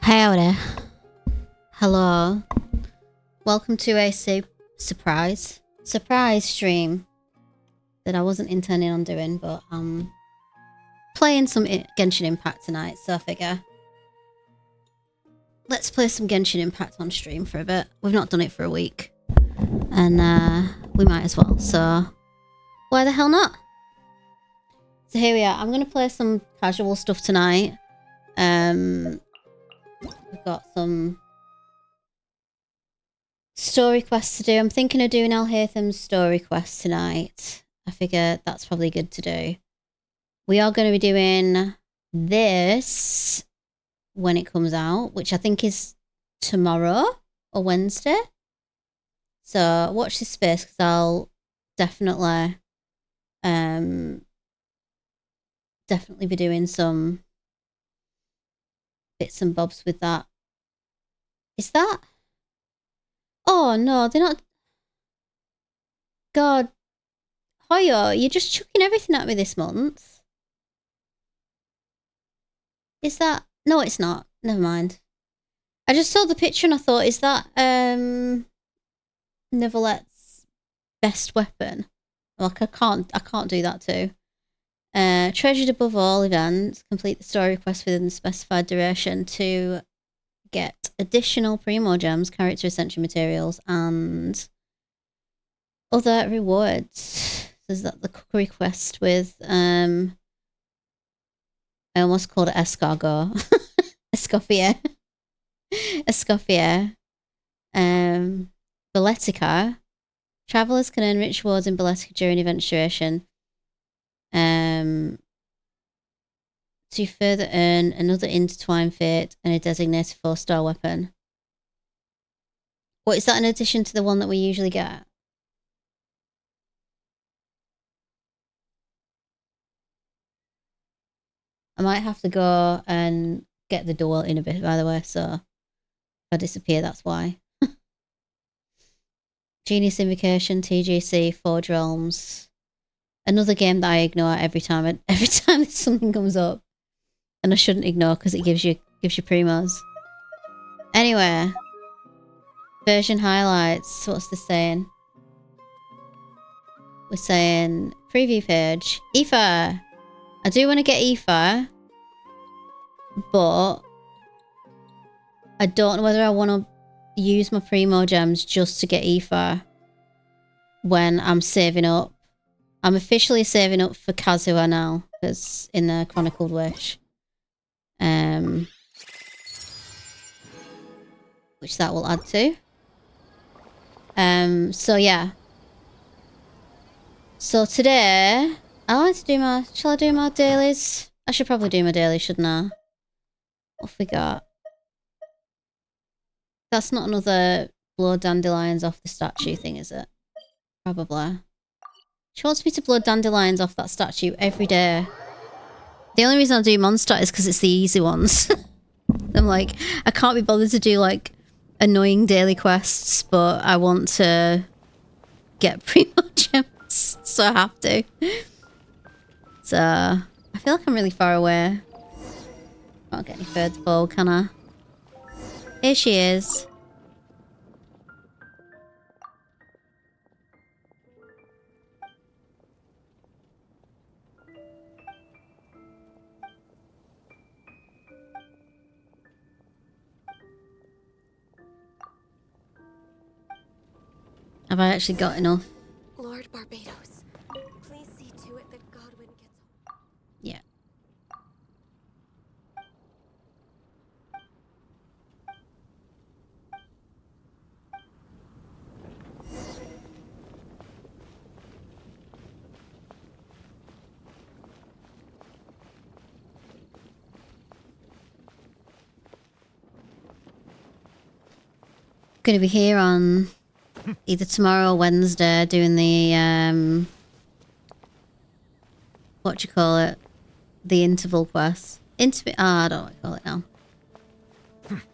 Howdy. Hello. Welcome to a surprise stream that I wasn't intending on doing, but I'm playing some Genshin Impact tonight, so I figure let's play some Genshin Impact on stream for a bit. We've not done it for a week, and we might as well, so why the hell not? So here we are. I'm going to play some casual stuff tonight. We've got some story quests to do. I'm thinking of doing Alhatham's story quest tonight. I figure that's probably good to do. We are going to be doing this when it comes out, which I think is tomorrow or Wednesday. So watch this space because I'll definitely be doing some bits and bobs with that. Is that? Oh no, they're not. God. Hoyo, you're just chucking everything at me this month. Is that? No, it's not. Never mind. I just saw the picture and I thought, is that Neverlet's best weapon? Like I can't do that too. Treasured above all events, complete the story quest within the specified duration to get additional primo gems, character essential materials, and other rewards. Is that the cookery quest with I almost called it escargot. Escoffier. Escoffier. Balletica. Travelers can earn rich rewards in Balletica during event duration. To further earn another intertwined fate and a designated 4-star weapon. What is that in addition to the one that we usually get? I might have to go and get the door in a bit, by the way, so if I disappear, that's why. Genius Invocation, TGC, Forge Realms. Another game that I ignore every time something comes up. And I shouldn't ignore because it gives you primos. Anyway. Version highlights. What's this saying? We're saying preview page. Aoife. I do want to get Aoife. But I don't know whether I want to use my primo gems just to get Aoife when I'm saving up. I'm officially saving up for Kazuha now. Because in the Chronicled Wish. Which that will add to. So yeah. So today, I want to do shall I do my dailies? I should probably do my dailies, shouldn't I? What have we got? That's not another blow dandelions off the statue thing, is it? Probably. She wants me to blow dandelions off that statue every day. The only reason I do Mondstadt is because it's the easy ones. I'm like, I can't be bothered to do like annoying daily quests, but I want to get primo gems, so I have to. So I feel like I'm really far away. Can't get any further forward, can I? Here she is. Have I actually got enough? Lord Barbados, please see to it that Godwin gets home. Yeah. Gonna be here on either tomorrow or Wednesday doing the what do you call it? The interval quest. I don't know what to call it now.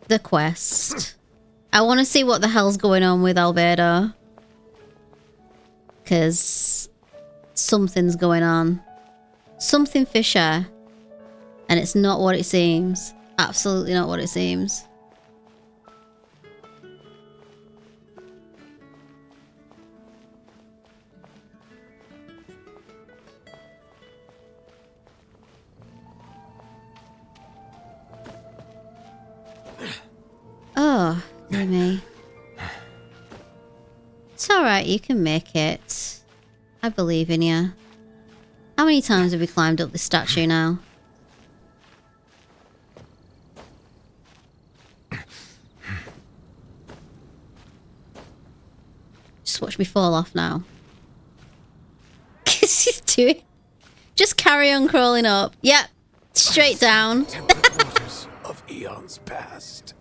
The quest. I want to see what the hell's going on with Albedo. Because something's going on. Something fishy. And it's not what it seems. Absolutely not what it seems. Oh, dear me. It's alright, you can make it. I believe in you. How many times have we climbed up this statue now? Just watch me fall off now. Do it. Just carry on crawling up. Yep. Straight down. Waters of eons past.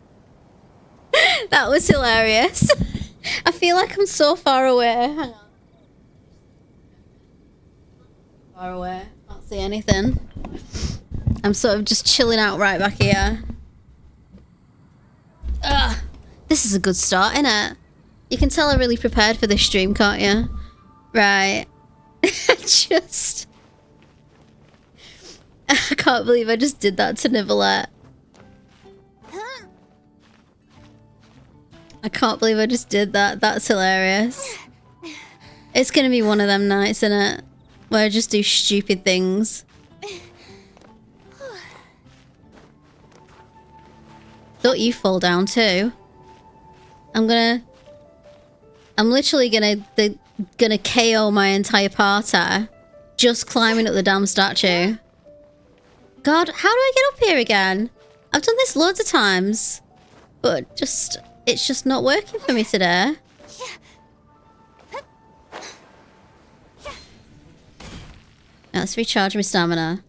That was hilarious. I feel like I'm so far away. Hang on. Far away. Can't see anything. I'm sort of just chilling out right back here. Ugh. This is a good start, innit? You can tell I really prepared for this stream, can't you? Right. I can't believe I just did that to Nivelette. I can't believe I just did that. That's hilarious. It's gonna be one of them nights, isn't it? Where I just do stupid things. Don't you fall down too? I'm literally gonna KO my entire party just climbing up the damn statue. God, how do I get up here again? I've done this loads of times, but it's just not working for me today. Let's recharge my stamina.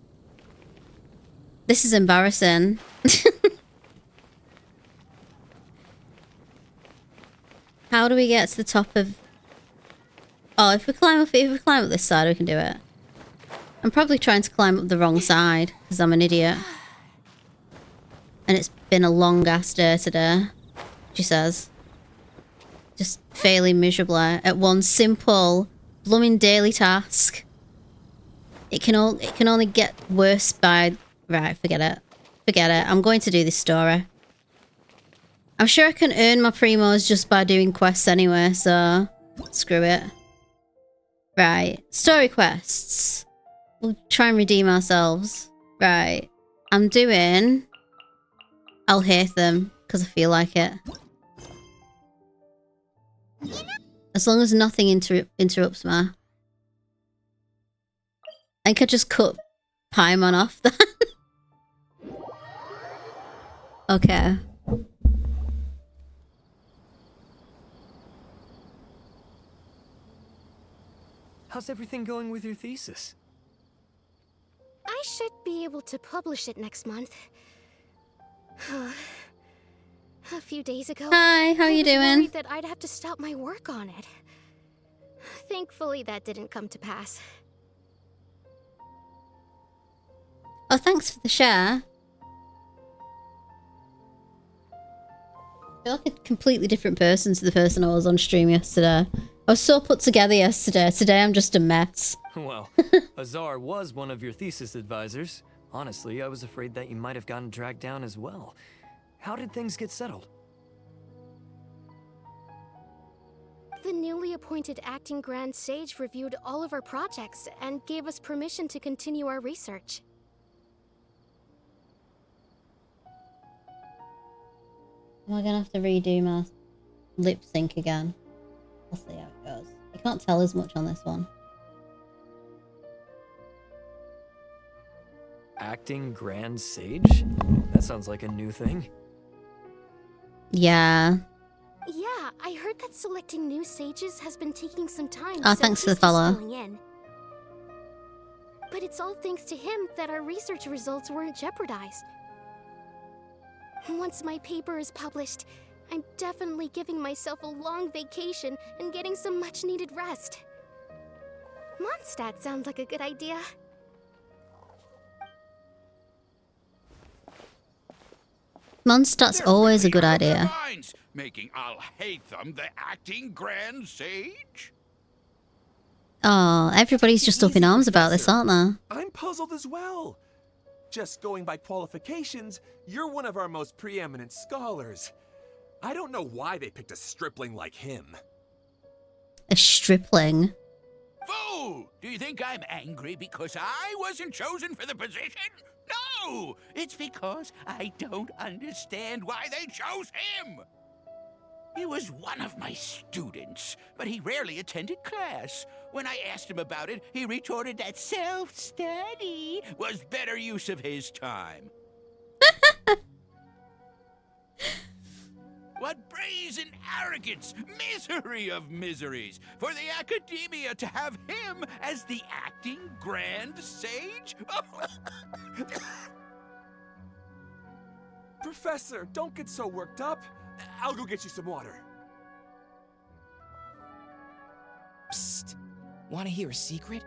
This is embarrassing. How do we get to the top of... Oh, if we climb up this side, we can do it. I'm probably trying to climb up the wrong side, because I'm an idiot. And it's been a long-ass day today, she says. Just failing miserably at one simple, blooming daily task. It can only get worse by... Right, forget it. Forget it. I'm going to do this story. I'm sure I can earn my primos just by doing quests anyway, so... Screw it. Right. Story quests. We'll try and redeem ourselves. Right. I'm doing... I'll hate them, because I feel like it. As long as nothing interrupts me. I think I just cut Paimon off then. Okay. How's everything going with your thesis? I should be able to publish it next month. A few days ago, Hi, how you I was doing? worried that I'd have to stop my work on it. Thankfully, that didn't come to pass. Oh, thanks for the share. I feel like a completely different person to the person I was on stream yesterday. I was so put together yesterday. Today I'm just a mess. Well, Azar was one of your thesis advisors. Honestly, I was afraid that you might have gotten dragged down as well. How did things get settled? The newly appointed acting Grand Sage reviewed all of our projects and gave us permission to continue our research. Am I gonna have to redo my lip sync again? We'll see how it goes. You can't tell as much on this one. Acting Grand Sage? That sounds like a new thing. Yeah. Yeah, I heard that selecting new sages has been taking some time. Oh, so thanks for the he's just follow. filling in. But it's all thanks to him that our research results weren't jeopardized. Once my paper is published, I'm definitely giving myself a long vacation and getting some much-needed rest. Mondstadt sounds like a good idea. Mondstadt's always a good idea. Making Al-Haytham the acting Grand Sage? Oh, everybody's just up in arms about this, aren't they? I'm puzzled as well. Just going by qualifications, you're one of our most preeminent scholars. I don't know why they picked a stripling like him. A stripling. Fool! Do you think I'm angry because I wasn't chosen for the position? No! It's because I don't understand why they chose him! He was one of my students, but he rarely attended class. When I asked him about it, he retorted that self-study was better use of his time. What brazen arrogance! Misery of miseries! For the academia to have him as the acting grand sage? Professor, don't get so worked up. I'll go get you some water. Psst. Want to hear a secret?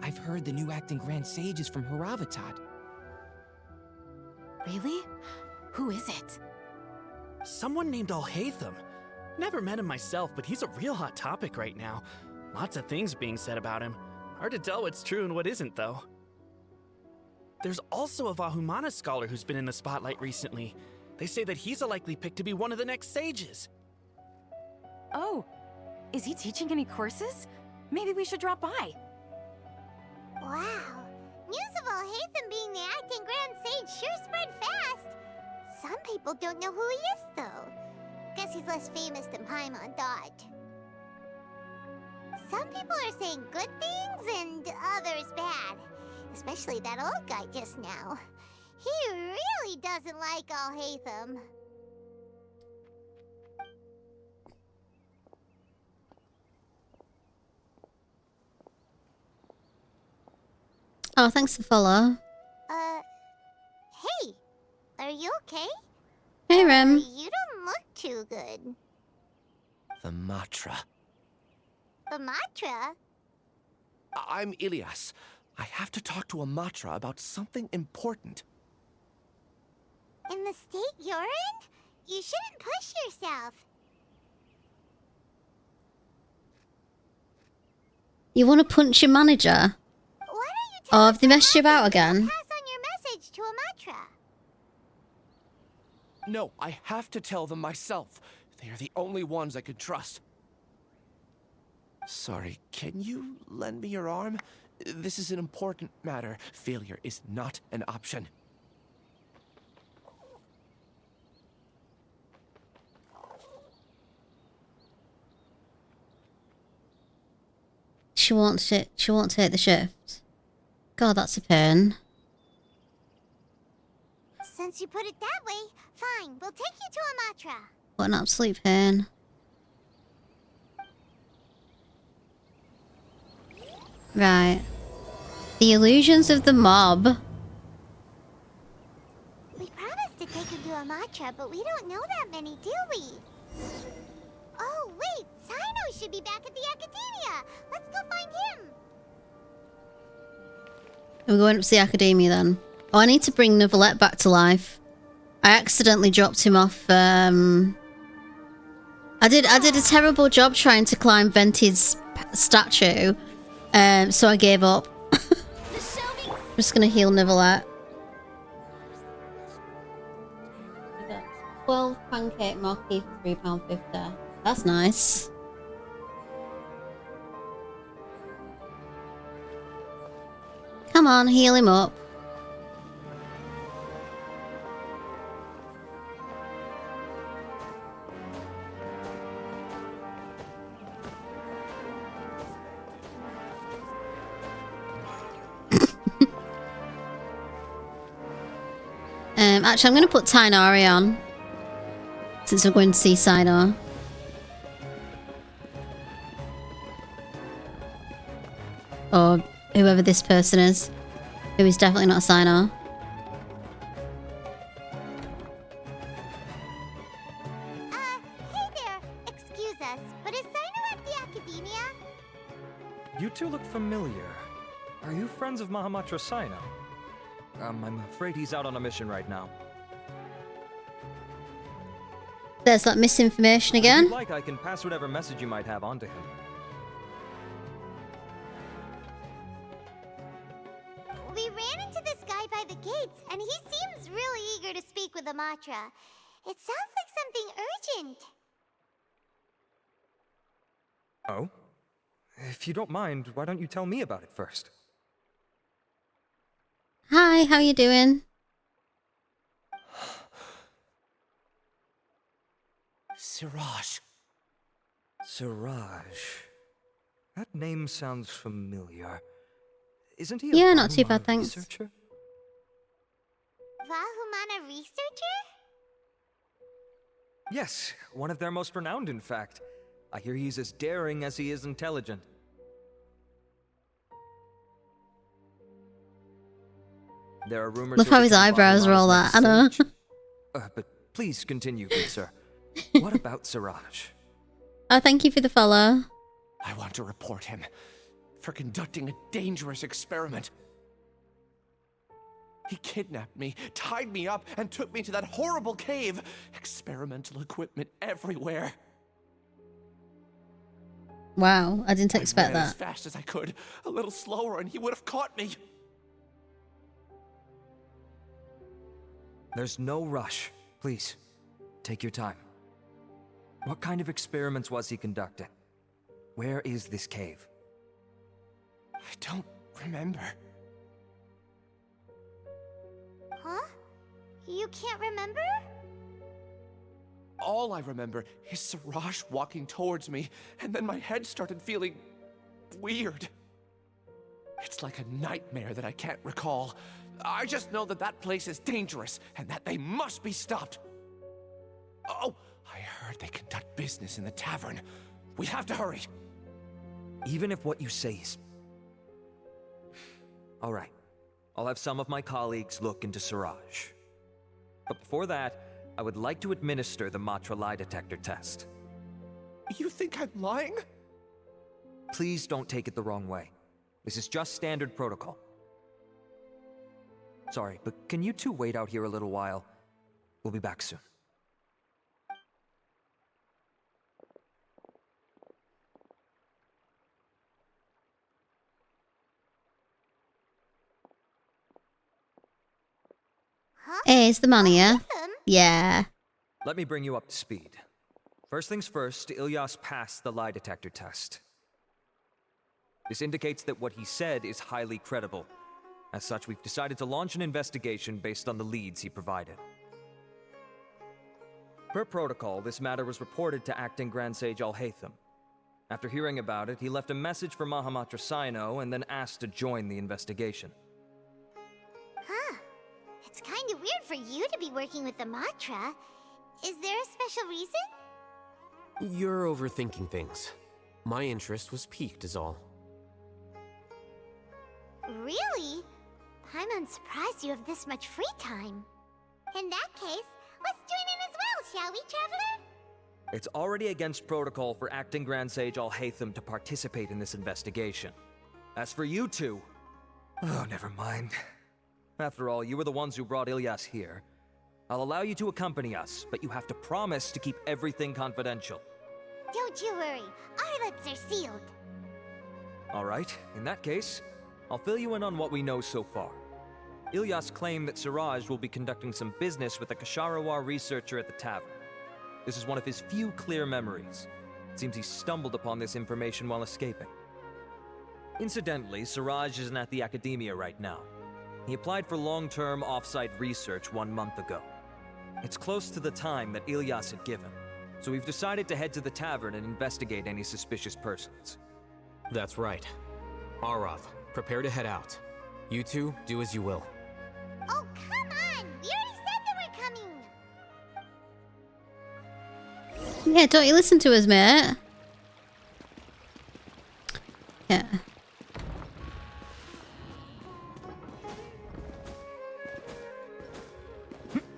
I've heard the new acting grand sage is from Haravatat. Really? Who is it? Someone named Alhaitham. Never met him myself, but he's a real hot topic right now. Lots of things being said about him. Hard to tell what's true and what isn't, though. There's also a Vahumana scholar who's been in the spotlight recently. They say that he's a likely pick to be one of the next sages. Oh, is he teaching any courses? Maybe we should drop by. Wow. News of Alhaitham being the acting grand sage sure spread fast. Some people don't know who he is, though. Guess he's less famous than Paimon thought. Some people are saying good things and others bad. Especially that old guy just now. He really doesn't like Alhaitham. Oh, thanks for follow. Hey, are you okay? Hey, Rem. You don't look too good. The Matra. The Matra? I'm Ilias. I have to talk to a Matra about something important. In the state you're in? You shouldn't push yourself. You want to punch your manager? Why don't you Oh, tell have they messed you about again? pass on your message to a Matra? No, I have to tell them myself. They are the only ones I could trust. Sorry, can you lend me your arm? This is an important matter. Failure is not an option. She won't take the shift. God, that's a pain. Since you put it that way, fine. We'll take you to a Matra. What an absolute pain. Right. The illusions of the mob. We promised to take you to a Matra, but we don't know that many, do we? Oh, wait. Sino should be back at the Academia. Let's go find him. We're going up to the Academia then. Oh, I need to bring Neuvillette back to life. I accidentally dropped him off. I did a terrible job trying to climb Venti's statue. So I gave up. I'm just gonna heal Neuvillette. 12 pancake marquee for £3.50. That's nice. Come on, heal him up. Actually, I'm going to put Tainari on. Since we're going to see Sino. Or whoever this person is. Who is definitely not Sino. Hey there. Excuse us, but is Sino at the Academia? You two look familiar. Are you friends of Mahamatra Sino? I'm afraid he's out on a mission right now. There's that misinformation If again. you'd like, I can pass whatever message you might have on to him. We ran into this guy by the gates, and he seems really eager to speak with Amatra. It sounds like something urgent. Oh? If you don't mind, why don't you tell me about it first? Hi, how you doing? Siraj. Siraj. That name sounds familiar. Isn't he a Yeah, not too Vahumana bad, thanks. researcher? Vahumana researcher? Yes, one of their most renowned, in fact. I hear he's as daring as he is intelligent. There are rumors. Love how his eyebrows roll that, I know. But please continue, good sir. What about Siraj? Oh, thank you for the follow. I want to report him for conducting a dangerous experiment. He kidnapped me, tied me up, and took me to that horrible cave. Experimental equipment everywhere. Wow, I didn't expect I ran as that. fast as I could, a little slower, and he would have caught me. There's no rush. Please, take your time. What kind of experiments was he conducting? Where is this cave? I don't remember. Huh? You can't remember? All I remember is Siraj walking towards me, and then my head started feeling weird. It's like a nightmare that I can't recall. I just know that that place is dangerous, and that they must be stopped. Oh, I heard they conduct business in the tavern. We have to hurry. Even if what you say is... All right. I'll have some of my colleagues look into Siraj. But before that, I would like to administer the Matra lie detector test. You think I'm lying? Please don't take it the wrong way. This is just standard protocol. Sorry, but can you two wait out here a little while? We'll be back soon. Huh? Hey, it's the money, yeah? Him? Yeah. Let me bring you up to speed. First things first, Ilyas passed the lie detector test. This indicates that what he said is highly credible. As such, we've decided to launch an investigation based on the leads he provided. Per protocol, this matter was reported to Acting Grand Sage Al-Haytham. After hearing about it, he left a message for Mahamatra Sino and then asked to join the investigation. Huh. It's kind of weird for you to be working with the Matra. Is there a special reason? You're overthinking things. My interest was piqued is all. Really? I'm unsurprised you have this much free time. In that case, let's join in as well, shall we, Traveler? It's already against protocol for Acting Grand Sage Al-Haytham to participate in this investigation. As for you two... Oh, never mind. After all, you were the ones who brought Ilyas here. I'll allow you to accompany us, but you have to promise to keep everything confidential. Don't you worry, our lips are sealed. Alright, in that case, I'll fill you in on what we know so far. Ilyas claimed that Siraj will be conducting some business with a Kasharawar researcher at the tavern. This is one of his few clear memories. It seems he stumbled upon this information while escaping. Incidentally, Siraj isn't at the academia right now. He applied for long-term off-site research 1 month ago. It's close to the time that Ilyas had given, so we've decided to head to the tavern and investigate any suspicious persons. That's right. Arav, prepare to head out. You two, do as you will. Oh, come on! We already said that we're coming! Yeah, don't you listen to us, mate? Yeah.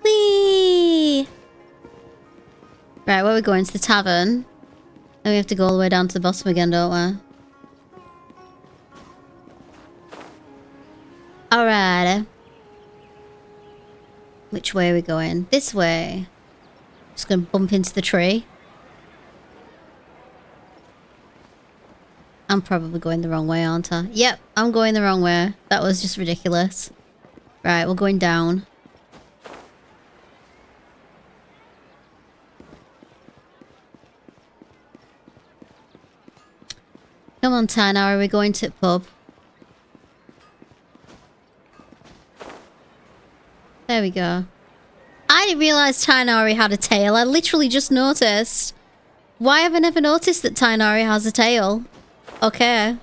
Whee! Right, where are we going? To the tavern. Then we have to go all the way down to the bottom again, don't we? Alright. Which way are we going? This way. Just gonna bump into the tree. I'm probably going the wrong way, aren't I? Yep, I'm going the wrong way. That was just ridiculous. Right, we're going down. Come on, Tana, are we going to the pub? There we go. I didn't realise Tainari had a tail. I literally just noticed. Why have I never noticed that Tainari has a tail? Okay.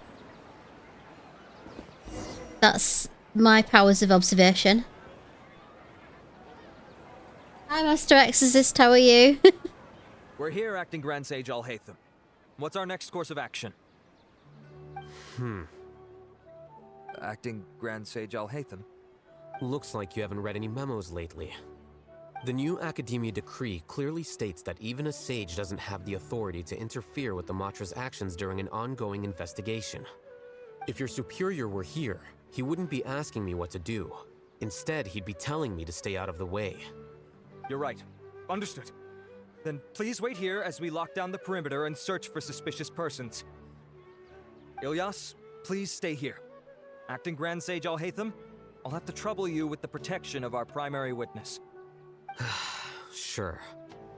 That's my powers of observation. Hi, Master Exorcist. How are you? We're here, Acting Grand Sage Alhaitham. What's our next course of action? Acting Grand Sage Alhaitham? Looks like you haven't read any memos lately. The new Academia decree clearly states that even a sage doesn't have the authority to interfere with the Matra's actions during an ongoing investigation. If your superior were here, he wouldn't be asking me what to do. Instead, he'd be telling me to stay out of the way. You're right. Understood. Then please wait here as we lock down the perimeter and search for suspicious persons. Ilyas, please stay here. Acting Grand Sage Alhaitham, I'll have to trouble you with the protection of our primary witness. Sure.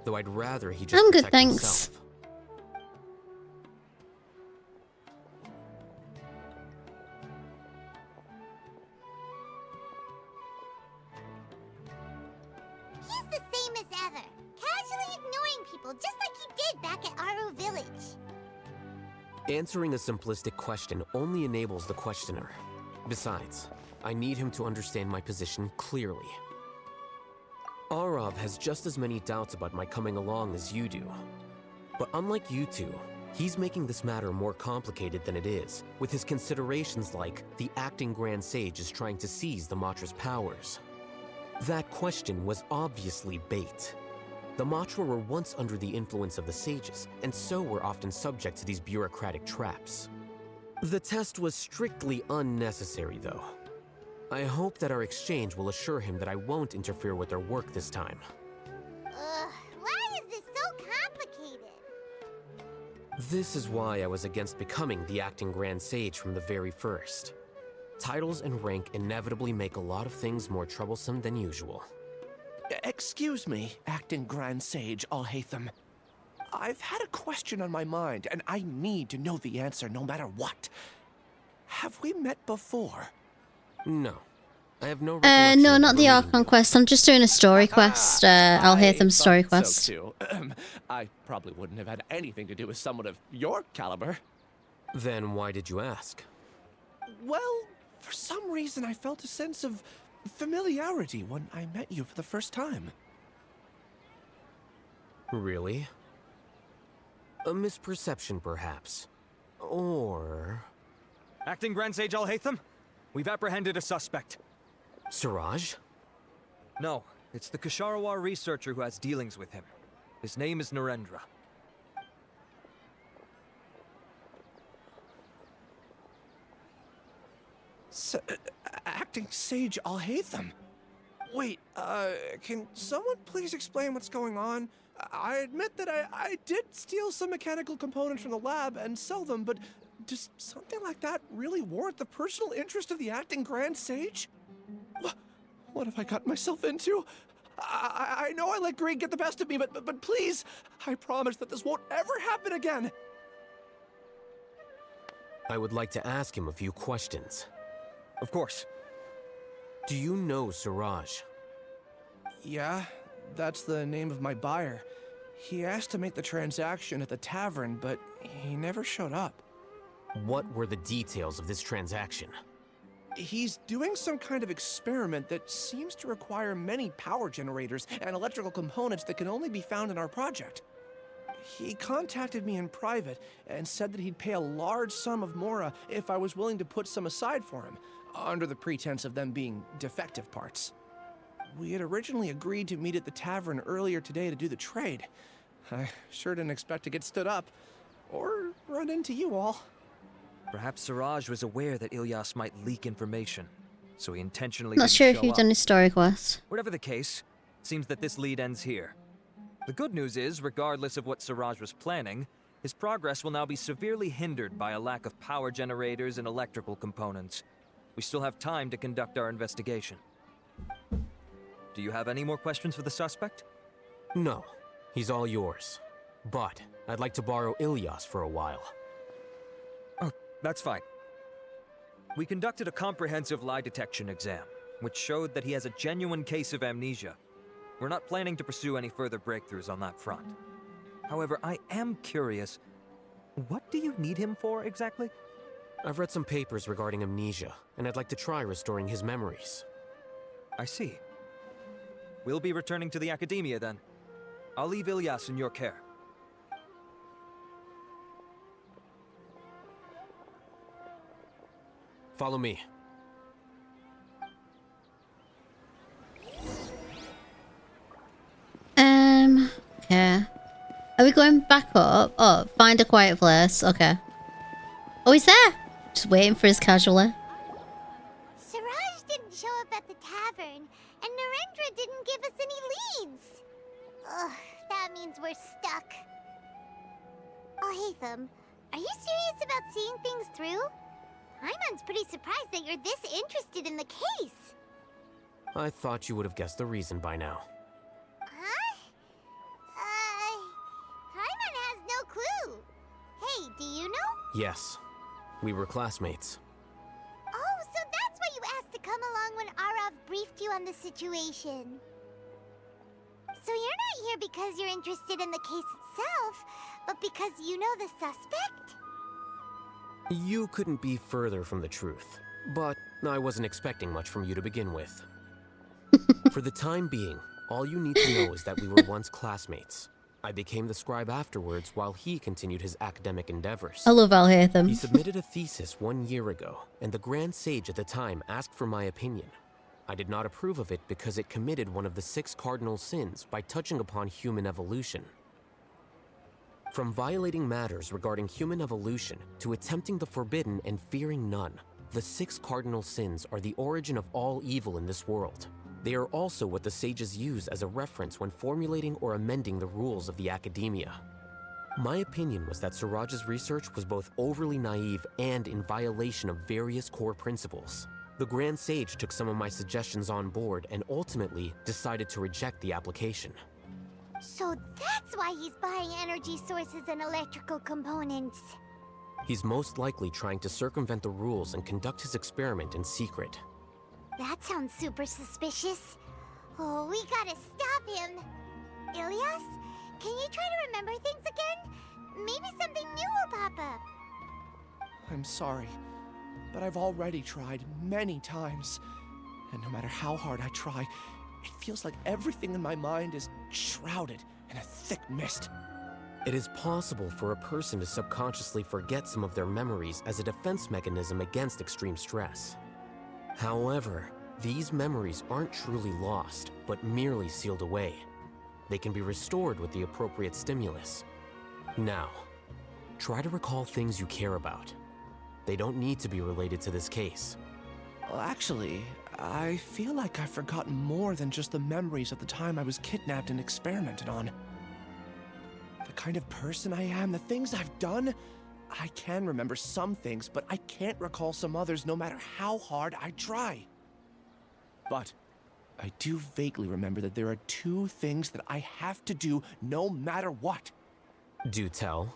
Though I'd rather he just I'm good, protect thanks. himself. He's the same as ever, casually ignoring people just like he did back at Aru Village. Answering a simplistic question only enables the questioner. Besides, I need him to understand my position clearly. Arav has just as many doubts about my coming along as you do. But unlike you two, he's making this matter more complicated than it is, with his considerations like the acting Grand Sage is trying to seize the Matra's powers. That question was obviously bait. The Matra were once under the influence of the sages, and so were often subject to these bureaucratic traps. The test was strictly unnecessary, though. I hope that our exchange will assure him that I won't interfere with their work this time. Why is this so complicated? This is why I was against becoming the acting Grand Sage from the very first. Titles and rank inevitably make a lot of things more troublesome than usual. Excuse me, Acting Grand Sage Alhaitham. I've had a question on my mind, and I need to know the answer no matter what. Have we met before? No. I have no recollection no, of not the ever meeting Archon quest. I'm just doing a story quest. Alhaitham's story thought quest. So too. I probably wouldn't have had anything to do with someone of your caliber. Then why did you ask? Well, for some reason I felt a sense of familiarity when I met you for the first time. Really? A misperception, perhaps. Or... Acting Grand Sage Alhaitham, we've apprehended a suspect. Siraj? No, it's the Kasharawar researcher who has dealings with him. His name is Narendra. Acting Sage Alhaitham? Wait, can someone please explain what's going on? I admit that I did steal some mechanical components from the lab and sell them, but does something like that really warrant the personal interest of the Acting Grand Sage? What have I gotten myself into? I know I let greed get the best of me, but please, I promise that this won't ever happen again. I would like to ask him a few questions. Of course. Do you know Siraj? Yeah, that's the name of my buyer. He asked to make the transaction at the tavern, but he never showed up. What were the details of this transaction? He's doing some kind of experiment that seems to require many power generators and electrical components that can only be found in our project. He contacted me in private and said that he'd pay a large sum of Mora if I was willing to put some aside for him, under the pretense of them being defective parts. We had originally agreed to meet at the tavern earlier today to do the trade. I sure didn't expect to get stood up, or run into you all. Perhaps Siraj was aware that Ilyas might leak information, so he intentionally Not didn't sure if show you've up. done his story quest. Whatever the case, it seems that this lead ends here. The good news is, regardless of what Siraj was planning, his progress will now be severely hindered by a lack of power generators and electrical components. We still have time to conduct our investigation. Do you have any more questions for the suspect? No, he's all yours. But I'd like to borrow Ilyas for a while. Oh, that's fine. We conducted a comprehensive lie detection exam, which showed that he has a genuine case of amnesia. We're not planning to pursue any further breakthroughs on that front. However, I am curious, what do you need him for exactly? I've read some papers regarding amnesia, and I'd like to try restoring his memories. I see. We'll be returning to the Academia then. I'll leave Ilyas in your care. Follow me. Okay. Are we going back up? Oh, find a quiet place. Okay. Oh, he's there. Just waiting for us casually. Siraj didn't show up at the tavern, and Narendra didn't give us any leads. Ugh, that means we're stuck. Oh, Hatham, are you serious about seeing things through? Paimon's pretty surprised that you're this interested in the case. I thought you would have guessed the reason by now. Huh? Paimon has no clue. Hey, do you know? Yes, we were classmates. Oh, so that's why you asked to come along when Arav briefed you on the situation. So you're not here because you're interested in the case itself, but because you know the suspect? You couldn't be further from the truth, but I wasn't expecting much from you to begin with. For the time being, all you need to know is that we were once classmates. I became the scribe afterwards while he continued his academic endeavors. I love Al-Haytham. He submitted a thesis 1 year ago, and the Grand Sage at the time asked for my opinion. I did not approve of it because it committed one of the 6 cardinal sins by touching upon human evolution. From violating matters regarding human evolution to attempting the forbidden and fearing none, the 6 cardinal sins are the origin of all evil in this world. They are also what the sages use as a reference when formulating or amending the rules of the Academia. My opinion was that Siraj's research was both overly naive and in violation of various core principles. The Grand Sage took some of my suggestions on board and ultimately decided to reject the application. So that's why he's buying energy sources and electrical components. He's most likely trying to circumvent the rules and conduct his experiment in secret. That sounds super suspicious. Oh, we gotta stop him. Ilyas, can you try to remember things again? Maybe something new will pop up. I'm sorry, but I've already tried many times. And no matter how hard I try, it feels like everything in my mind is shrouded in a thick mist. It is possible for a person to subconsciously forget some of their memories as a defense mechanism against extreme stress. However, these memories aren't truly lost, but merely sealed away. They can be restored with the appropriate stimulus. Now, try to recall things you care about. They don't need to be related to this case. Well, actually, I feel like I've forgotten more than just the memories of the time I was kidnapped and experimented on. The kind of person I am, the things I've done, I can remember some things, but I can't recall some others no matter how hard I try. But I do vaguely remember that there are 2 things that I have to do no matter what. Do tell.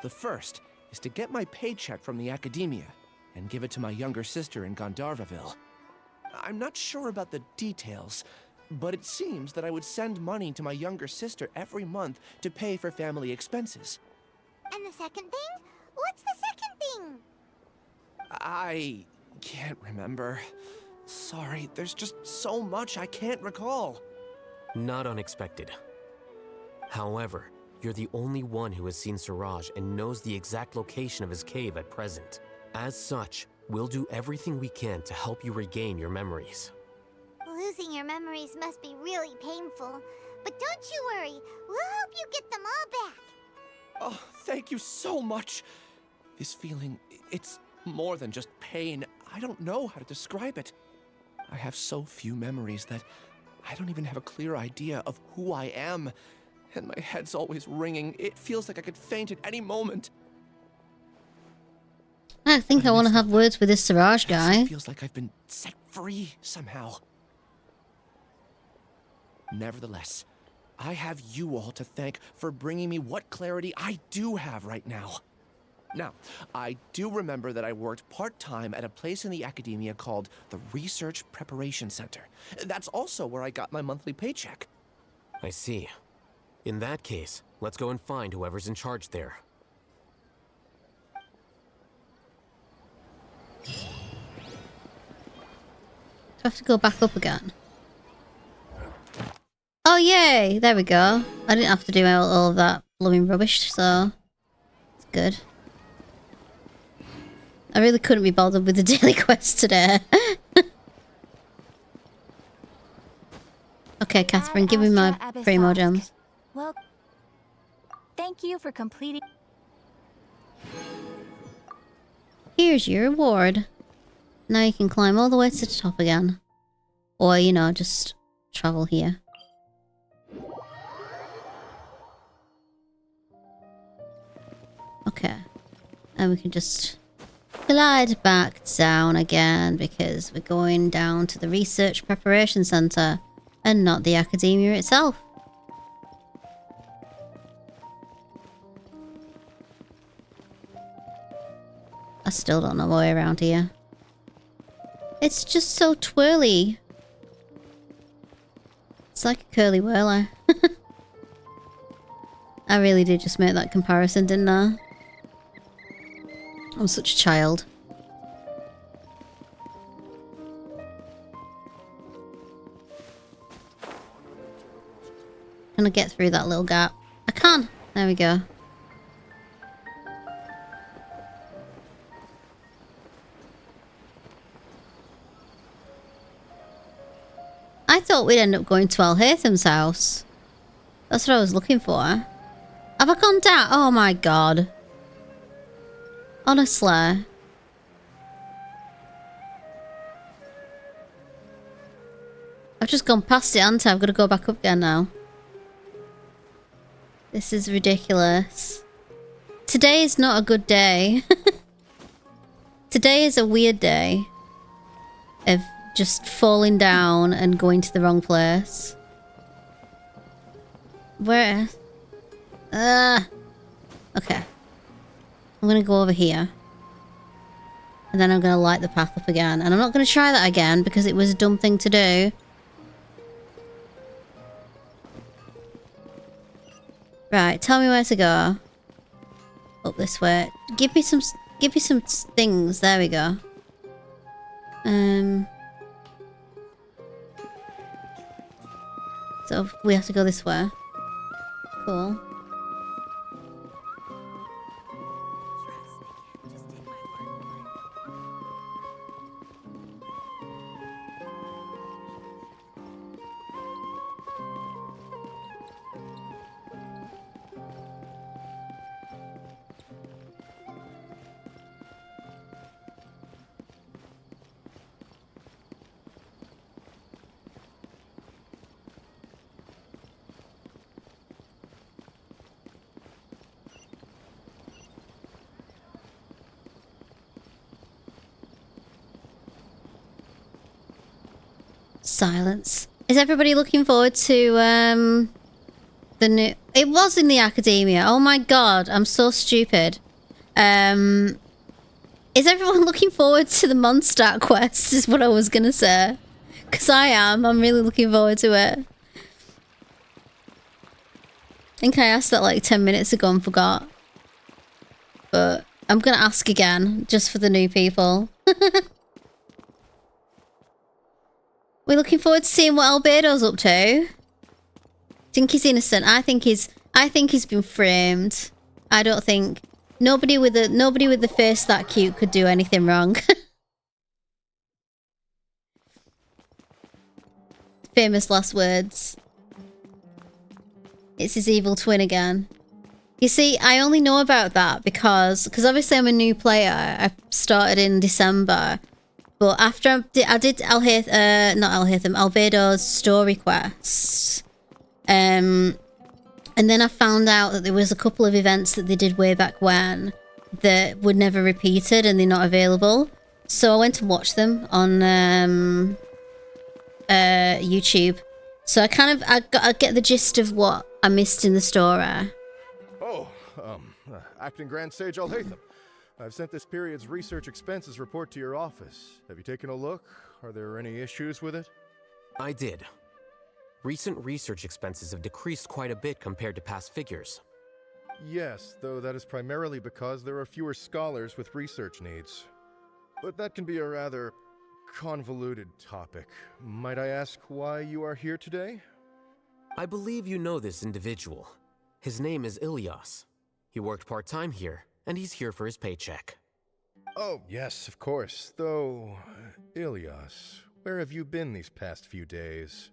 The first is to get my paycheck from the Academia and give it to my younger sister in Gandharvaville. I'm not sure about the details, but it seems that I would send money to my younger sister every month to pay for family expenses. And the second thing? What's the second thing? I can't remember. Sorry, there's just so much I can't recall. Not unexpected. However, you're the only one who has seen Siraj and knows the exact location of his cave at present. As such, we'll do everything we can to help you regain your memories. Losing your memories must be really painful. But don't you worry, we'll help you get them all back. Oh, thank you so much. This feeling, it's more than just pain. I don't know how to describe it. I have so few memories that I don't even have a clear idea of who I am. And my head's always ringing. It feels like I could faint at any moment. I think I want to have words with this Siraj guy. It feels like I've been set free somehow. Nevertheless, I have you all to thank for bringing me what clarity I do have right now. Now, I do remember that I worked part-time at a place in the academia called the Research Preparation Center. That's also where I got my monthly paycheck. I see. In that case, let's go and find whoever's in charge there. Do I have to go back up again? Oh, yay! There we go. I didn't have to do all of that blooming rubbish, so it's good. I really couldn't be bothered with the daily quest today. Okay, Catherine, give me my primo gems. Well, thank you for completing. Here's your reward. Now you can climb all the way to the top again. Or, you know, just travel here. Okay. And we can just glide back down again because we're going down to the Research Preparation Center and not the academia itself. I still don't know my way around here. It's just so twirly. It's like a curly whirler. I really did just make that comparison, didn't I? I'm such a child. Can I get through that little gap? I can! There we go. I thought we'd end up going to Alhatham's house. That's what I was looking for. Have I gone down? Oh my god. Honestly. I've just gone past it, haven't I? I've got to go back up again now. This is ridiculous. Today is not a good day. Today is a weird day. Of just falling down and going to the wrong place. Where? Okay. I'm gonna go over here. And then I'm gonna light the path up again. And I'm not gonna try that again because it was a dumb thing to do. Right, tell me where to go. Up this way. Give me some things. There we go. So we have to go this way. Cool. Silence. Is everybody looking forward to the new... It was in the academia. Oh my god, I'm so stupid. Is everyone looking forward to the Mondstadt quest is what I was gonna say. Because I am. I'm really looking forward to it. I think I asked that like 10 minutes ago and forgot. But I'm gonna ask again, just for the new people. We're looking forward to seeing what Albedo's up to. Think he's innocent. I think he's been framed. I don't think nobody with the face that cute could do anything wrong. Famous last words. It's his evil twin again. You see, I only know about that because obviously I'm a new player. I started in December. But after I did Albedo's story quests, and then I found out that there was a couple of events that they did way back when that were never repeated and they're not available. So I went to watch them on YouTube. So I get the gist of what I missed in the story. Oh, Acting Grand Sage Alhaitham. I've sent this period's research expenses report to your office. Have you taken a look? Are there any issues with it? I did. Recent research expenses have decreased quite a bit compared to past figures. Yes, though that is primarily because there are fewer scholars with research needs. But that can be a rather convoluted topic. Might I ask why you are here today? I believe you know this individual. His name is Ilyas. He worked part-time here, and he's here for his paycheck. Oh, yes, of course. Though, Ilyas, where have you been these past few days?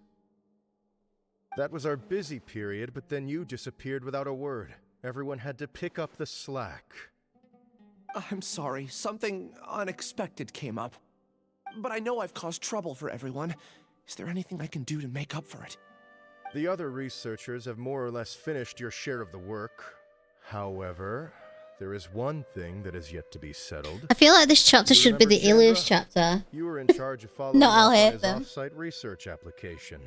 That was our busy period, but then you disappeared without a word. Everyone had to pick up the slack. I'm sorry, something unexpected came up. But I know I've caused trouble for everyone. Is there anything I can do to make up for it? The other researchers have more or less finished your share of the work. However, there is one thing that is yet to be settled. I feel like this chapter You should be the remember Ilias Chandra? chapter. You were in charge of following No, up I'll on hate his them. off-site research application.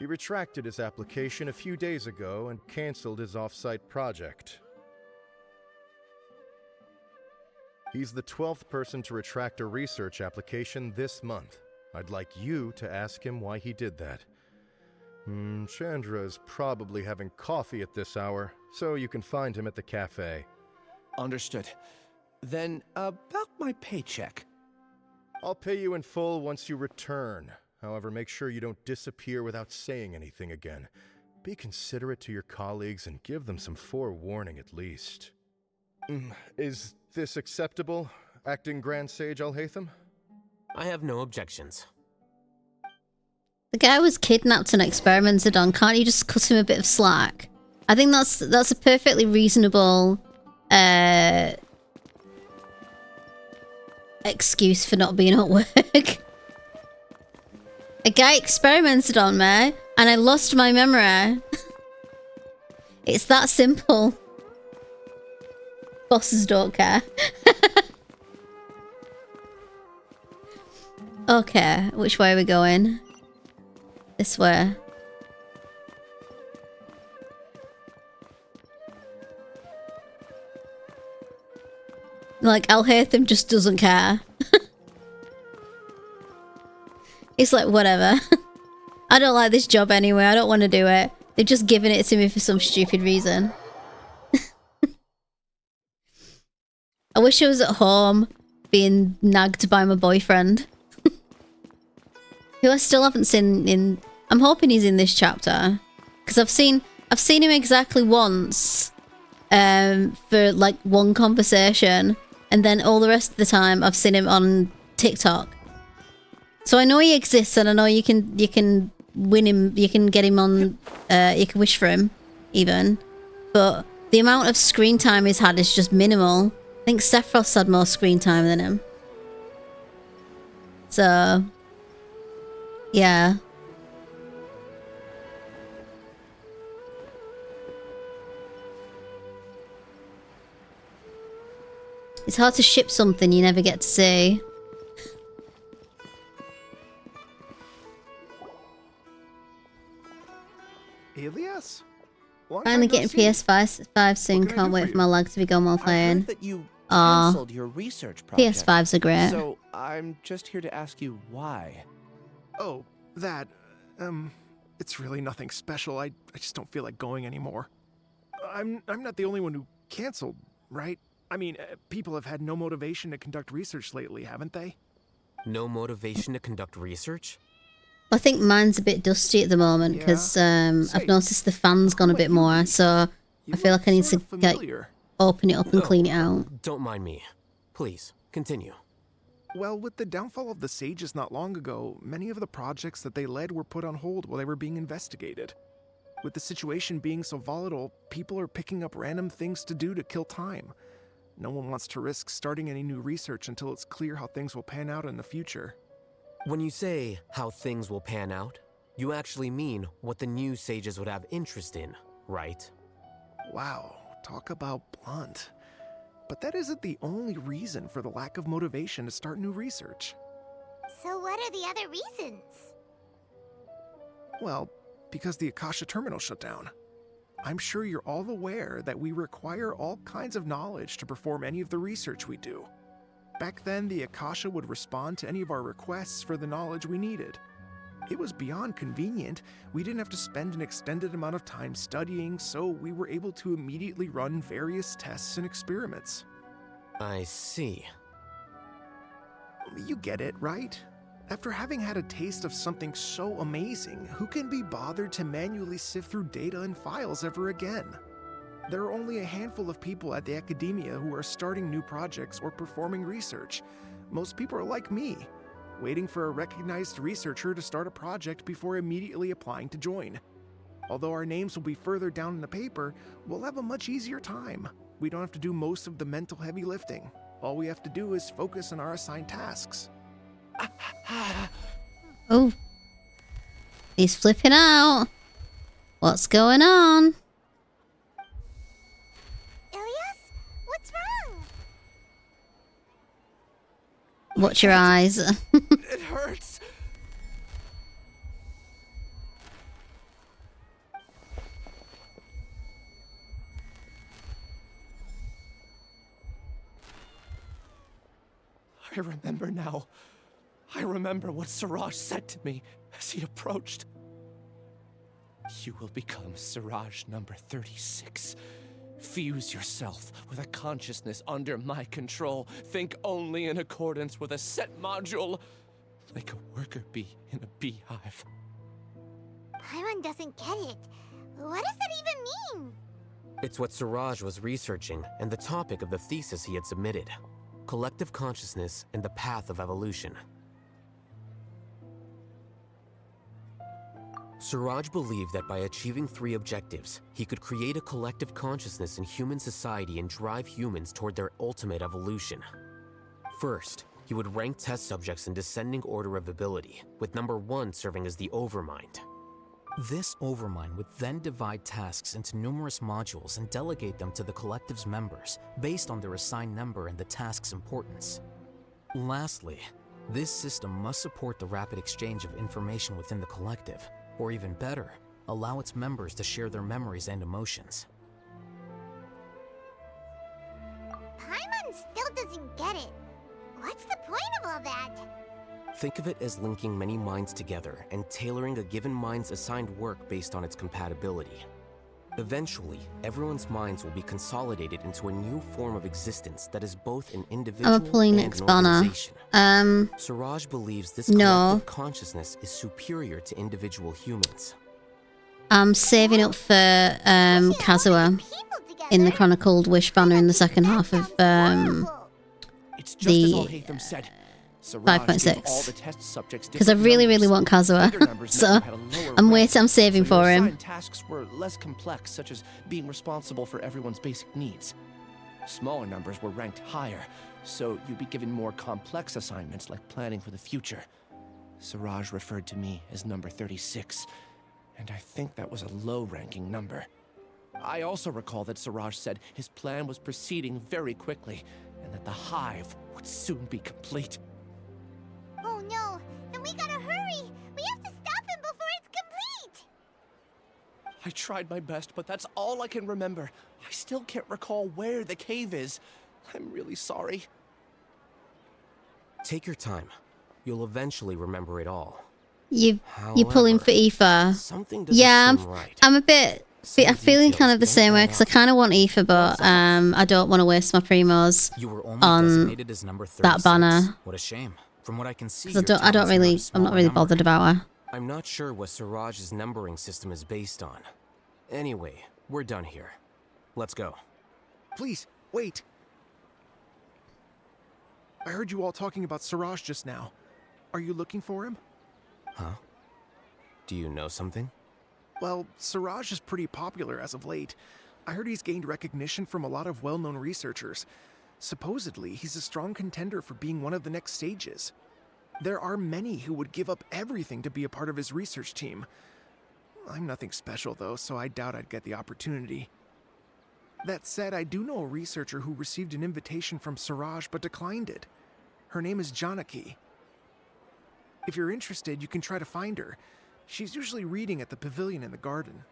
He retracted his application a few days ago and canceled his off-site project. He's the 12th person to retract a research application this month. I'd like you to ask him why he did that. Chandra is probably having coffee at this hour, so you can find him at the cafe. Understood. Then, about my paycheck. I'll pay you in full once you return. However, make sure you don't disappear without saying anything again. Be considerate to your colleagues and give them some forewarning at least. Is this acceptable, Acting Grand Sage Alhaitham? I have no objections. The guy was kidnapped and experimented on. Can't you just cut him a bit of slack? I think that's a perfectly reasonable excuse for not being at work. A guy experimented on me and I lost my memory. It's that simple. Bosses don't care. Okay, which way are we going? This way. Like, Alhaitham just doesn't care. He's like, whatever. I don't like this job anyway. I don't want to do it. They've just given it to me for some stupid reason. I wish I was at home being nagged by my boyfriend. Who I still haven't seen in... I'm hoping he's in this chapter. Because I've seen him exactly once. For like one conversation. And then all the rest of the time I've seen him on TikTok. So I know he exists and I know you can win him, you can get him on, you can wish for him, even. But the amount of screen time he's had is just minimal. I think Sephiroth's had more screen time than him. So... yeah. It's hard to ship something you never get to see. Ilyas? Finally getting PS5 soon. Can't wait for my lag to be gone while playing. That you Aw. canceled your research project. PS5s are great. So I'm just here to ask you why. Oh, that, it's really nothing special. I just don't feel like going anymore. I'm not the only one who canceled, right? I mean, people have had no motivation to conduct research lately, haven't they? No motivation to conduct research? I think mine's a bit dusty at the moment because I've noticed the fan's gone a bit more, so I feel like I need to open it up and clean it out. Don't mind me. Please, continue. Well, with the downfall of the Sages not long ago, many of the projects that they led were put on hold while they were being investigated. With the situation being so volatile, people are picking up random things to do to kill time. No one wants to risk starting any new research until it's clear how things will pan out in the future. When you say how things will pan out, you actually mean what the new sages would have interest in, right? Wow, talk about blunt. But that isn't the only reason for the lack of motivation to start new research. So what What are the other reasons? Well, because the Akasha terminal shut down. I'm sure you're all aware that we require all kinds of knowledge to perform any of the research we do. Back then, the Akasha would respond to any of our requests for the knowledge we needed. It was beyond convenient. We didn't have to spend an extended amount of time studying, so we were able to immediately run various tests and experiments. I see. You get it, right? After having had a taste of something so amazing, who can be bothered to manually sift through data and files ever again? There are only a handful of people at the academia who are starting new projects or performing research. Most people are like me, waiting for a recognized researcher to start a project before immediately applying to join. Although our names will be further down in the paper, we'll have a much easier time. We don't have to do most of the mental heavy lifting. All we have to do is focus on our assigned tasks. Oh. He's flipping out. What's going on? Ilias? What's wrong? Watch your eyes. It hurts. I remember now. I remember what Siraj said to me as he approached. You will become Siraj number 36. Fuse yourself with a consciousness under my control. Think only in accordance with a set module, like a worker bee in a beehive. Paimon doesn't get it. What does that even mean? It's what Siraj was researching and the topic of the thesis he had submitted. Collective consciousness and the path of evolution. Siraj believed that by achieving 3 objectives, he could create a collective consciousness in human society and drive humans toward their ultimate evolution. First, he would rank test subjects in descending order of ability, with number 1 serving as the Overmind. This Overmind would then divide tasks into numerous modules and delegate them to the collective's members, based on their assigned number and the task's importance. Lastly, this system must support the rapid exchange of information within the collective, or even better, allow its members to share their memories and emotions. Paimon still doesn't get it. What's the point of all that? Think of it as linking many minds together and tailoring a given mind's assigned work based on its compatibility. Eventually, everyone's minds will be consolidated into a new form of existence that is both an individual I'm pulling and next an banner. organization. Siraj believes this No. collective consciousness is superior to individual humans. I'm saving up for Kazuha in the Chronicled Wish banner in the second half of It's just as all the Hatham said. Siraj gave all the 5.6. test subjects Because I different really, really numbers. want Bigger Kazuha. numbers So meant you had a lower I'm rank, waiting, I'm saving so your for him. assigned tasks were less complex, such as being responsible for everyone's basic needs. Smaller numbers were ranked higher, so you'd be given more complex assignments like planning for the future. Siraj referred to me as number 36, and I think that was a low-ranking number. I also recall that Siraj said his plan was proceeding very quickly, and that the hive would soon be complete. Oh no, then we gotta hurry! We have to stop him before it's complete! I tried my best, but that's all I can remember. I still can't recall where the cave is. I'm really sorry. Take your time. You'll eventually remember it all. You're pulling for Aoife. Something doesn't Yeah, seem right. I'm a bit. I'm feeling kind of the same way because I kind of want Aoife, but I don't want to waste my primos You were only on designated as number 36. that banner. What a shame. From what I can see, 'Cause I don't really, I'm not really bothered about her. I'm not sure what Siraj's numbering system is based on. Anyway, we're done here. Let's go. Please, wait. I heard you all talking about Siraj just now. Are you looking for him? Huh? Do you know something? Well, Siraj is pretty popular as of late. I heard he's gained recognition from a lot of well-known researchers. Supposedly, he's a strong contender for being one of the next sages. There are many who would give up everything to be a part of his research team. I'm nothing special though, so I doubt I'd get the opportunity. That said, I do know a researcher who received an invitation from Siraj but declined it. Her name is Janaki. If you're interested, you can try to find her. She's usually reading at the pavilion in the garden.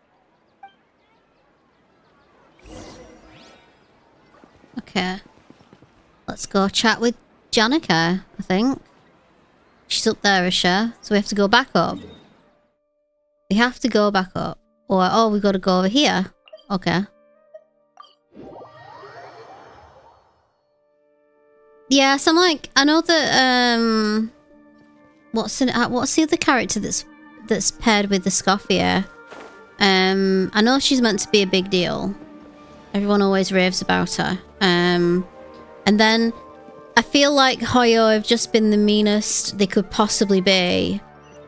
Okay. Let's go chat with Janica, I think. She's up there, is she? So we have to go back up. We have to go back up. Or, oh, we got to go over here. Okay. Yeah, so I'm like, I know that, what's the other character that's paired with the Scoffia? I know she's meant to be a big deal. Everyone always raves about her. And then I feel like Hoyo have just been the meanest they could possibly be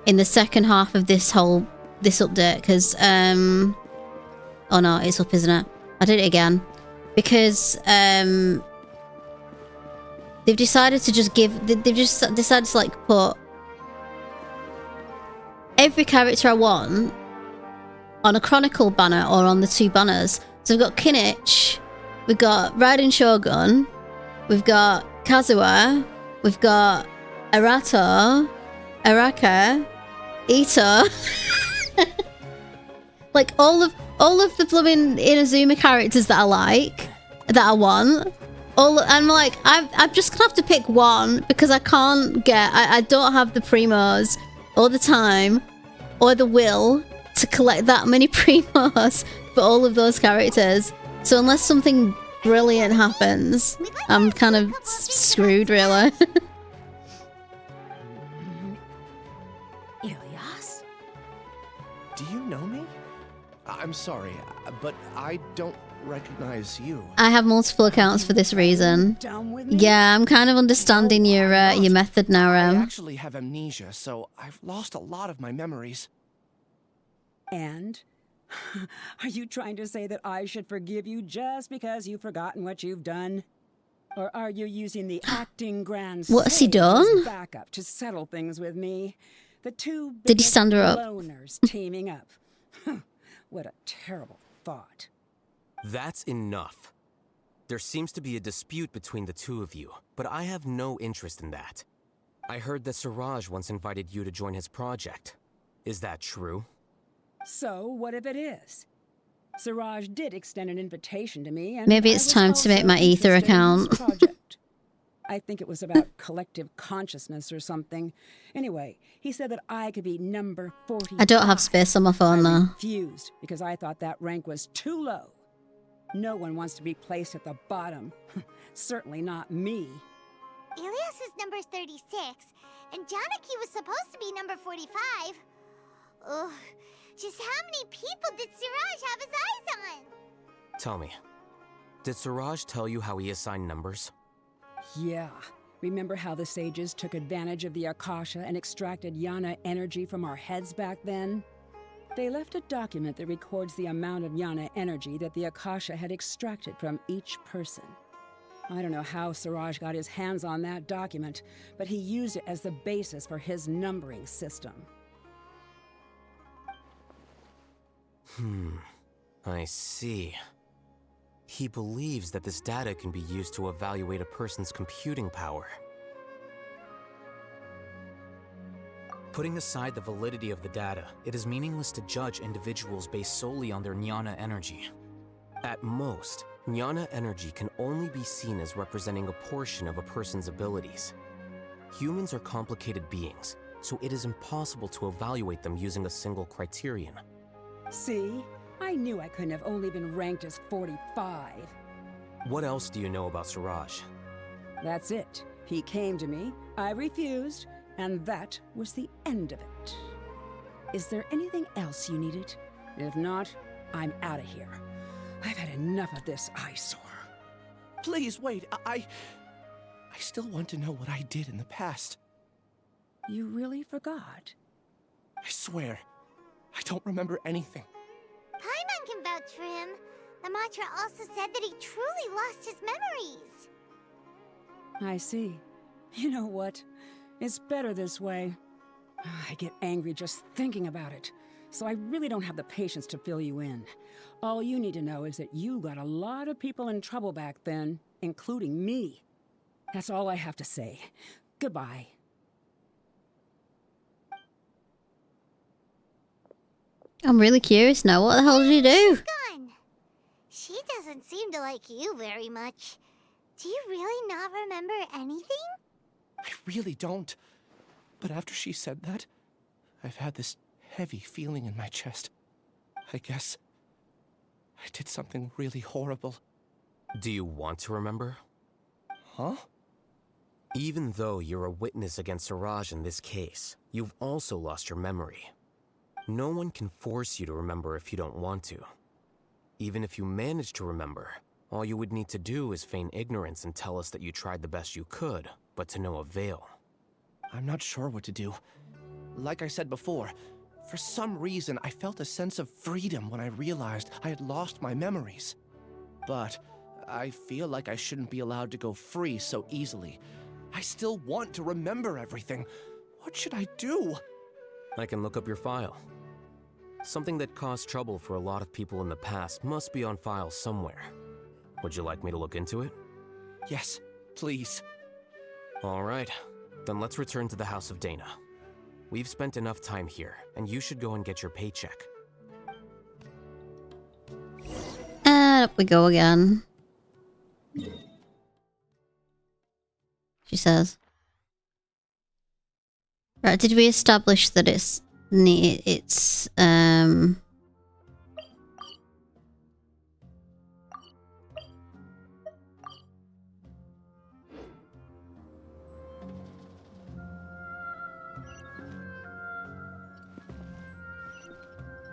in the second half of this update, because oh no, it's up, isn't it? I did it again because they've decided to just they've just decided to like put every character I want on a Chronicle banner or on the 2 banners. So we've got Kinich, we've got Raiden Shogun, we've got Kazuha, we've got Arato, Araka, Ito. Like all of the blooming Inazuma characters that I like, that I want. I'm like, I'm just gonna have to pick one because I can't get, I don't have the primos or the time or the will to collect that many primos for all of those characters. So unless something brilliant happens, I'm kind of screwed, really. Ilias? Do you know me? I'm sorry, but I don't recognize you. I have multiple accounts for this reason. Yeah, I'm kind of understanding your method now, I Ram. actually have amnesia, so I've lost a lot of my memories. And? Are you trying to say that I should forgive you just because you've forgotten what you've done? Or are you using the acting grand What has he sage done? as backup to settle things with me? The 2 Did he stand her up? loners teaming up. What a terrible thought. That's enough. There seems to be a dispute between the 2 of you, but I have no interest in that. I heard that Siraj once invited you to join his project. Is that true? So, what if it is? Siraj did extend an invitation to me, and Maybe I it's was time to make also my Ether interested in his account. project. I think it was about collective consciousness or something. Anyway, he said that I could be number 45. I don't have space on my phone, I though. refused because I thought that rank was too low. No one wants to be placed at the bottom. Certainly not me. Ilias is number 36, and Janaki was supposed to be number 45. Ugh, just how many people did Siraj have his eyes on? Tell me, did Siraj tell you how he assigned numbers? Yeah. Remember how the sages took advantage of the Akasha and extracted Yana energy from our heads back then? They left a document that records the amount of Yana energy that the Akasha had extracted from each person. I don't know how Siraj got his hands on that document, but he used it as the basis for his numbering system. I see. He believes that this data can be used to evaluate a person's computing power. Putting aside the validity of the data, it is meaningless to judge individuals based solely on their Jnana energy. At most, Jnana energy can only be seen as representing a portion of a person's abilities. Humans are complicated beings, so it is impossible to evaluate them using a single criterion. See? I knew I couldn't have only been ranked as 45. What else do you know about Siraj? That's it. He came to me, I refused, and that was the end of it. Is there anything else you needed? If not, I'm out of here. I've had enough of this eyesore. Please wait, I still want to know what I did in the past. You really forgot? I swear, I don't remember anything. Paimon can vouch for him. The mantra also said that he truly lost his memories. I see. You know what? It's better this way. I get angry just thinking about it, so I really don't have the patience to fill you in. All you need to know is that you got a lot of people in trouble back then, including me. That's all I have to say. Goodbye. I'm really curious now. What the hell did he do? Gone. She doesn't seem to like you very much. Do you really not remember anything? I really don't. But after she said that, I've had this heavy feeling in my chest. I guess I did something really horrible. Do you want to remember? Huh? Even though you're a witness against Siraj in this case, you've also lost your memory. No one can force you to remember if you don't want to. Even if you manage to remember, all you would need to do is feign ignorance and tell us that you tried the best you could, but to no avail. I'm not sure what to do. Like I said before, for some reason I felt a sense of freedom when I realized I had lost my memories. But I feel like I shouldn't be allowed to go free so easily. I still want to remember everything. What should I do? I can look up your file. Something that caused trouble for a lot of people in the past must be on file somewhere. Would you like me to look into it? Yes, please. All right, then let's return to the House of Dana. We've spent enough time here, and you should go and get your paycheck. And up we go again. She says. Right, did we establish that it's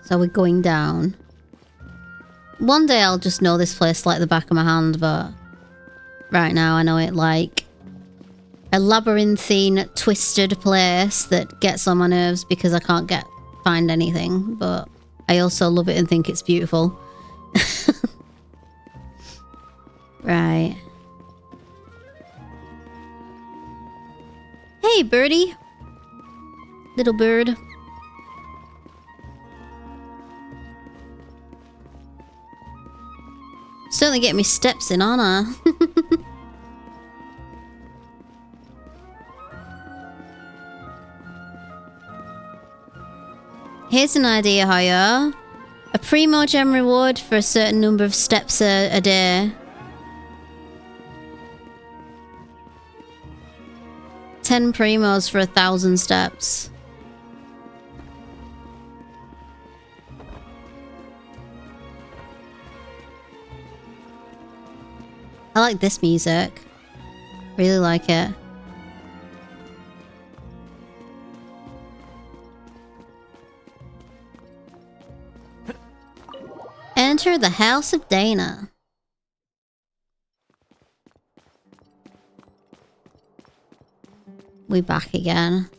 so we're going down. One day I'll just know this place like the back of my hand, but right now I know it like a labyrinthine, twisted place that gets on my nerves because I can't find anything, but I also love it and think it's beautiful. Right. Hey, birdie. Little bird. Certainly get me steps in, aren't I? Here's an idea, Hoya. A primo gem reward for a certain number of steps a day. 10 primos for 1,000 steps. I like this music. Really like it. Enter the House of Dana. We back again.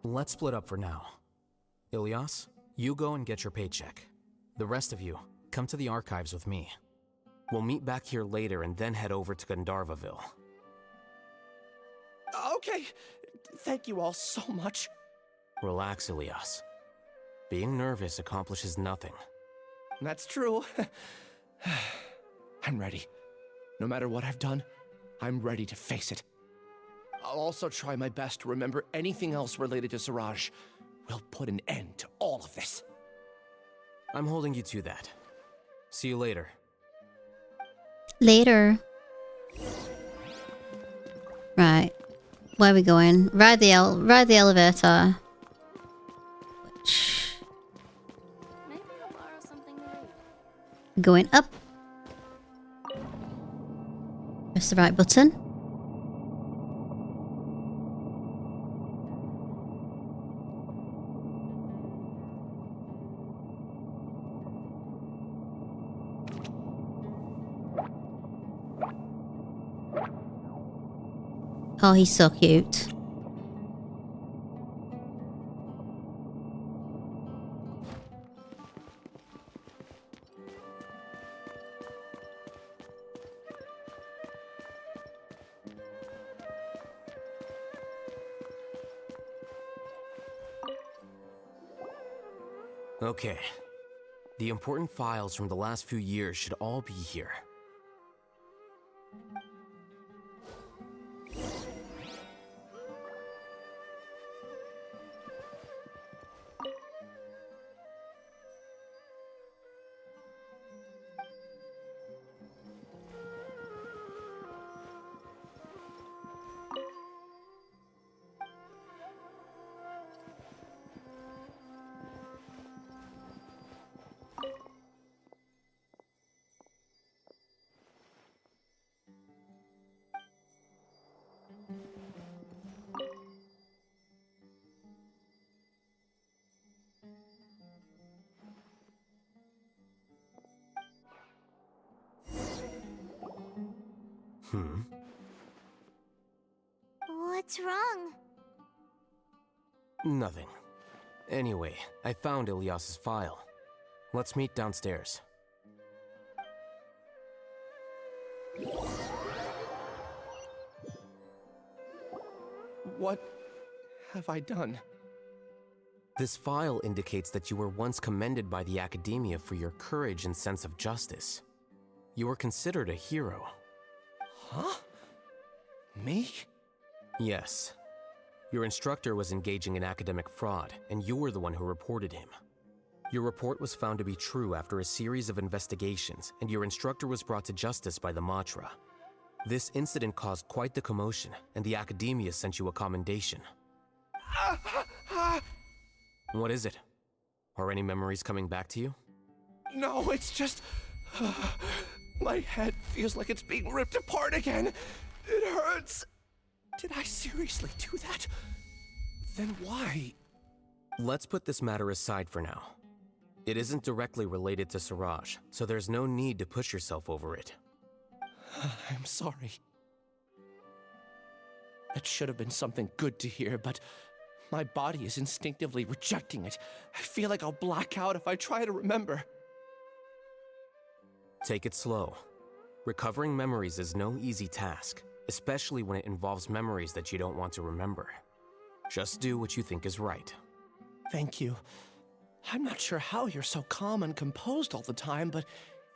Let's split up for now. Ilyas, you go and get your paycheck. The rest of you, come to the archives with me. We'll meet back here later and then head over to Gandharvaville. Okay. Thank you all so much. Relax, Ilyas. Being nervous accomplishes nothing. That's true. I'm ready. No matter what I've done, I'm ready to face it. I'll also try my best to remember anything else related to Siraj. We'll put an end to all of this. I'm holding you to that. See you later. Later. Right. Where are we going? Ride the elevator. Maybe I'll borrow something new. Going up. Press the right button. Oh, he's so cute. Okay. The important files from the last few years should all be here. What's wrong? Nothing. Anyway, I found Ilyas's file. Let's meet downstairs. What have I done? This file indicates that you were once commended by the Academia for your courage and sense of justice. You were considered a hero. Huh? Me? Yes. Your instructor was engaging in academic fraud, and you were the one who reported him. Your report was found to be true after a series of investigations, and your instructor was brought to justice by the Matra. This incident caused quite the commotion, and the Academia sent you a commendation. What is it? Are any memories coming back to you? No, it's just... my head feels like it's being ripped apart again. It hurts. Did I seriously do that? Then why? Let's put this matter aside for now. It isn't directly related to Siraj, so there's no need to push yourself over it. I'm sorry. That should have been something good to hear, but my body is instinctively rejecting it. I feel like I'll black out if I try to remember. Take it slow. Recovering memories is no easy task, especially when it involves memories that you don't want to remember. Just do what you think is right. Thank you. I'm not sure how you're so calm and composed all the time, but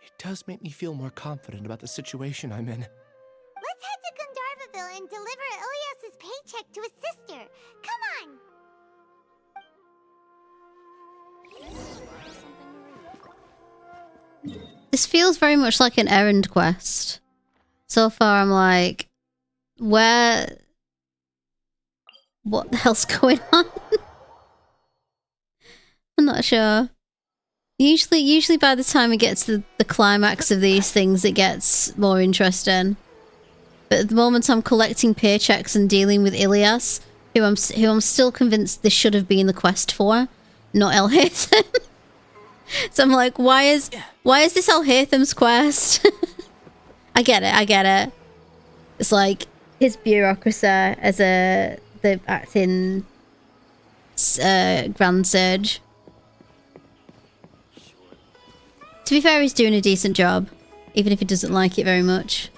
it does make me feel more confident about the situation I'm in. Let's head to Gandharvaville and deliver Ilyas's paycheck to his sister. Come on! This feels very much like an errand quest. So far, I'm like, what the hell's going on? I'm not sure. Usually by the time it gets to the climax of these things, it gets more interesting. But at the moment, I'm collecting paychecks and dealing with Ilyas, who I'm still convinced this should have been the quest for, not El Haytham. So I'm like, why is this El Haytham's quest? I get it. It's like his bureaucracy as the acting Grand Sage. To be fair, he's doing a decent job, even if he doesn't like it very much.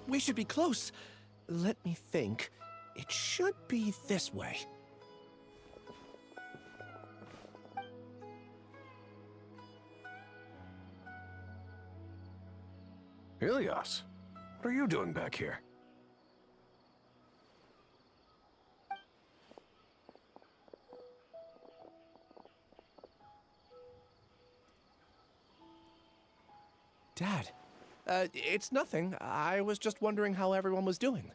We should be close. Let me think. It should be this way. Ilyas, what are you doing back here? Dad, it's nothing. I was just wondering how everyone was doing.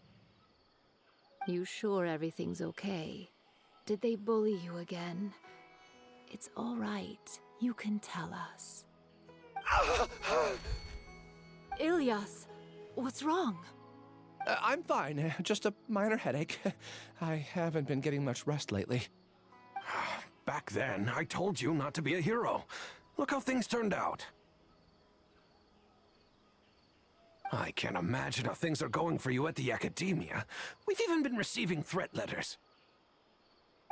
You sure everything's okay? Did they bully you again? It's all right. You can tell us. Ilyas, what's wrong? I'm fine. Just a minor headache. I haven't been getting much rest lately. Back then, I told you not to be a hero. Look how things turned out. I can't imagine how things are going for you at the Academia. We've even been receiving threat letters.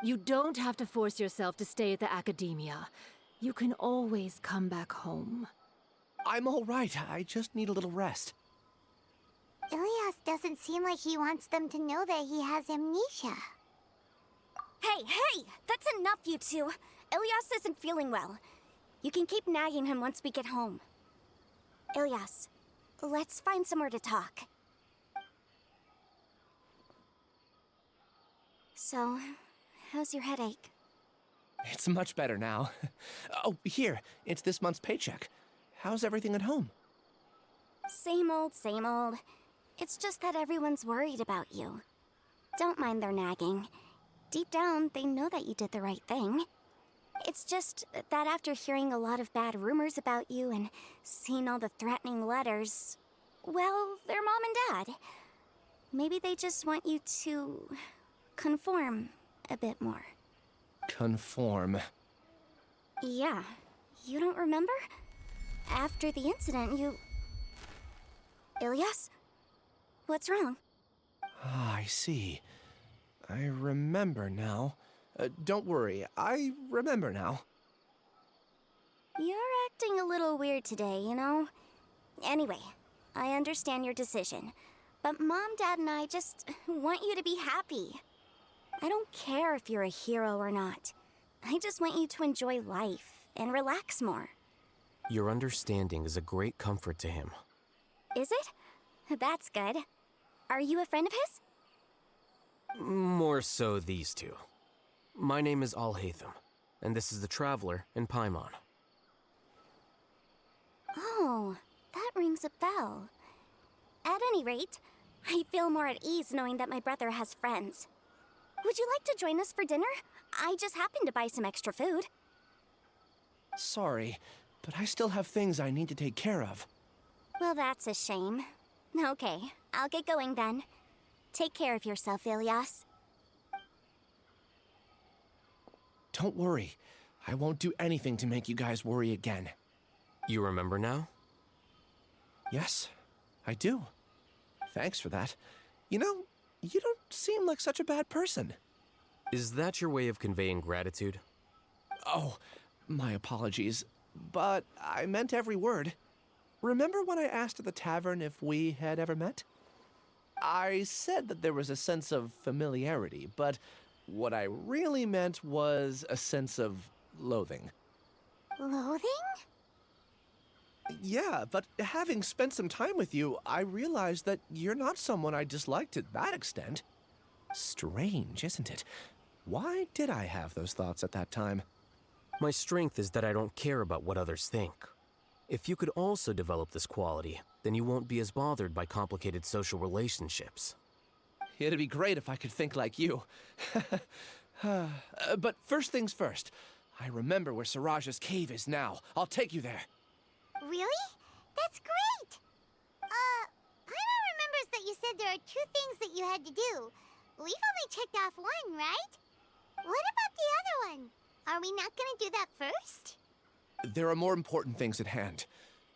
You don't have to force yourself to stay at the Academia. You can always come back home. I'm all right. I just need a little rest. Ilyas doesn't seem like he wants them to know that he has amnesia. Hey! That's enough, you two. Ilyas isn't feeling well. You can keep nagging him once we get home. Ilyas, let's find somewhere to talk. So, how's your headache? It's much better now. Oh, here. It's this month's paycheck. How's everything at home? Same old, same old. It's just that everyone's worried about you. Don't mind their nagging. Deep down, they know that you did the right thing. It's just that after hearing a lot of bad rumors about you and seeing all the threatening letters, well, they're mom and dad. Maybe they just want you to conform a bit more. Conform. Yeah. You don't remember? After the incident, you... Ilyas? What's wrong? Ah, I see. I remember now. Don't worry, I remember now. You're acting a little weird today, you know? Anyway, I understand your decision. But Mom, Dad, and I just want you to be happy. I don't care if you're a hero or not. I just want you to enjoy life and relax more. Your understanding is a great comfort to him. Is it? That's good. Are you a friend of his? More so these two. My name is Alhaitham, and this is the Traveler in Paimon. Oh, that rings a bell. At any rate, I feel more at ease knowing that my brother has friends. Would you like to join us for dinner? I just happened to buy some extra food. Sorry, but I still have things I need to take care of. Well, that's a shame. Okay, I'll get going then. Take care of yourself, Ilyas. Don't worry. I won't do anything to make you guys worry again. You remember now? Yes, I do. Thanks for that. You know, you don't seem like such a bad person. Is that your way of conveying gratitude? Oh, my apologies. But I meant every word. Remember when I asked at the tavern if we had ever met? I said that there was a sense of familiarity, but what I really meant was a sense of loathing. Loathing? Yeah, but having spent some time with you, I realized that you're not someone I dislike to that extent. Strange, isn't it? Why did I have those thoughts at that time? My strength is that I don't care about what others think. If you could also develop this quality, then you won't be as bothered by complicated social relationships. It'd be great if I could think like you. But first things first. I remember where Siraj's cave is now. I'll take you there. Really? That's great! Paimon remembers that you said there are 2 things that you had to do. We've only checked off 1, right? What about the other one? Are we not gonna do that first? There are more important things at hand.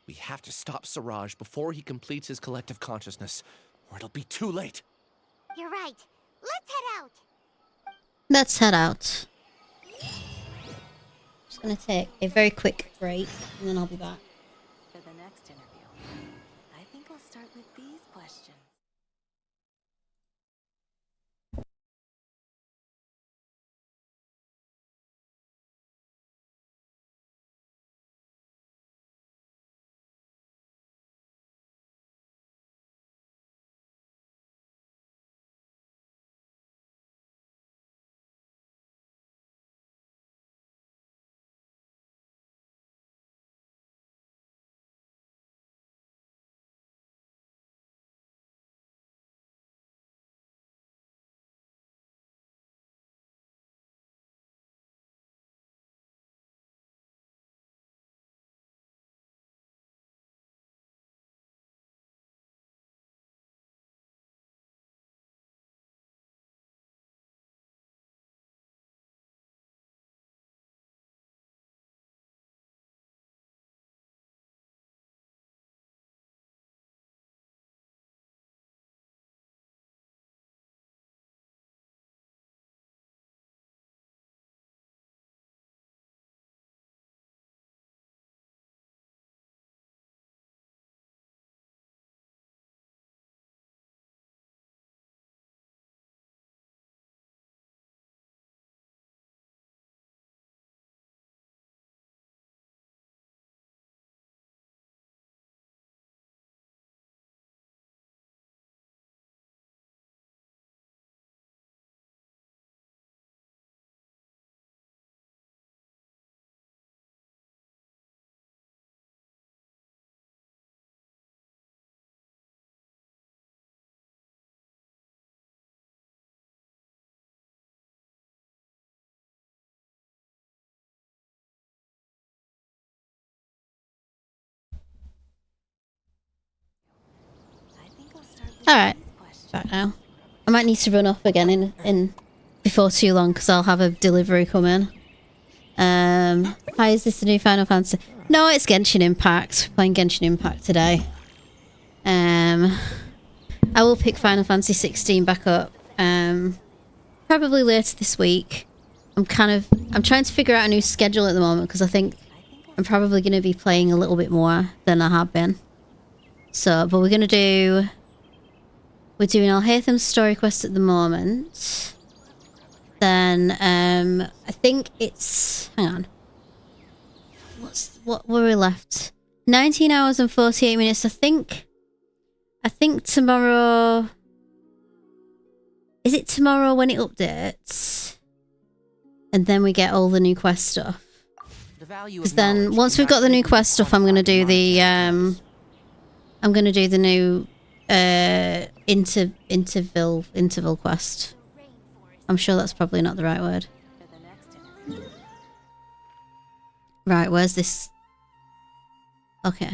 We have to stop Siraj before he completes his collective consciousness, or it'll be too late. You're right. Let's head out. Let's head out. Just gonna take a very quick break and then I'll be back. For the next interview, I think I'll start with these questions. Alright, back now. I might need to run off again in before too long because I'll have a delivery coming. Hi, is this the new Final Fantasy? No, it's Genshin Impact. We're playing Genshin Impact today. I will pick Final Fantasy 16 back up. Probably later this week. I'm trying to figure out a new schedule at the moment because I think I'm probably going to be playing a little bit more than I have been. So, but we're doing Alhaitham's story quest at the moment. Then, I think it's, hang on. What were we left? 19 hours and 48 minutes. I think tomorrow, is it tomorrow when it updates? And then we get all the new quest stuff. Because then once we've got the new quest stuff, I'm gonna do the new interval quest. I'm sure that's probably not the right word. Right, where's this? Okay.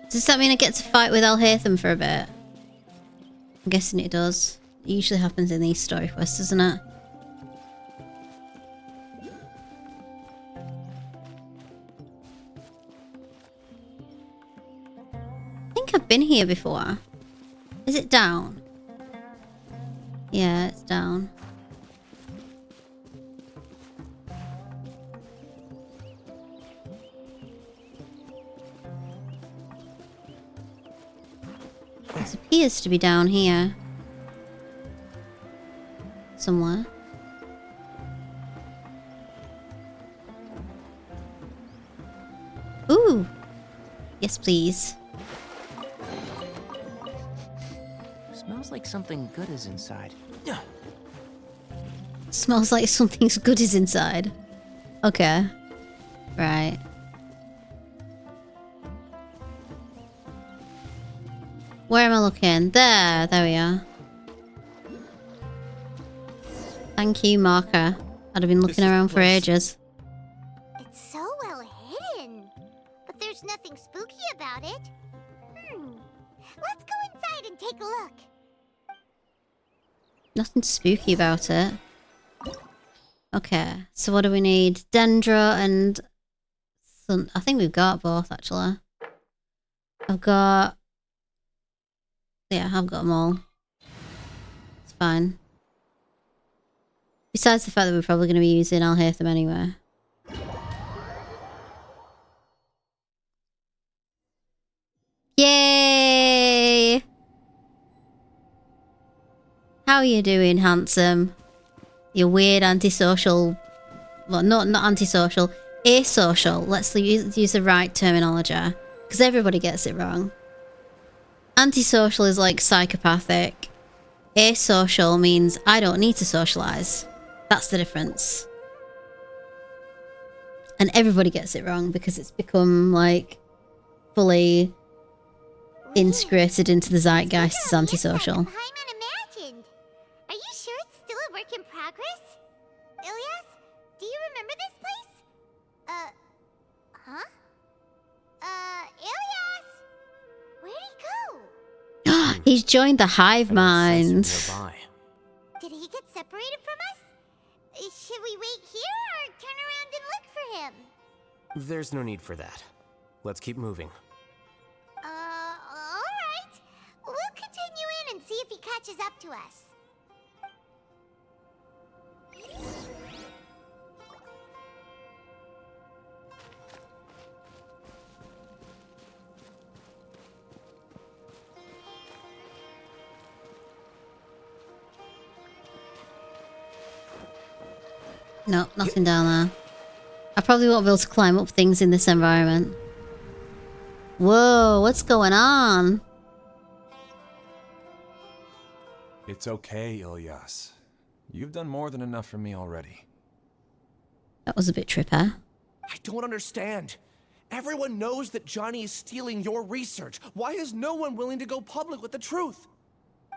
Does that mean I get to fight with Alhaitham for a bit? I'm guessing it does. It usually happens in these story quests, doesn't it? I think I've been here before. Is it down? Yeah, it's down. It appears to be down here. Somewhere. Ooh! Yes, please. Smells like something good is inside. Smells like something's good is inside. Okay. Right. Where am I looking? There we are. Thank you, marker. I'd have been looking around for ages. It's so well hidden, but there's nothing spooky about it. Let's go inside and take a look. Nothing spooky about it. Okay, so what do we need? Dendro and Sun. I think we've got both, actually. Yeah, I've got them all. It's fine. Besides the fact that we're probably going to be using Alhaitham anyway. Yay! How are you doing, handsome? You weird antisocial... Well, not antisocial. Asocial. Let's use the right terminology. Because everybody gets it wrong. Antisocial is like psychopathic. Asocial means I don't need to socialize. That's the difference. And everybody gets it wrong because it's become like fully integrated into the zeitgeist as antisocial. Are you sure it's still a work in progress? Ilyas, do you remember this place? Huh? Ilyas! Where'd he go? He's joined the hive mind. Did he get separated from us? Should we wait here or turn around and look for him? There's no need for that. Let's keep moving. Alright. We'll continue in and see if he catches up to us. No, nothing down there. I probably won't be able to climb up things in this environment. Whoa, what's going on? It's okay, Ilyas. You've done more than enough for me already. That was a bit trippy. I don't understand. Everyone knows that Johnny is stealing your research. Why is no one willing to go public with the truth?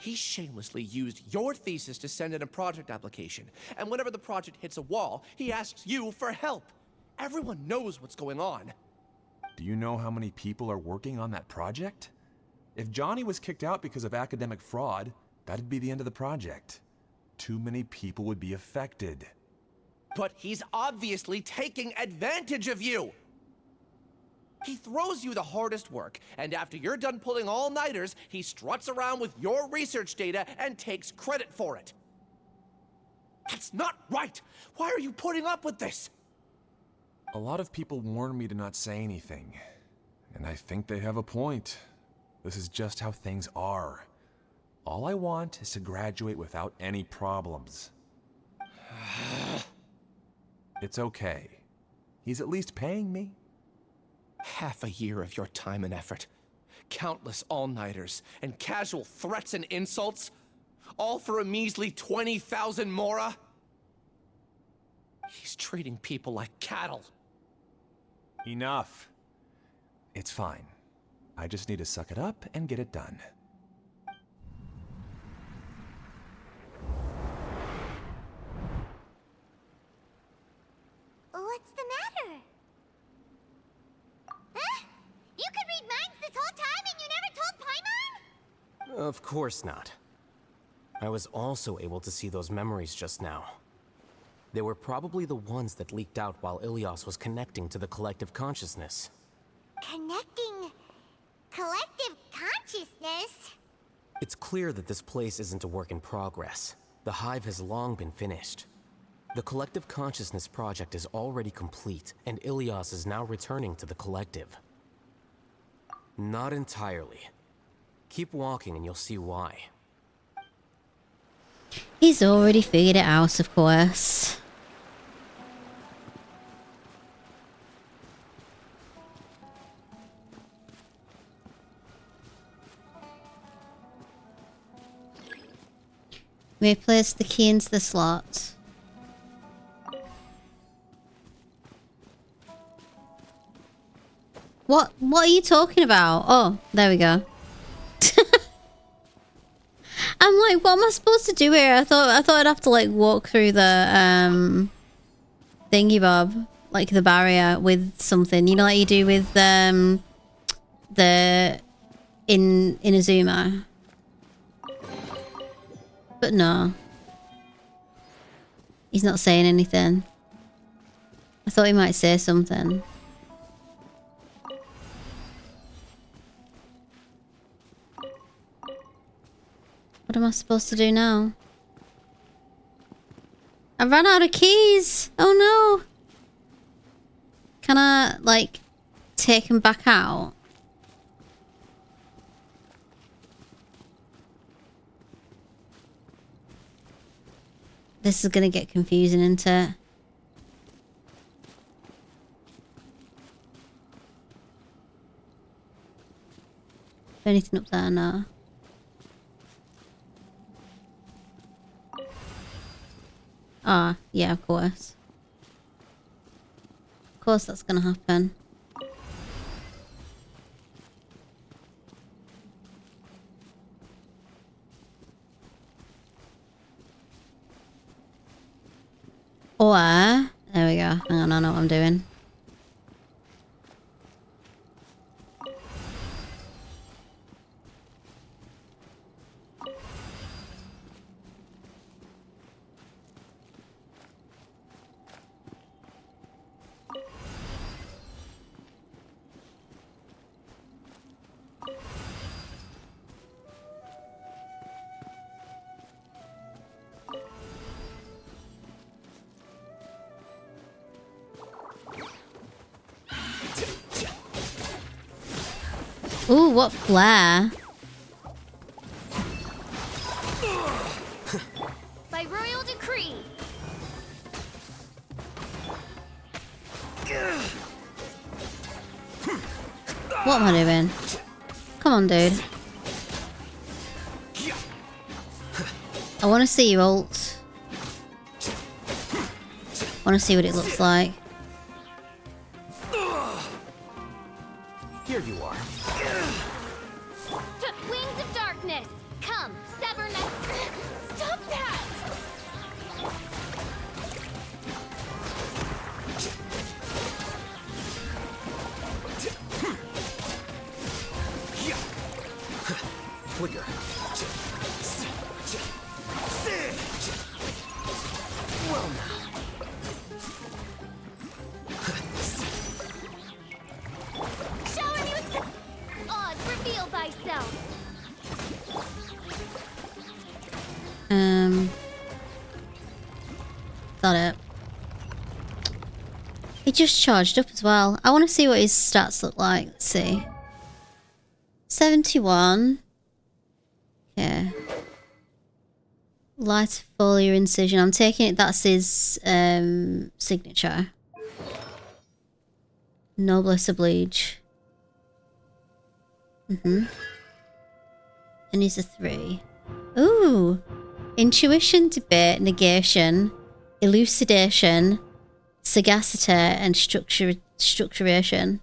He shamelessly used your thesis to send in a project application, and whenever the project hits a wall, he asks you for help. Everyone knows what's going on. Do you know how many people are working on that project? If Johnny was kicked out because of academic fraud, that'd be the end of the project. Too many people would be affected. But he's obviously taking advantage of you! He throws you the hardest work, and after you're done pulling all-nighters, he struts around with your research data and takes credit for it. That's not right! Why are you putting up with this? A lot of people warn me to not say anything, and I think they have a point. This is just how things are. All I want is to graduate without any problems. It's okay. He's at least paying me. Half a year of your time and effort, countless all-nighters, and casual threats and insults, all for a measly 20,000 mora? He's treating people like cattle. Enough. It's fine. I just need to suck it up and get it done. What's the matter? Huh? You could read minds this whole time and you never told Paimon? Of course not. I was also able to see those memories just now. They were probably the ones that leaked out while Ilias was connecting to the collective consciousness. Connecting collective consciousness? It's clear that this place isn't a work in progress. The hive has long been finished. The collective consciousness project is already complete, and Ilias is now returning to the collective. Not entirely. Keep walking and you'll see why. He's already figured it out, of course. May place the key into the slot. What are you talking about? Oh, there we go. I'm like, what am I supposed to do here? I thought I'd have to like walk through the thingy bob, like the barrier with something, you know, like you do with the Inazuma. But no. He's not saying anything. I thought he might say something. What am I supposed to do now? I ran out of keys! Oh no! Can I, like, take them back out? This is gonna get confusing, isn't it? Is there anything up there? No. Ah, yeah, of course. Of course that's gonna happen. Or, there we go. Hang on, I know what I'm doing. Ooh, what flair. By royal decree. What am I doing? Come on, dude. I want to see your ult. I want to see what it looks like. Here you are. Wings of darkness. Come, sever Stop that! Flicker. Well now. Showing you odds, reveal thyself. Got it. He just charged up as well. I want to see what his stats look like. Let's see. 71. Okay. Light foliar incision. I'm taking it that's his signature. Noblesse oblige. And he's a 3. Ooh. Intuition, debate, negation, elucidation, sagacity, and structuration.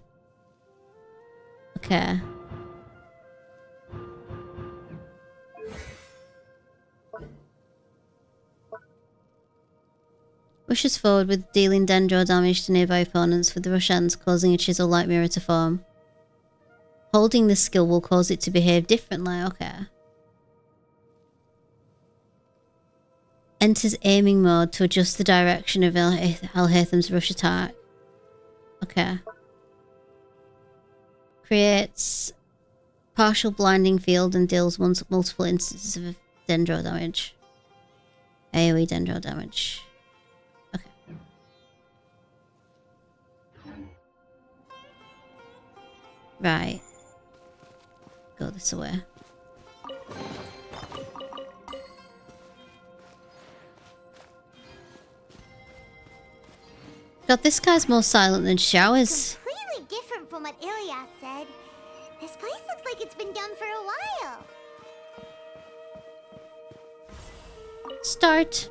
Okay. Rushes forward with dealing dendro damage to nearby opponents with the rush ends, causing a chisel-like mirror to form. Holding this skill will cause it to behave differently. Okay. Enters aiming mode to adjust the direction of Alhaitham's rush attack. Okay. Creates partial blinding field and deals multiple instances of dendro damage. AoE dendro damage. Okay. Right. Go this way. God, this guy's more silent than showers. Completely different from what Ilyas said. This place looks like it's been done for a while. Start.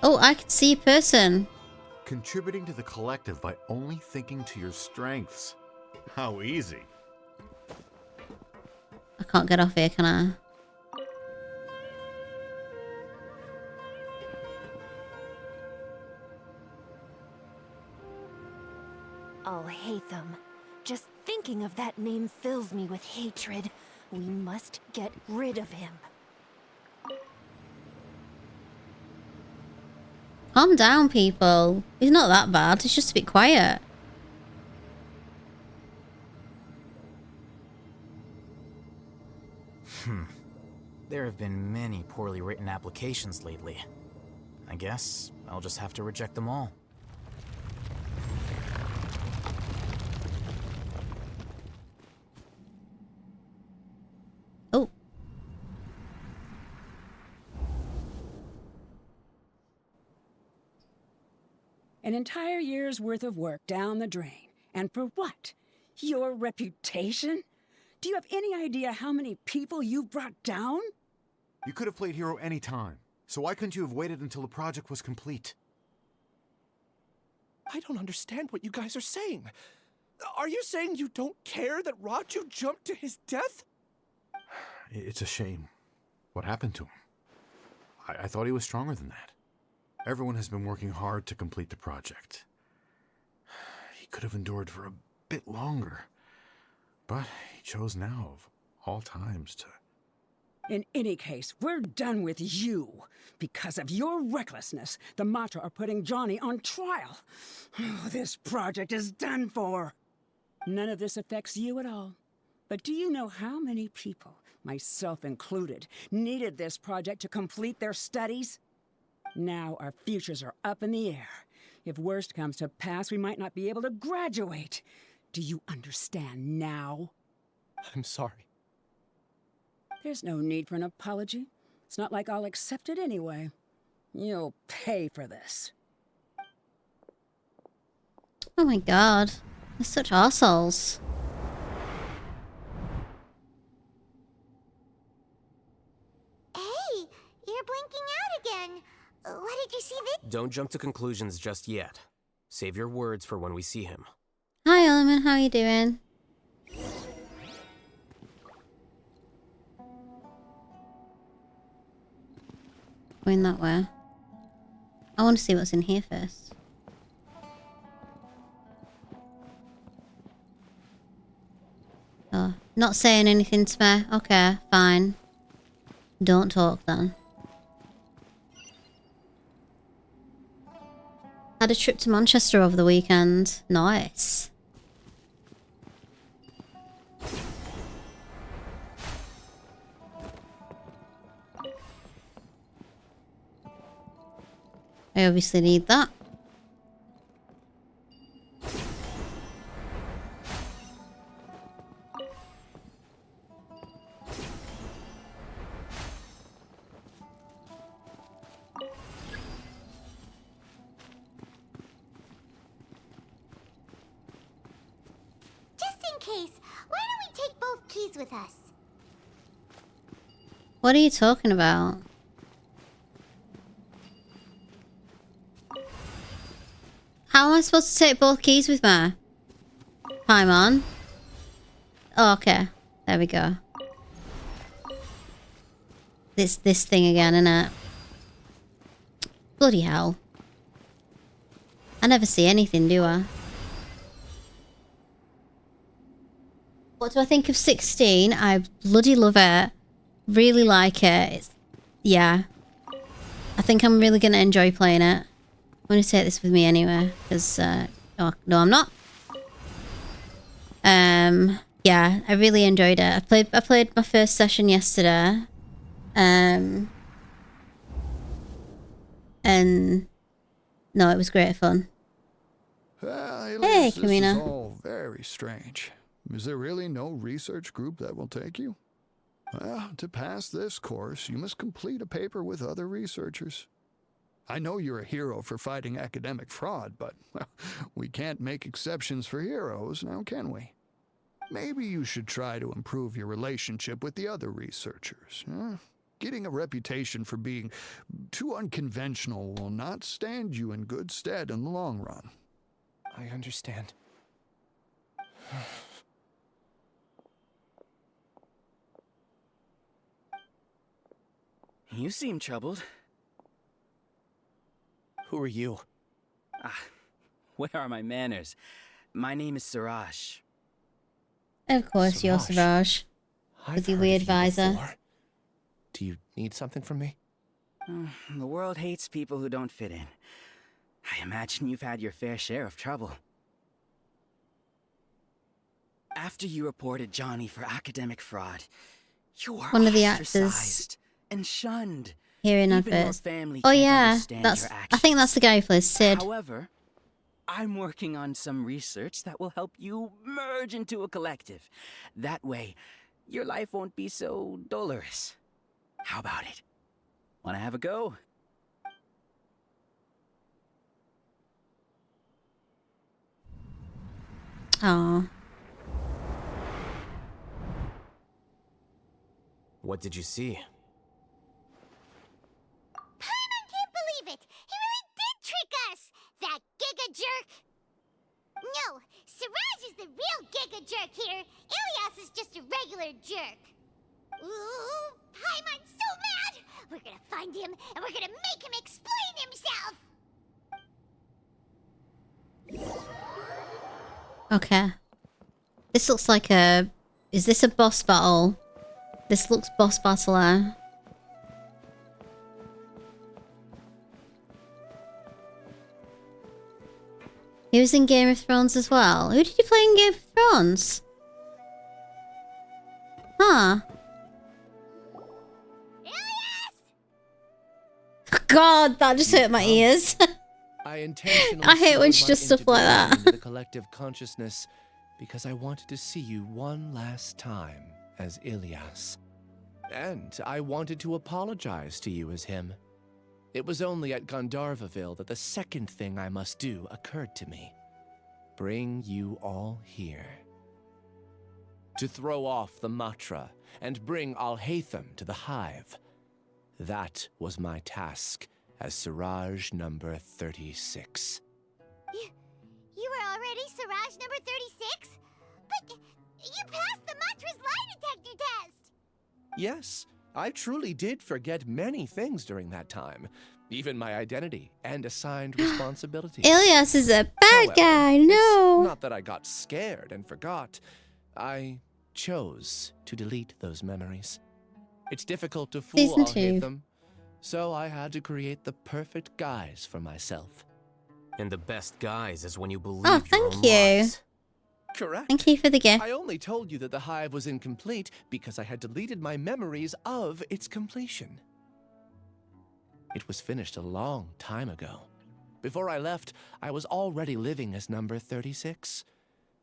Oh, I can see a person. Contributing to the collective by only thinking to your strengths. How easy. I can't get off here, can I? Alhaitham. Just thinking of that name fills me with hatred. We must get rid of him. Calm down, people. He's not that bad. He's just a bit quiet. There have been many poorly written applications lately. I guess I'll just have to reject them all. Oh. An entire year's worth of work down the drain. And for what? Your reputation? Do you have any idea how many people you've brought down? You could have played hero any time. So why couldn't you have waited until the project was complete? I don't understand what you guys are saying. Are you saying you don't care that Raju jumped to his death? It's a shame. What happened to him? I thought he was stronger than that. Everyone has been working hard to complete the project. He could have endured for a bit longer. But he chose now, of all times, to... In any case, we're done with you. Because of your recklessness, the Matra are putting Johnny on trial. This project is done for. None of this affects you at all. But do you know how many people, myself included, needed this project to complete their studies? Now our futures are up in the air. If worst comes to pass, we might not be able to graduate. Do you understand now? I'm sorry. There's no need for an apology. It's not like I'll accept it anyway. You'll pay for this. Oh my god. They're such assholes. Hey, you're blinking out again. What did you see this? Don't jump to conclusions just yet. Save your words for when we see him. Hi, Element. How are you doing? Going that way. I want to see what's in here first. Oh, not saying anything to me. Okay, fine. Don't talk then. Had a trip to Manchester over the weekend. Nice. I obviously need that. Just in case, why don't we take both keys with us? What are you talking about? How am I supposed to take both keys with me? Time on. Oh, okay. There we go. This thing again, innit? Bloody hell. I never see anything, do I? What do I think of 16? I bloody love it. Really like it. Yeah. I think I'm really going to enjoy playing it. I'm going to take this with me anyway. Because, no, I'm not. Yeah, I really enjoyed it. I played my first session yesterday. And no, it was great fun. Hey, This Kamina. is all very strange. Is there really no research group that will take you? Well, to pass this course, you must complete a paper with other researchers. I know you're a hero for fighting academic fraud, but well, we can't make exceptions for heroes, now can we? Maybe you should try to improve your relationship with the other researchers. Huh? Getting a reputation for being too unconventional will not stand you in good stead in the long run. I understand. You seem troubled. Who are you? Where are my manners? My name is Siraj. Of course, you're Siraj. With your weird visor. Do you need something from me? The world hates people who don't fit in. I imagine you've had your fair share of trouble. After you reported Johnny for academic fraud, you were One of the ostracized actors and shunned. here in Even your adverts. family Oh can't yeah, understand that's. your I think that's the guy who plays Sid. However, I'm working on some research that will help you merge into a collective. That way, your life won't be so dolorous. How about it? Wanna have a go? Aww. What did you see? Paimon can't believe it! He really did trick us! That giga jerk! No, Siraj is the real giga jerk here. Ilias is just a regular jerk. Ooh, Paimon's so mad! We're gonna find him and we're gonna make him explain himself! Okay. This looks like a... Is this a boss battle? This looks boss battle. He was in Game of Thrones as well. Who did you play in Game of Thrones? Huh. God, that just hurt my ears. I intentionally I hate when she slowed does my stuff like that. integration into the collective consciousness because I wanted to see you one last time as Ilias. And I wanted to apologize to you as him. It was only at Gandharvaville that the second thing I must do occurred to me. Bring you all here. To throw off the Matra and bring Alhaitham to the hive. That was my task as Siraj number 36. You were already Siraj number 36? But you passed the Matra's lie detector test! Yes, I truly did forget many things during that time, even my identity and assigned responsibilities. Ilias is a bad However, guy, no. It's not that I got scared and forgot. I chose to delete those memories. It's difficult to fool Season 2. Alhaitham, so I had to create the perfect guise for myself. And the best guise is when you believe Oh, your thank own you. lies. Correct. Thank you for the gift. I only told you that the hive was incomplete because I had deleted my memories of its completion. It was finished a long time ago. Before I left, I was already living as number 36.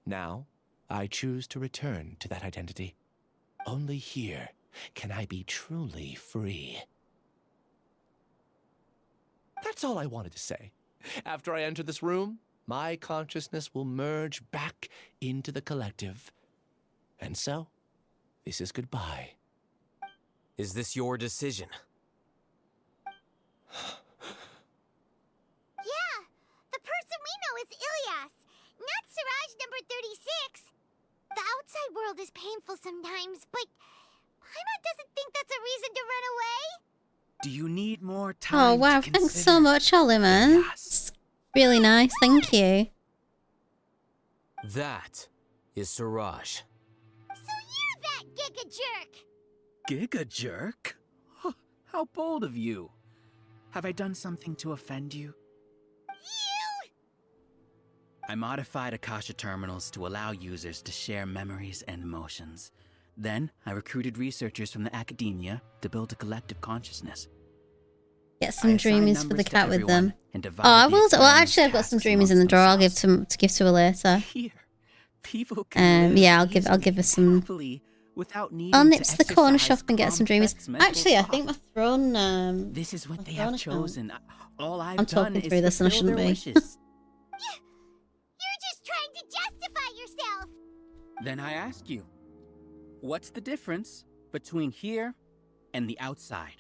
Now, I choose to return to that identity. Only here can I be truly free. That's all I wanted to say. After I enter this room, my consciousness will merge back into the collective. And so, this is goodbye. Is this your decision? Yeah, the person we know is Ilias, not Siraj number 36. The outside world is painful sometimes, but Paimon doesn't think that's a reason to run away. Do you need more time? Oh, wow. to Thanks consider? so much, Ollie, man. It's really nice. Thank you. That is Siraj. So you're that giga jerk. Giga jerk? Huh, how bold of you. Have I done something to offend you? I modified Akasha terminals to allow users to share memories and emotions. Then, I recruited researchers from the academia to build a collective consciousness. Get some dreamies for the cat with them. And Oh, I will. Well, experiments actually, I've got some tasks dreamies in the amongst drawer. I'll give themselves. to her later. Here, people can live Yeah, I'll give her some. happily without needing I'll to nip to the corner exercise shop and get some dreamies. complex mental Actually, I thought. think my throne. This is what my they throne have account. chosen. All I've I'm done talking is through this and I fulfill shouldn't their be. wishes. You're just trying to justify yourself. Then I ask you, what's the difference between here and the outside?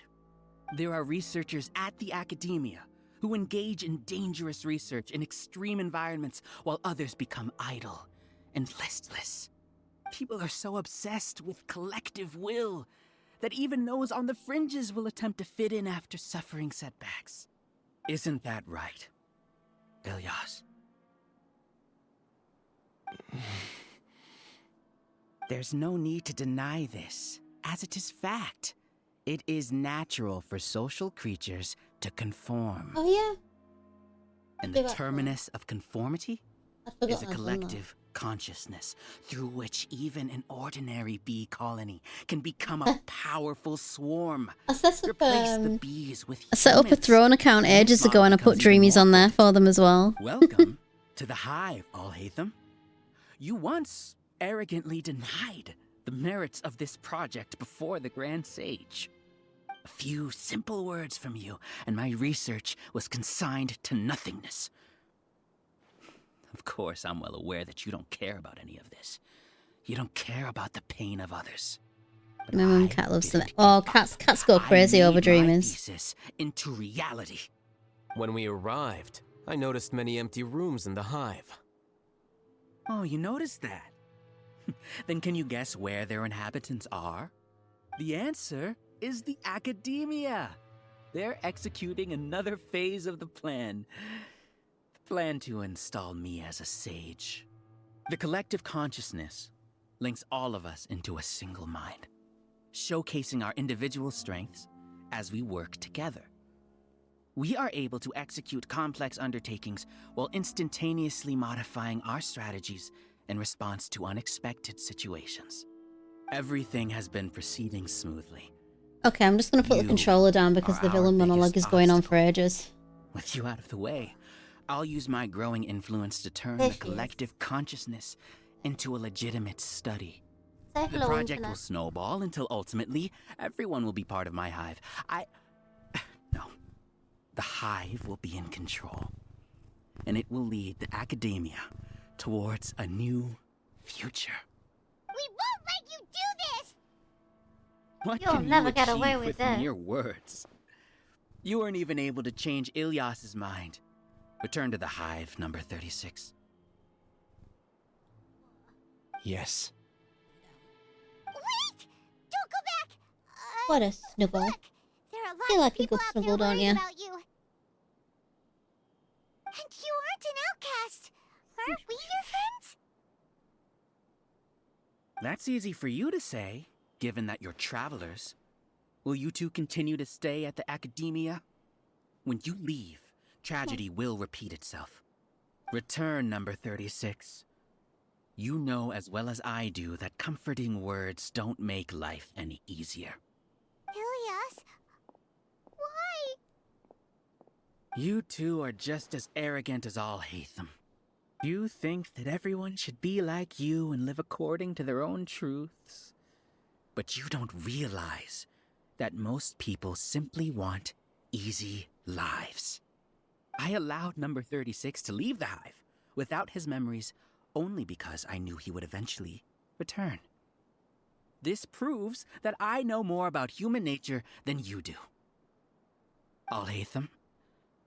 There are researchers at the academia who engage in dangerous research in extreme environments while others become idle and listless. People are so obsessed with collective will that even those on the fringes will attempt to fit in after suffering setbacks. Isn't that right, Ilias? There's no need to deny this, as it is fact. It is natural for social creatures to conform. Oh yeah. And do the that terminus of conformity forgot is a I've done that. collective consciousness through which even an ordinary bee colony can become a powerful swarm. I set up Replace the bees with I set up a humans. throne account And this ages ago model and I put becomes even dreamies more on there for them as well. Welcome to the hive, Alhaitham. You once arrogantly denied the merits of this project before the Grand Sage. A few simple words from you, and my research was consigned to nothingness. Of course, I'm well aware that you don't care about any of this. You don't care about the pain of others. But My mum I cat loves them. didn't Oh, give up. cats go crazy I over made my dreamers. thesis into reality. When we arrived, I noticed many empty rooms in the hive. Oh, you noticed that? Then can you guess where their inhabitants are? The answer is the academia. They're executing another phase of the plan. The plan to install me as a sage. The collective consciousness links all of us into a single mind, showcasing our individual strengths as we work together. We are able to execute complex undertakings while instantaneously modifying our strategies in response to unexpected situations. Everything has been proceeding smoothly. Okay, I'm just gonna put the You controller down because are the our villain monologue is biggest going on for ages. With you out of the way, I'll use my growing influence to turn There the she is. collective consciousness into a legitimate study. Say The hello, project Internet. will snowball until ultimately everyone will be part of my hive. No. The hive will be in control. And it will lead the academia towards a new future. We won't let you do this! What You'll can never you get away achieve with this. mere words? You weren't even able to change Ilias's mind. Return to the hive, number 36. Yes. Wait! Don't go back! What a snuggle. There are You lots like of a people good out there snuggle, don't worried you? about you. And you aren't an outcast. Aren't we your friends? That's easy for you to say, given that you're travelers. Will you two continue to stay at the academia? When you leave, tragedy will repeat itself. Return, number 36. You know as well as I do that comforting words don't make life any easier. Ilias? Why? You two are just as arrogant as Alhaitham. You think that everyone should be like you and live according to their own truths. But you don't realize that most people simply want easy lives. I allowed number 36 to leave the hive without his memories only because I knew he would eventually return. This proves that I know more about human nature than you do. Alhaitham,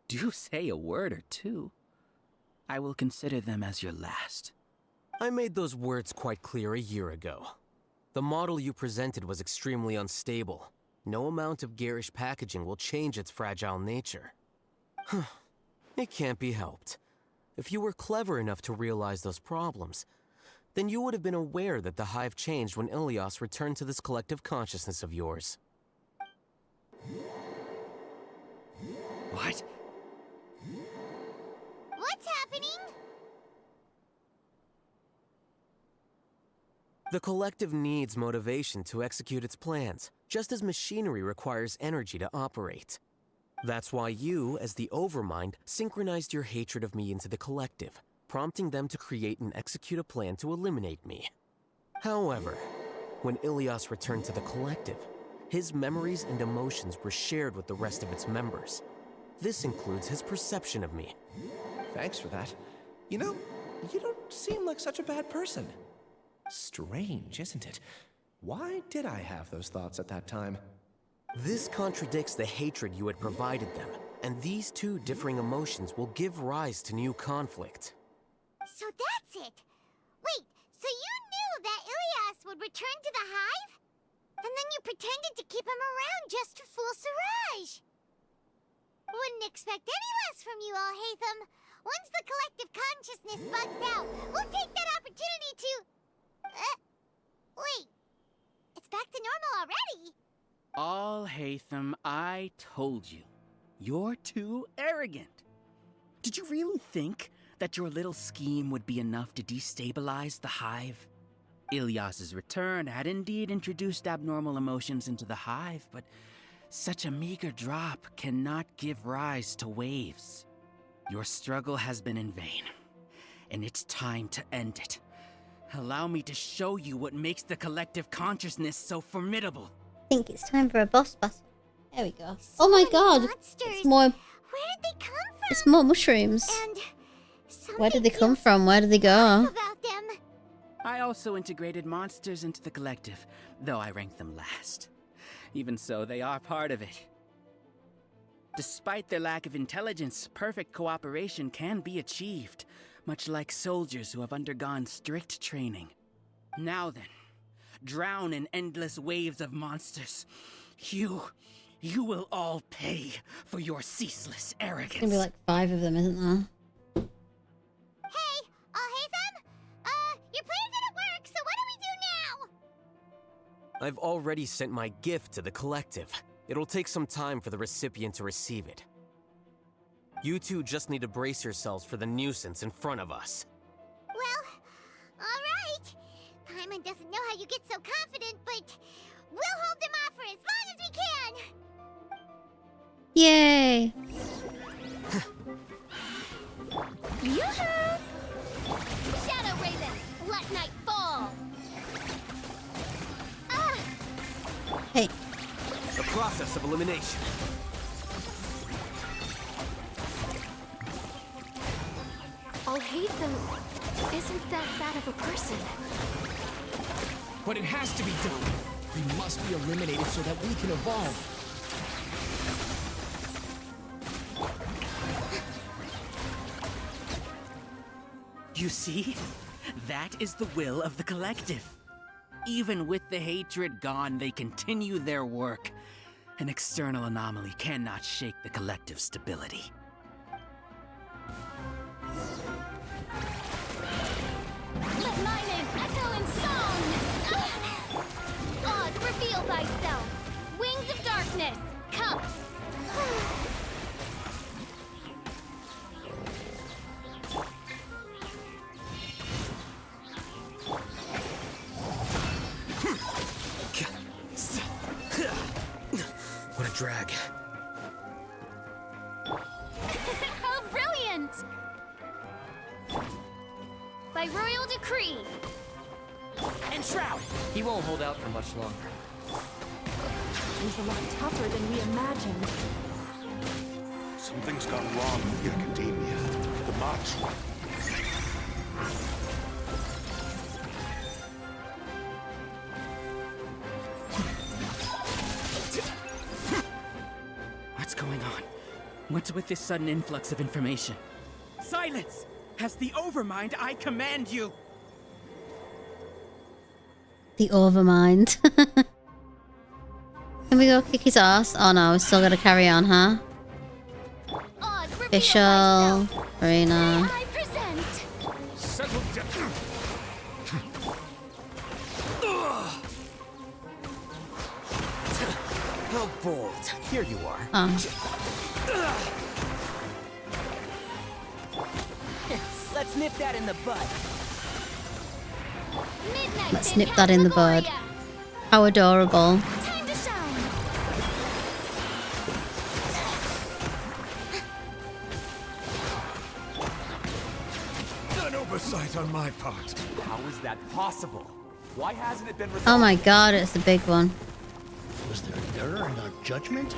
do say a word or two. I will consider them as your last. I made those words quite clear a year ago. The model you presented was extremely unstable. No amount of garish packaging will change its fragile nature. It can't be helped. If you were clever enough to realize those problems, then you would have been aware that the hive changed when Ilias returned to this collective consciousness of yours. What? What's happening? The collective needs motivation to execute its plans, just as machinery requires energy to operate. That's why you, as the Overmind, synchronized your hatred of me into the collective, prompting them to create and execute a plan to eliminate me. However, when Ilias returned to the collective, his memories and emotions were shared with the rest of its members. This includes his perception of me. Thanks for that. You know, you don't seem like such a bad person. Strange, isn't it? Why did I have those thoughts at that time? This contradicts the hatred you had provided them, and these two differing emotions will give rise to new conflict. So that's it. Wait, so you knew that Ilias would return to the hive? And then you pretended to keep him around just to fool Siraj. Wouldn't expect any less from you, Alhaitham. Once the collective consciousness bugs out, we'll take that opportunity to... wait. It's back to normal already. Alhaitham, I told you. You're too arrogant. Did you really think that your little scheme would be enough to destabilize the hive? Ilias's return had indeed introduced abnormal emotions into the hive, but such a meager drop cannot give rise to waves. Your struggle has been in vain, and it's time to end it. Allow me to show you what makes the collective consciousness so formidable. I think it's time for a boss battle. There we go. Oh my god! It's more... Where did they come from? It's more mushrooms. And Where did they come from? Where did they go? about them. I also integrated monsters into the collective, though I ranked them last. Even so, they are part of it. Despite their lack of intelligence, perfect cooperation can be achieved, much like soldiers who have undergone strict training. Now then, drown in endless waves of monsters. You will all pay for your ceaseless arrogance. There's gonna be like 5 of them, isn't there? Hey, Alhaitham? Your plan didn't work, so what do we do now? I've already sent my gift to the collective. It'll take some time for the recipient to receive it. You two just need to brace yourselves for the nuisance in front of us. Well, alright. Paimon doesn't know how you get so confident, but we'll hold them off for as long as we can. Yay! Yoo-hoo! Shadow Raven, let night fall! Hey. The process of elimination. Alhaitham isn't that bad of a person. But it has to be done. We must be eliminated so that we can evolve. You see? That is the will of the collective. even with the hatred gone, they continue their work. An external anomaly cannot shake the collective stability. Let my name echo in song! Oz, reveal thyself! Wings of darkness, come! What a drag. How brilliant! By royal decree. And Shroud! He won't hold out for much longer. He's a lot tougher than we imagined. Something's gone wrong with the Academia. The march. What's going on? What's with this sudden influx of information? Silence! As the Overmind, I command you! The Overmind. Can we go kick his ass? Oh no, we still gotta carry on, huh? Official. Arena. I present. Settle down. How bold. Here you are. Let's nip that in the bud. Let's nip that in the bud. How adorable. Time to shine. An oversight on my part. How is that possible? Why hasn't it been resolved? Oh my god, it's the big one. Was there an error in our judgment?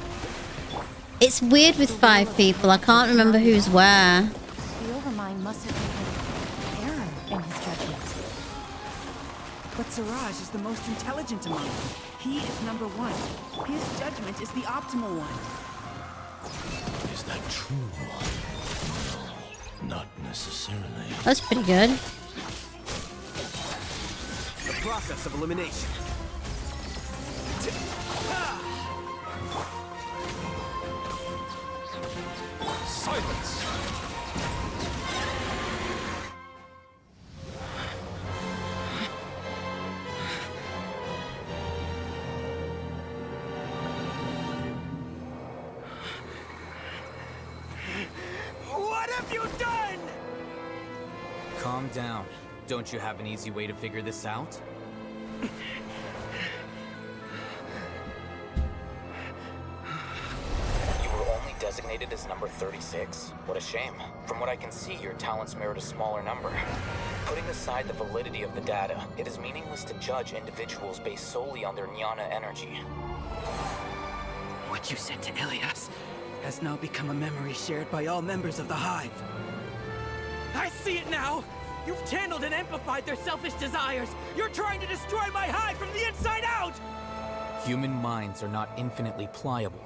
It's weird with 5 people. I can't remember who's where. The Overmind must have made an error in his judgment. But Siraj is the most intelligent among them. He is number 1. His judgment is the optimal one. Is that true? Not necessarily. That's pretty good. The process of elimination. Silence. What have you done? Calm down. Don't you have an easy way to figure this out? You were only designated as number 36? What a shame. From what I can see, your talents merit a smaller number. Putting aside the validity of the data, it is meaningless to judge individuals based solely on their jnana energy. What you said to Ilias has now become a memory shared by all members of the Hive. I see it now! You've channeled and amplified their selfish desires! You're trying to destroy my Hive from the inside out! Human minds are not infinitely pliable,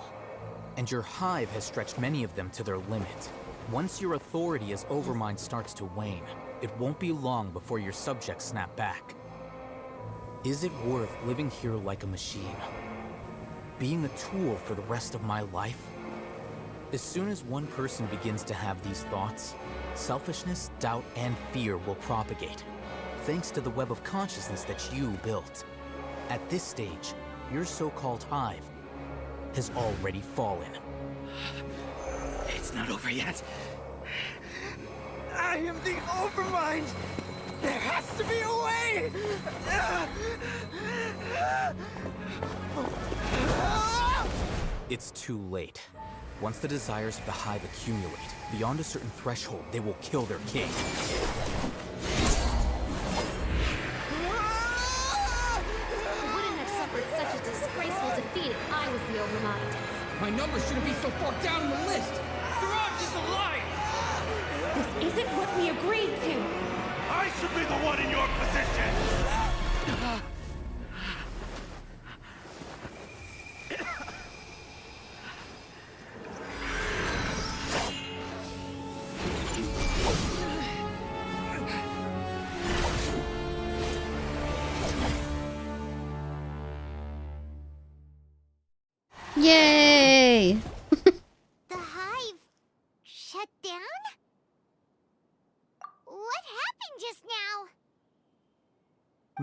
and your Hive has stretched many of them to their limit. Once your authority as Overmind starts to wane, it won't be long before your subjects snap back. Is it worth living here like a machine? Being a tool for the rest of my life? As soon as one person begins to have these thoughts, selfishness, doubt, and fear will propagate, thanks to the web of consciousness that you built. At this stage, your so-called Hive has already fallen. It's not over yet. I am the Overmind! There has to be a way! It's too late. Once the desires of the Hive accumulate, beyond a certain threshold, they will kill their king. I wouldn't have suffered such a disgraceful defeat if I was the Overmind. My number shouldn't be so far down the list. Siraj is a liar! This isn't what we agreed to. I should be the one in your position. Yay! The hive shut down? What happened just now?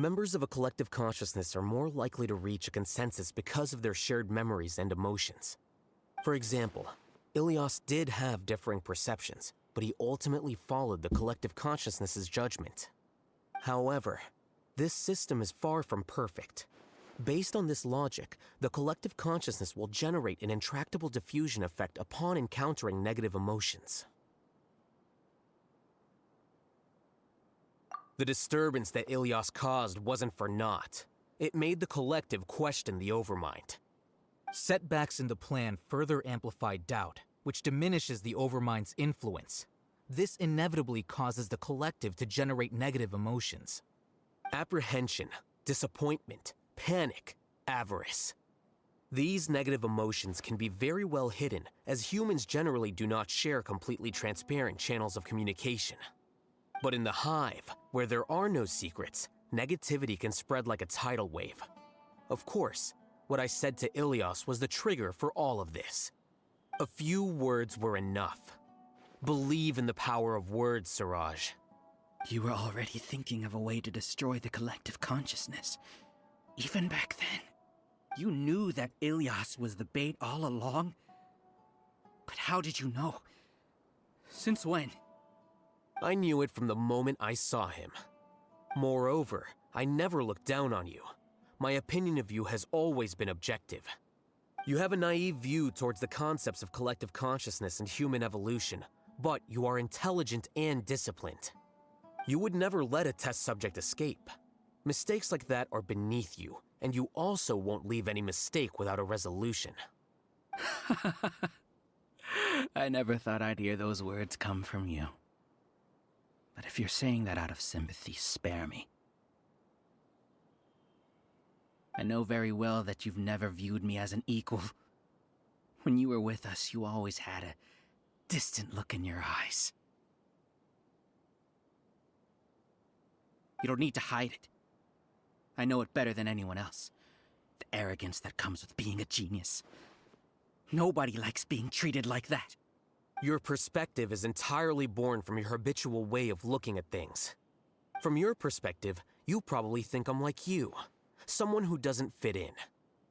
Members of a collective consciousness are more likely to reach a consensus because of their shared memories and emotions. For example, Ilias did have differing perceptions, but he ultimately followed the collective consciousness's judgment. However, this system is far from perfect. Based on this logic, the collective consciousness will generate an intractable diffusion effect upon encountering negative emotions. The disturbance that Ilias caused wasn't for naught. It made the collective question the Overmind. Setbacks in the plan further amplify doubt, which diminishes the Overmind's influence. This inevitably causes the collective to generate negative emotions. Apprehension, disappointment, panic, avarice. These negative emotions can be very well hidden, as humans generally do not share completely transparent channels of communication. But in the hive, where there are no secrets, negativity can spread like a tidal wave. Of course, what I said to Ilias was the trigger for all of this. A few words were enough. Believe in the power of words, Siraj. You were already thinking of a way to destroy the collective consciousness. Even back then, you knew that Ilias was the bait all along. But how did you know? Since when? I knew it from the moment I saw him. Moreover, I never looked down on you. My opinion of you has always been objective. You have a naive view towards the concepts of collective consciousness and human evolution, but you are intelligent and disciplined. You would never let a test subject escape. Mistakes like that are beneath you, and you also won't leave any mistake without a resolution. I never thought I'd hear those words come from you. But if you're saying that out of sympathy, spare me. I know very well that you've never viewed me as an equal. When you were with us, you always had a distant look in your eyes. You don't need to hide it. I know it better than anyone else. The arrogance that comes with being a genius. Nobody likes being treated like that. Your perspective is entirely born from your habitual way of looking at things. From your perspective, you probably think I'm like you, someone who doesn't fit in.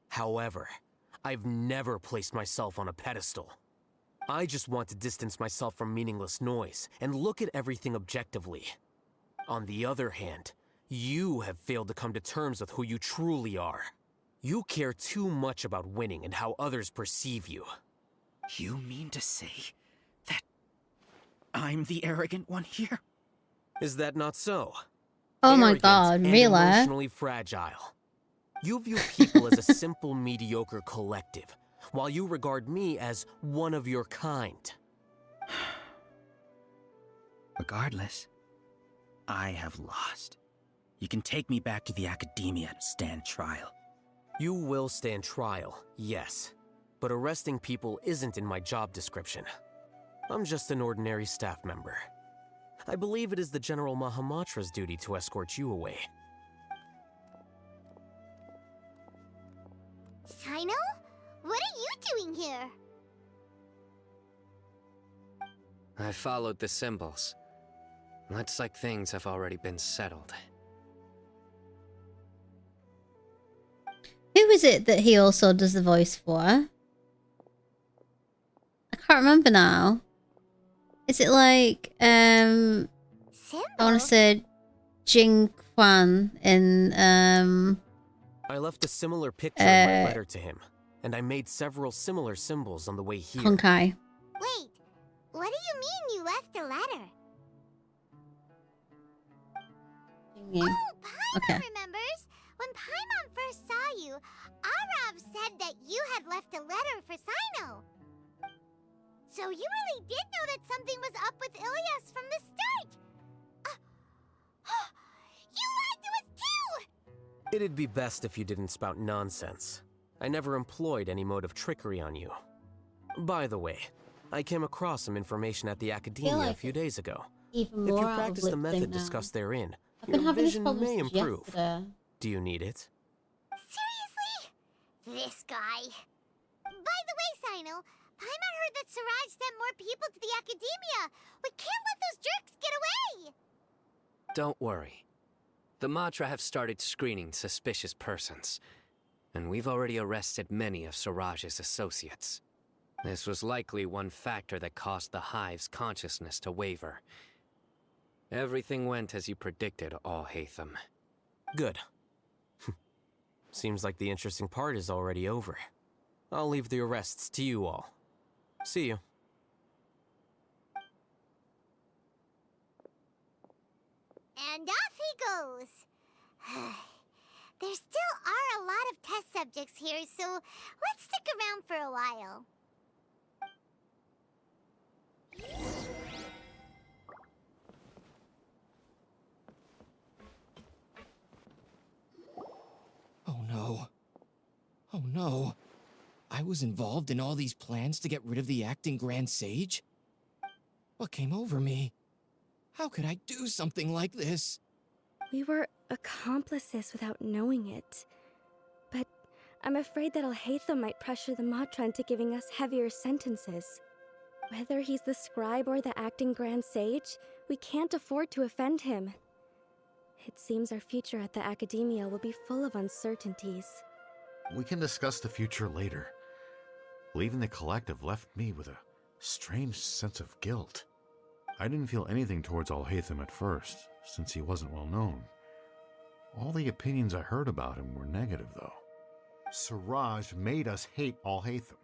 However, I've never placed myself on a pedestal. I just want to distance myself from meaningless noise and look at everything objectively. On the other hand, you have failed to come to terms with who you truly are. You care too much about winning and how others perceive you. You mean to say that I'm the arrogant one here? Is that not so? Oh my Arrogant god, and really? emotionally fragile. You view people as a simple, mediocre collective, while you regard me as one of your kind. Regardless, I have lost. You can take me back to the academia and stand trial. You will stand trial, yes. But arresting people isn't in my job description. I'm just an ordinary staff member. I believe it is the General Mahamatra's duty to escort you away. Sino? What are you doing here? I followed the symbols. Looks like things have already been settled. Who is it that he also does the voice for? I can't remember now. Is it like, I want to say Jing Quan in, I left a similar picture in my letter to him, and I made several similar symbols on the way here. Honkai. Wait, what do you mean you left a letter? Yeah. Oh, Paimon Okay. remembers. When Paimon first saw you, Arav said that you had left a letter for Sino. So you really did know that something was up with Ilias from the start. You lied to us too! It'd be best if you didn't spout nonsense. I never employed any mode of trickery on you. By the way, I came across some information at the academia a few days ago. Even If more you out of practice the lip method sync now. discussed therein, I've been your having this vision problem may since improve. yesterday. Do you need it? Seriously? This guy. way, Sino, Paimon heard that Siraj sent more people to the Academia. We can't let those jerks get away! Don't worry. The Matra have started screening suspicious persons, and we've already arrested many of Siraj's associates. This was likely one factor that caused the Hive's consciousness to waver. Everything went as you predicted, Al-Haytham. Good. Seems like the interesting part is already over. I'll leave the arrests to you all. See you. And off he goes. There still are a lot of test subjects here, so let's stick around for a while. Oh no. Oh no. I was involved in all these plans to get rid of the acting Grand Sage? What came over me? How could I do something like this? We were accomplices without knowing it. But I'm afraid that Al-Haytham might pressure the Matra into giving us heavier sentences. Whether he's the scribe or the acting Grand Sage, we can't afford to offend him. It seems our future at the Academia will be full of uncertainties. We can discuss the future later. Leaving the collective left me with a strange sense of guilt. I didn't feel anything towards Al-Haytham at first, since he wasn't well known. All the opinions I heard about him were negative, though. Siraj made us hate Al-Haytham,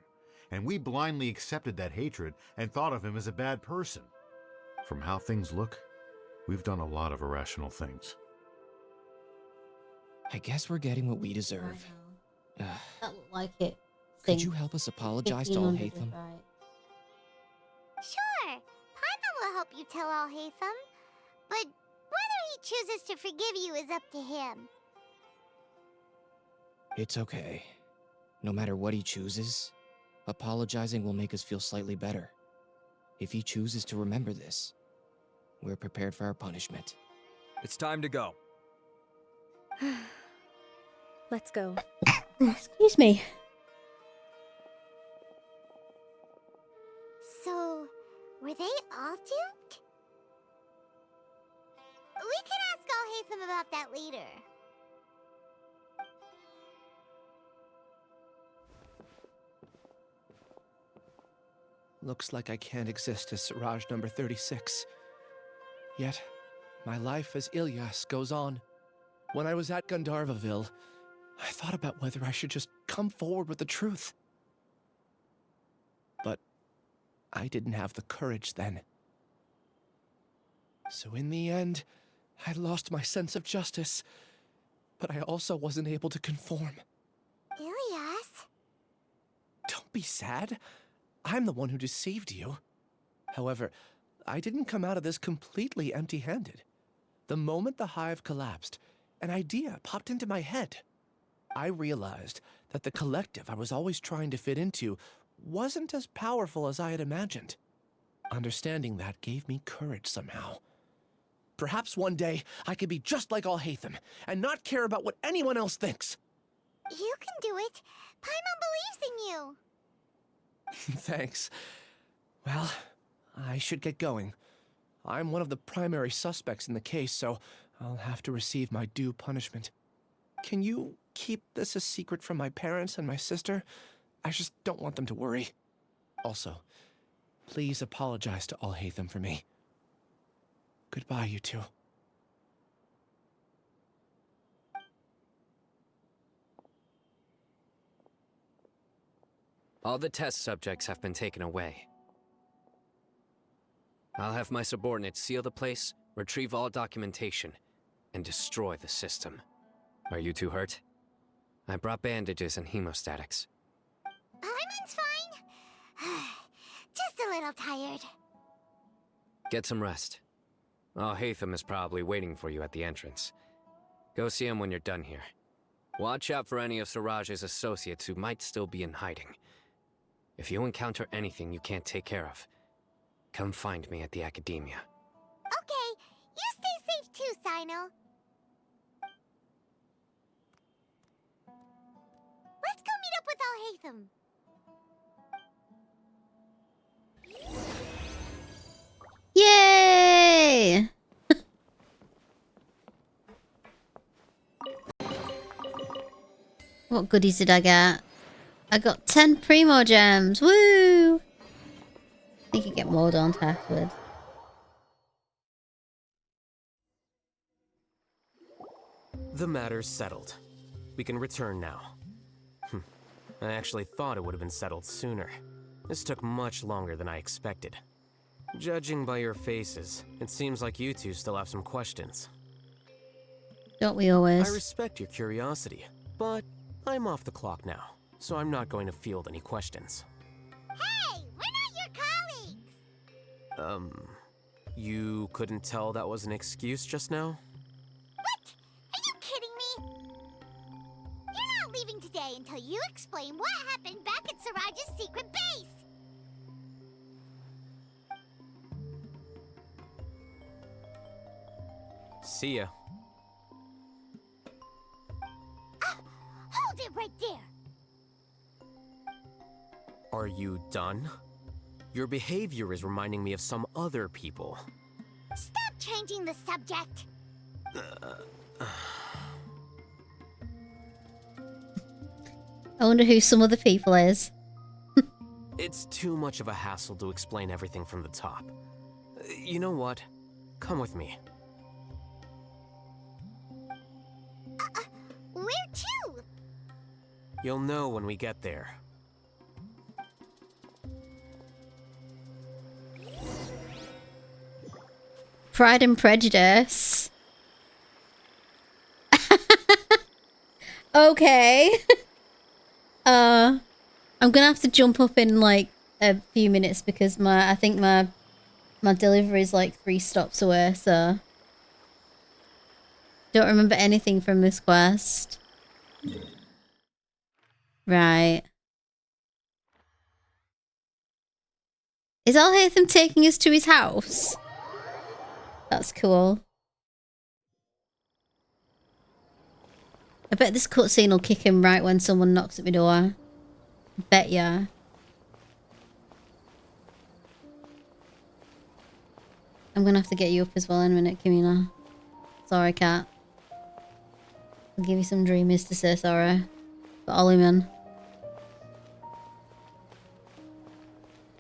and we blindly accepted that hatred and thought of him as a bad person. From how things look, we've done a lot of irrational things. I guess we're getting what we deserve. That looked like it. Could you help us apologize to Al-Haytham? Sure, Paimon will help you tell Al-Haytham. But whether he chooses to forgive you is up to him. It's okay. No matter what he chooses, apologizing will make us feel slightly better. If he chooses to remember this, we're prepared for our punishment. It's time to go. Let's go. Excuse me. So, were they all duped? We can ask Al-Haytham about that later. Looks like I can't exist as Siraj number 36. Yet, my life as Ilyas goes on. When I was at Gandharvaville, I thought about whether I should just come forward with the truth. But I didn't have the courage then. So in the end, I lost my sense of justice, but I also wasn't able to conform. Ilyas? Don't be sad. I'm the one who deceived you. However, I didn't come out of this completely empty-handed. The moment the hive collapsed, an idea popped into my head. I realized that the collective I was always trying to fit into wasn't as powerful as I had imagined. Understanding that gave me courage somehow. Perhaps one day I could be just like Al-Haytham and not care about what anyone else thinks. You can do it. Paimon believes in you. Thanks. Well, I should get going. I'm one of the primary suspects in the case, so I'll have to receive my due punishment. Can you keep this a secret from my parents and my sister? I just don't want them to worry. Also, please apologize to Al-Haytham for me. Goodbye, you two. All the test subjects have been taken away. I'll have my subordinates seal the place, retrieve all documentation, and destroy the system. Are you two hurt? I brought bandages and hemostatics. Paimon's fine. Just a little tired. Get some rest. Al-Haytham is probably waiting for you at the entrance. Go see him when you're done here. Watch out for any of Siraj's associates who might still be in hiding. If you encounter anything you can't take care of, come find me at the Academia. Okay, you stay safe too, Sino. Let's go meet up with Al-Haytham. What goodies did I get? I got 10 Primo Gems. Woo! I think you get more, don't I, afterwards? The matter's settled. We can return now. I actually thought it would have been settled sooner. This took much longer than I expected. Judging by your faces, it seems like you two still have some questions. Don't we always? I respect your curiosity, but I'm off the clock now, so I'm not going to field any questions. Hey, we're not your colleagues! You couldn't tell that was an excuse just now? What? Are you kidding me? You're not leaving today until you explain what happened back at Siraj's secret base! See ya. Hold it right there! Are you done? Your behavior is reminding me of some other people. Stop changing the subject! I wonder who some other people is. It's too much of a hassle to explain everything from the top. You know what? Come with me. Where to? You'll know when we get there. Pride and Prejudice. Okay. I'm gonna have to jump up in like a few minutes because I think my delivery is like 3 stops away, so don't remember anything from this quest. Right. Is Alhaitham taking us to his house? That's cool. I bet this cutscene will kick him right when someone knocks at my door. Bet ya. I'm gonna have to get you up as well in a minute, Kamina. Sorry, cat. I'll give you some dreamies to say sorry. But Olyman.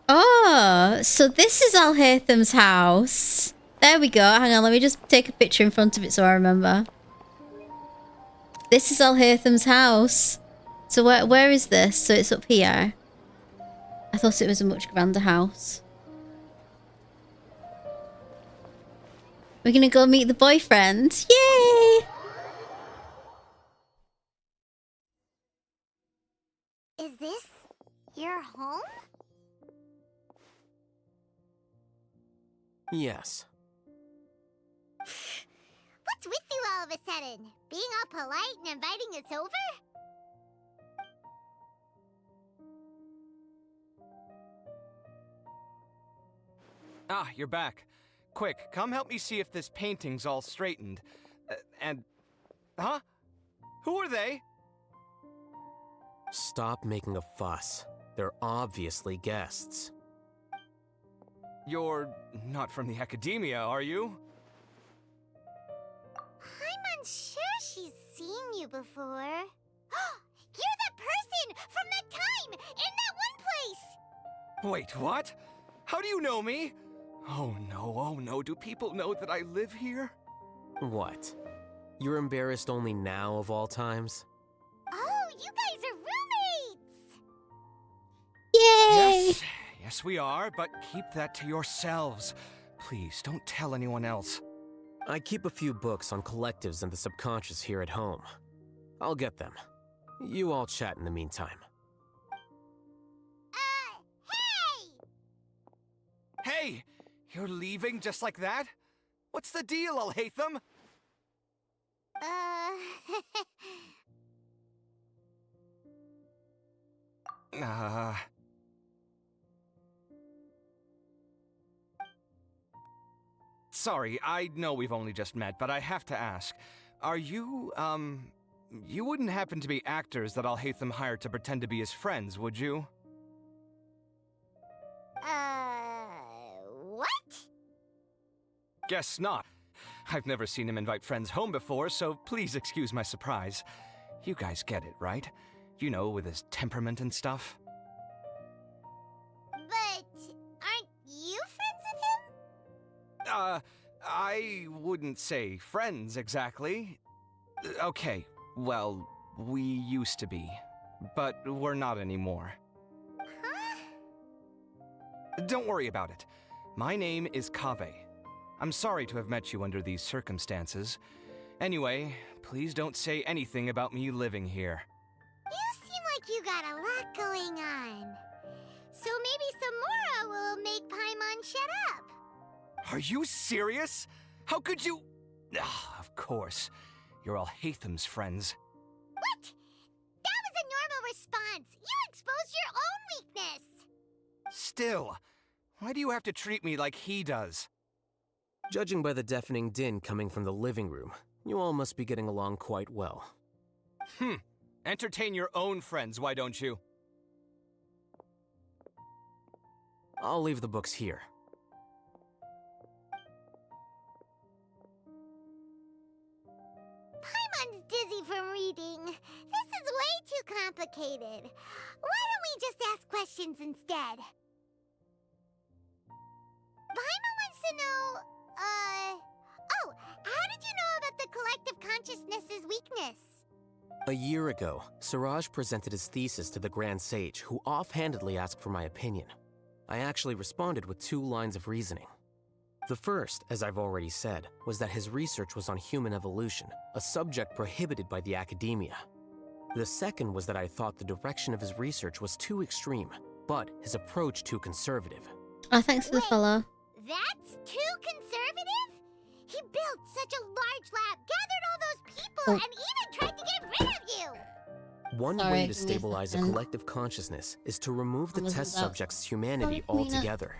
Oh, so this is Alhaitham's house. There we go. Hang on, let me just take a picture in front of it so I remember. This is Alhaitham's house. So where is this? So it's up here. I thought it was a much grander house. We're gonna go meet the boyfriend. Yay! Is this your home? Yes. What's with you all of a sudden? Being all polite and inviting us over? Ah, you're back. Quick, come help me see if this painting's all straightened. Huh? Who are they? Stop making a fuss. They're obviously guests. You're not from the academia, are you? I'm unsure she's seen you before. You're that person from that time in that one place! Wait, what? How do you know me? Oh no, do people know that I live here? What? You're embarrassed only now of all times? Oh, you guys are roommates! Yay! Yes, we are, but keep that to yourselves. Please, don't tell anyone else. I keep a few books on collectives and the subconscious here at home. I'll get them. You all chat in the meantime. Hey! Hey! You're leaving just like that? What's the deal, Alhaitham? Sorry, I know we've only just met, but I have to ask. Are you, you wouldn't happen to be actors that Alhaitham hired to pretend to be his friends, would you? What? Guess not. I've never seen him invite friends home before, so please excuse my surprise. You guys get it, right? You know, with his temperament and stuff. But aren't you friends with him? I wouldn't say friends exactly. Okay, well, we used to be, but we're not anymore. Huh? Don't worry about it. My name is Kaveh. I'm sorry to have met you under these circumstances. Anyway, please don't say anything about me living here. You seem like you got a lot going on. So maybe Samora will make Paimon shut up. Are you serious? How could you? Ah, of course. You're all Hatham's friends. What? That was a normal response. You exposed your own weakness. Still, why do you have to treat me like he does? Judging by the deafening din coming from the living room, you all must be getting along quite well. Entertain your own friends, why don't you? I'll leave the books here. Paimon's dizzy from reading. This is way too complicated. Why don't we just ask questions instead? Paimon wants to know, oh, how did you know about the collective consciousness's weakness? A year ago, Siraj presented his thesis to the Grand Sage, who offhandedly asked for my opinion. I actually responded with 2 lines of reasoning. The first, as I've already said, was that his research was on human evolution, a subject prohibited by the academia. The second was that I thought the direction of his research was too extreme, but his approach too conservative. Oh, thanks for the follow. That's too conservative? He built such a large lab, gathered all those people, Oh. and even tried to get rid of you! One Sorry, way to give me a stabilize a second. collective consciousness is to remove the Wasn't test that- subject's humanity Sorry, Mina. altogether.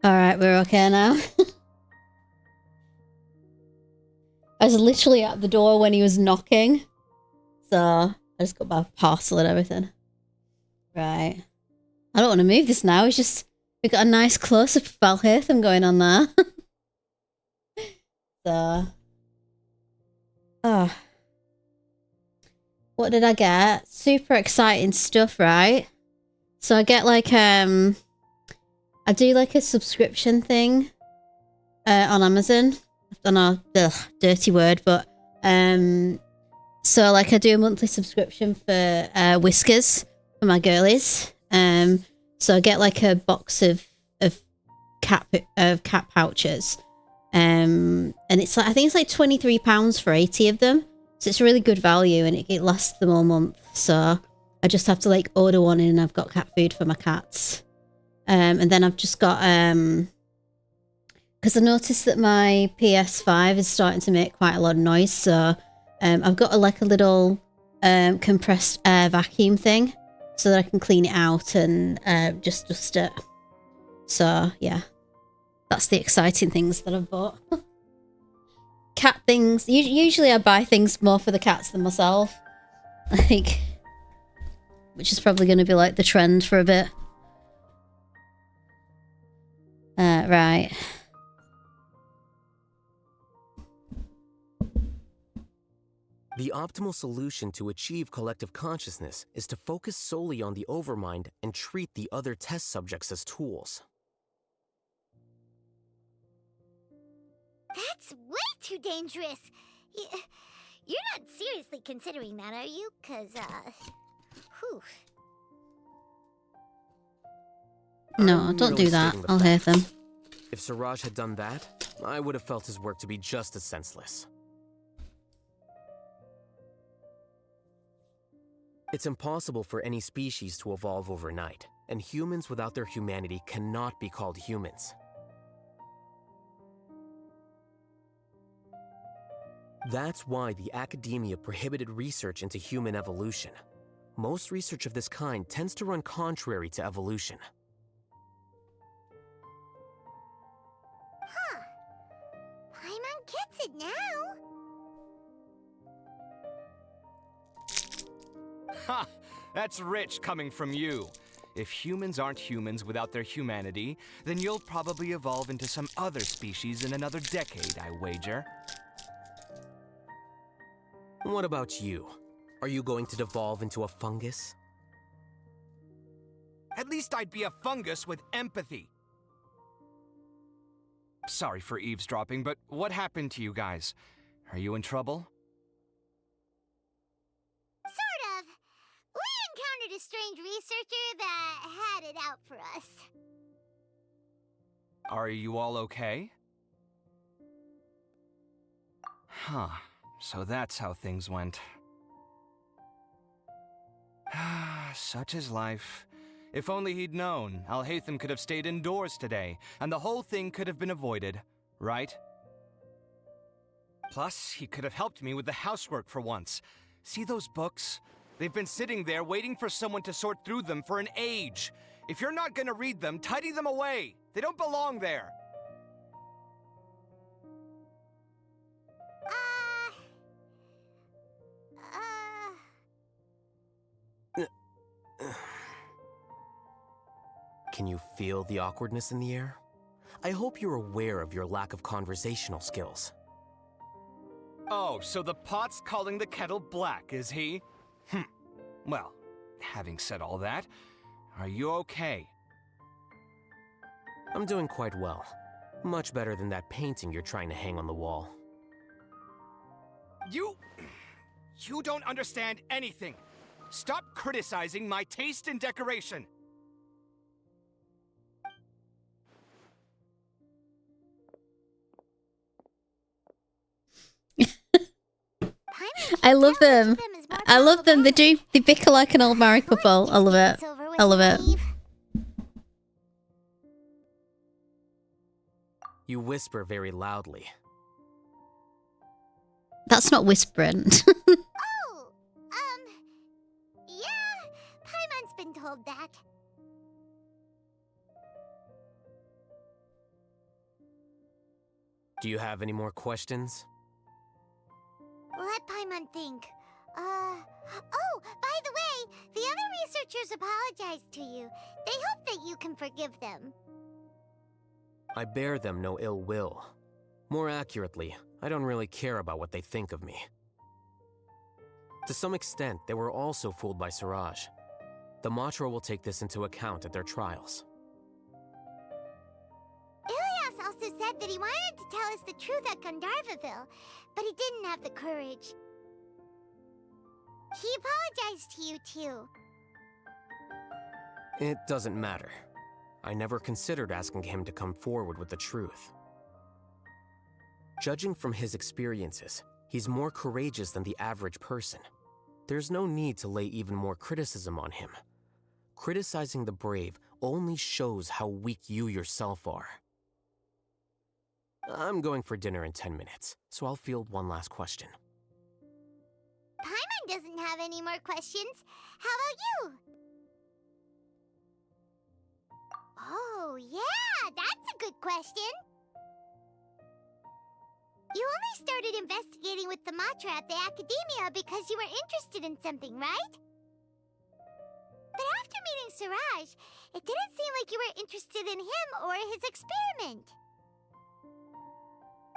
Alright, we're okay now. I was literally at the door when he was knocking. So I just got my parcel and everything. Right. I don't want to move this now. It's just, we've got a nice close-up of Valhatham going on there. So. Oh. What did I get? Super exciting stuff, right? So I get like, I do like a subscription thing on Amazon. I don't know, dirty word, but so like I do a monthly subscription for Whiskers for my girlies. So I get like a box of cat pouches. And it's like, I think it's like £23 for 80 of them. So it's really good value and it lasts them all month. So I just have to like order one in and I've got cat food for my cats. And then I've just got, because I noticed that my PS5 is starting to make quite a lot of noise. So I've got like a little compressed air vacuum thing so that I can clean it out and just dust it. So yeah, that's the exciting things that I've bought. Cat things. Usually I buy things more for the cats than myself. Like, which is probably going to be like the trend for a bit. Right. The optimal solution to achieve collective consciousness is to focus solely on the overmind and treat the other test subjects as tools. That's way too dangerous. You're not seriously considering that, are you? 'Cause, whew. No, don't do that. I'll hear them. If Siraj had done that, I would have felt his work to be just as senseless. It's impossible for any species to evolve overnight, and humans without their humanity cannot be called humans. That's why the academia prohibited research into human evolution. Most research of this kind tends to run contrary to evolution. Huh. Paimon gets it now. Ha! That's rich coming from you. If humans aren't humans without their humanity, then you'll probably evolve into some other species in another decade, I wager. What about you? Are you going to devolve into a fungus? At least I'd be a fungus with empathy. Sorry for eavesdropping, but what happened to you guys? Are you in trouble? Sort of. We encountered a strange researcher that had it out for us. Are you all okay? Huh. So that's how things went. Such is life. If only he'd known, Alhaitham could have stayed indoors today, and the whole thing could have been avoided, right? Plus, he could have helped me with the housework for once. See those books? They've been sitting there waiting for someone to sort through them for an age. If you're not gonna read them, tidy them away. They don't belong there. Can you feel the awkwardness in the air? I hope you're aware of your lack of conversational skills. Oh, so the pot's calling the kettle black, is he? Well, having said all that, are you okay? I'm doing quite well. Much better than that painting you're trying to hang on the wall. You don't understand anything. Stop criticizing my taste in decoration. I love them. I love them. They bicker like an old married couple. I love it. I love it. You whisper very loudly. That's not whispering. Yeah, Paimon's been told that. Do you have any more questions? let Paimon think. Oh, by the way, the other researchers apologized to you. They hope that you can forgive them. I bear them no ill will. More accurately, I don't really care about what they think of me. To some extent, they were also fooled by Siraj. The Matra will take this into account at their trials. Ilias also said that he wanted to tell us the truth at Gandharvaville, but he didn't have the courage. He apologized to you, too. It doesn't matter. I never considered asking him to come forward with the truth. Judging from his experiences, he's more courageous than the average person. There's no need to lay even more criticism on him. Criticizing the brave only shows how weak you yourself are. I'm going for dinner in 10 minutes, so I'll field one last question. Paimon doesn't have any more questions. How about you? Oh, yeah, that's a good question. You only started investigating with the Matra at the Academia because you were interested in something, right? But after meeting Siraj, it didn't seem like you were interested in him or his experiment.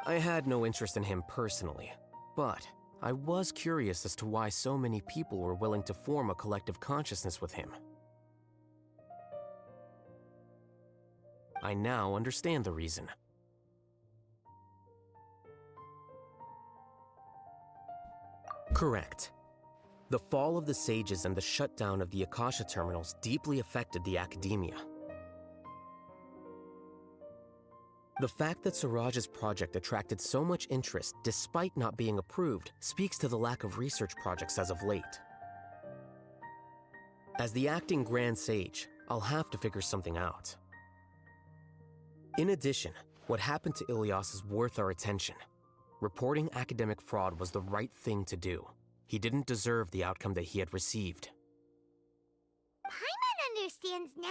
I had no interest in him personally, but I was curious as to why so many people were willing to form a collective consciousness with him. I now understand the reason. Correct. The fall of the sages and the shutdown of the Akasha terminals deeply affected the Academia. The fact that Siraj's project attracted so much interest despite not being approved speaks to the lack of research projects as of late. As the acting Grand Sage, I'll have to figure something out. In addition, what happened to Ilias is worth our attention. Reporting academic fraud was the right thing to do. He didn't deserve the outcome that he had received. Paimon understands now.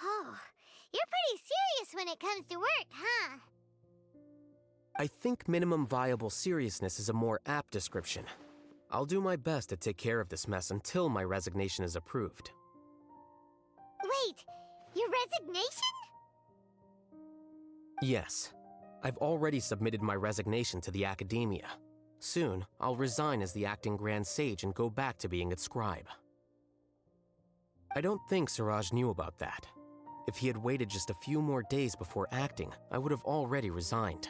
Oh, you're pretty serious when it comes to work, huh? I think minimum viable seriousness is a more apt description. I'll do my best to take care of this mess until my resignation is approved. Wait, your resignation? Yes. I've already submitted my resignation to the Academia. Soon, I'll resign as the acting Grand Sage and go back to being its scribe. I don't think Siraj knew about that. If he had waited just a few more days before acting, I would have already resigned.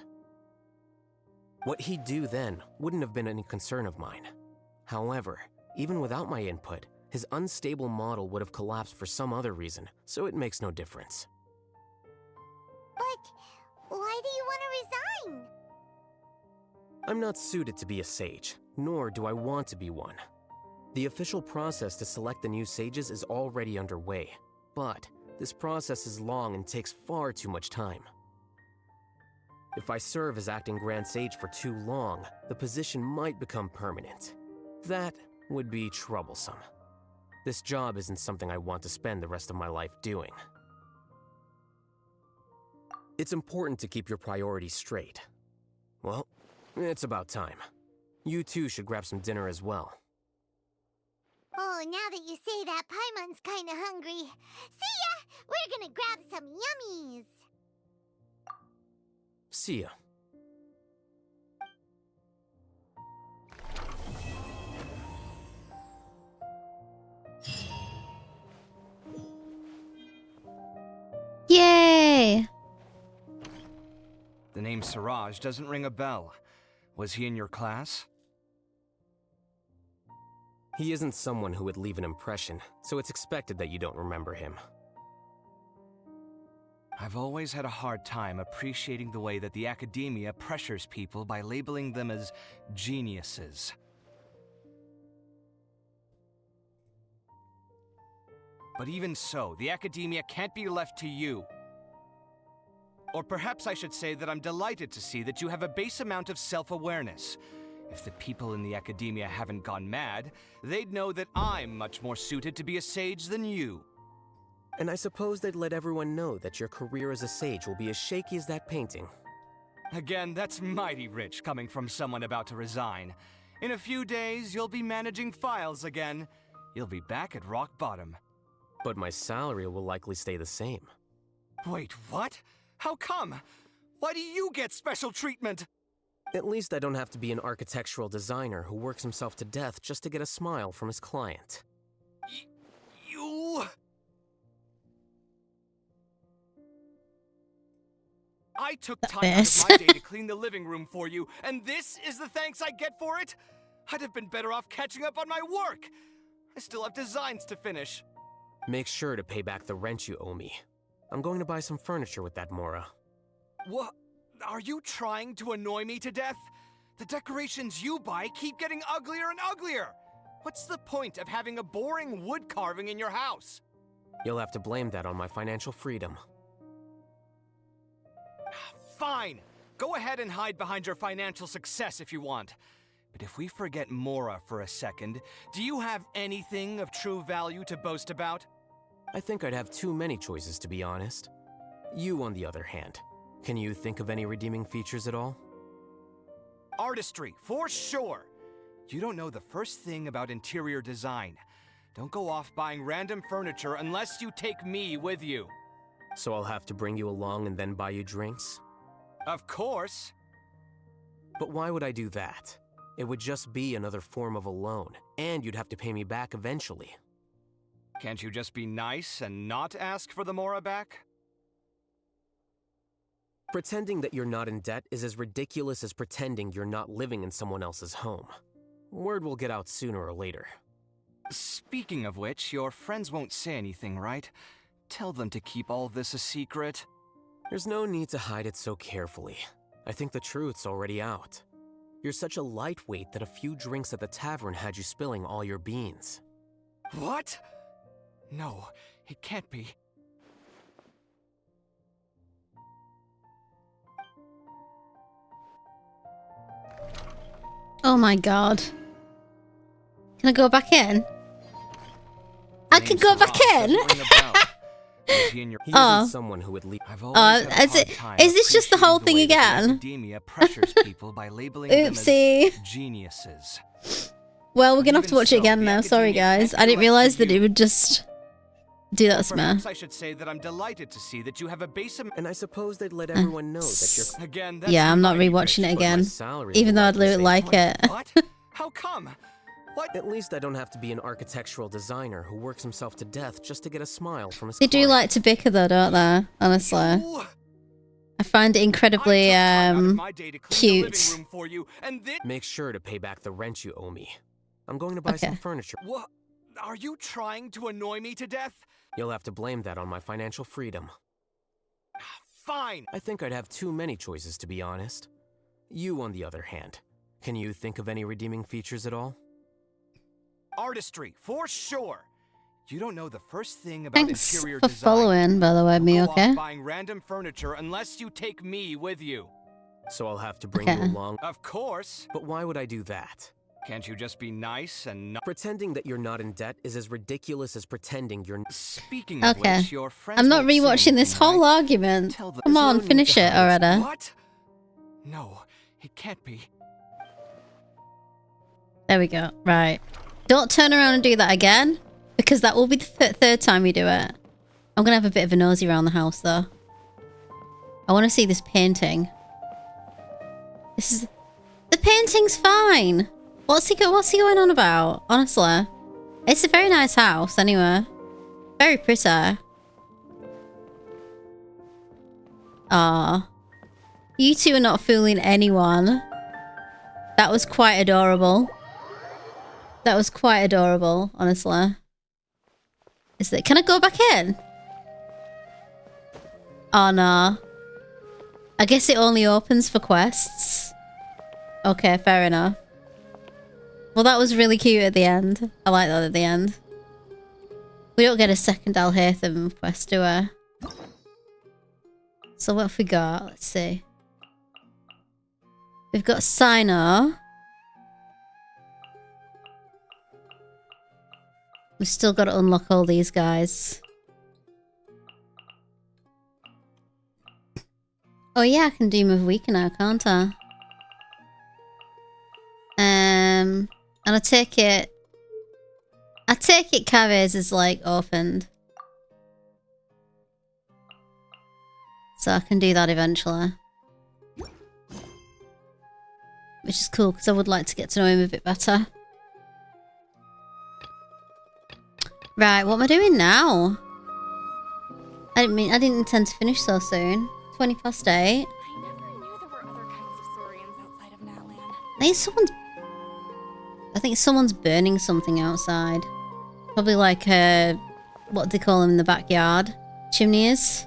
What he'd do then wouldn't have been any concern of mine. However, even without my input, his unstable model would have collapsed for some other reason, so it makes no difference. But why do you want to resign? I'm not suited to be a sage, nor do I want to be one. The official process to select the new sages is already underway, but this process is long and takes far too much time. If I serve as acting Grand Sage for too long, the position might become permanent. That would be troublesome. This job isn't something I want to spend the rest of my life doing. It's important to keep your priorities straight. Well, it's about time. You too should grab some dinner as well. Oh, now that you say that, Paimon's kinda hungry. See ya! We're gonna grab some yummies! See ya. Yay! The name Siraj doesn't ring a bell. Was he in your class? He isn't someone who would leave an impression, so it's expected that you don't remember him. I've always had a hard time appreciating the way that the Academia pressures people by labeling them as geniuses. But even so, the Academia can't be left to you. Or perhaps I should say that I'm delighted to see that you have a base amount of self-awareness. If the people in the Academia haven't gone mad, they'd know that I'm much more suited to be a sage than you. And I suppose they'd let everyone know that your career as a sage will be as shaky as that painting. Again, that's mighty rich coming from someone about to resign. In a few days, you'll be managing files again. You'll be back at rock bottom. But my salary will likely stay the same. Wait, what? How come? Why do you get special treatment? At least I don't have to be an architectural designer who works himself to death just to get a smile from his client. You... I took time out of my day to clean the living room for you, and this is the thanks I get for it? I'd have been better off catching up on my work. I still have designs to finish. Make sure to pay back the rent you owe me. I'm going to buy some furniture with that Mora. What? Are you trying to annoy me to death? The decorations you buy keep getting uglier and uglier. What's the point of having a boring wood carving in your house? You'll have to blame that on my financial freedom. Fine. Go ahead and hide behind your financial success if you want. But if we forget Mora for a second, do you have anything of true value to boast about? I think I'd have too many choices, to be honest. You, on the other hand, can you think of any redeeming features at all? Artistry, for sure. You don't know the first thing about interior design. Don't go off buying random furniture unless you take me with you. So I'll have to bring you along and then buy you drinks? Of course. But why would I do that? It would just be another form of a loan, and you'd have to pay me back eventually. Can't you just be nice and not ask for the Mora back? Pretending that you're not in debt is as ridiculous as pretending you're not living in someone else's home. Word will get out sooner or later. Speaking of which, your friends won't say anything, right? Tell them to keep all this a secret. There's no need to hide it so carefully. I think the truth's already out. You're such a lightweight that a few drinks at the tavern had you spilling all your beans. What? No, it can't be. Oh my god. Can I go back in? I can go back in? Oh. Someone who would leave. Is this just the whole thing again? Academia pressures people by labeling them Oopsie. as geniuses. Well, we're gonna have to watch it again now. Sorry, guys. I didn't realize that it would just do that to me. Perhaps I should say that I'm delighted to see that you have a base. And I suppose they'd let everyone know that you're. Again, Yeah, I'm not rewatching it again, even though I'd like it. What? How come? What? At least I don't have to be an architectural designer who works himself to death just to get a smile from his They do like to bicker though, don't they? Honestly. I find it incredibly cute. Make sure to pay back the rent you owe me. I'm going to buy some furniture. What? Are you trying to annoy me to death? You'll have to blame that on my financial freedom. Fine. I think I'd have too many choices, to be honest. You, on the other hand, can you think of any redeeming features at all? Artistry, for sure. You don't know the first thing about Thanks interior for design. following, by the way, me, Don't go okay? off buying random furniture unless you take me with you. So I'll have to bring you along. Of course. But why would I do that? Can't you just be nice and not... Pretending that you're not in debt is as ridiculous as pretending you're... Speaking of Okay. which, your friends I'm not won't say rewatching this anything, whole right? argument. Tell them- Come There's on, no need finish to it hide already. What? No, it can't be. There we go. Right. Don't turn around and do that again, because that will be the third time we do it. I'm gonna have a bit of a nosy around the house, though. I want to see this painting. This is... The painting's fine! What's he going on about? Honestly. It's a very nice house, anyway. Very pretty. Ah, you two are not fooling anyone. That was quite adorable. That was quite adorable, honestly. Is it? Can I go back in? Oh no. I guess it only opens for quests. Okay, fair enough. Well, that was really cute at the end. I like that at the end. We don't get a second Alhaitham quest, do we? So what have we got? Let's see. We've got Sino. We've still got to unlock all these guys. Oh yeah, I can do Move Weaker now, can't I? And I take it Caves is like opened. So I can do that eventually. Which is cool, because I would like to get to know him a bit better. Right, what am I doing now? I didn't intend to finish so soon. 20 past 8. I think someone's burning something outside. Probably like what do they call them in the backyard? Chimneys?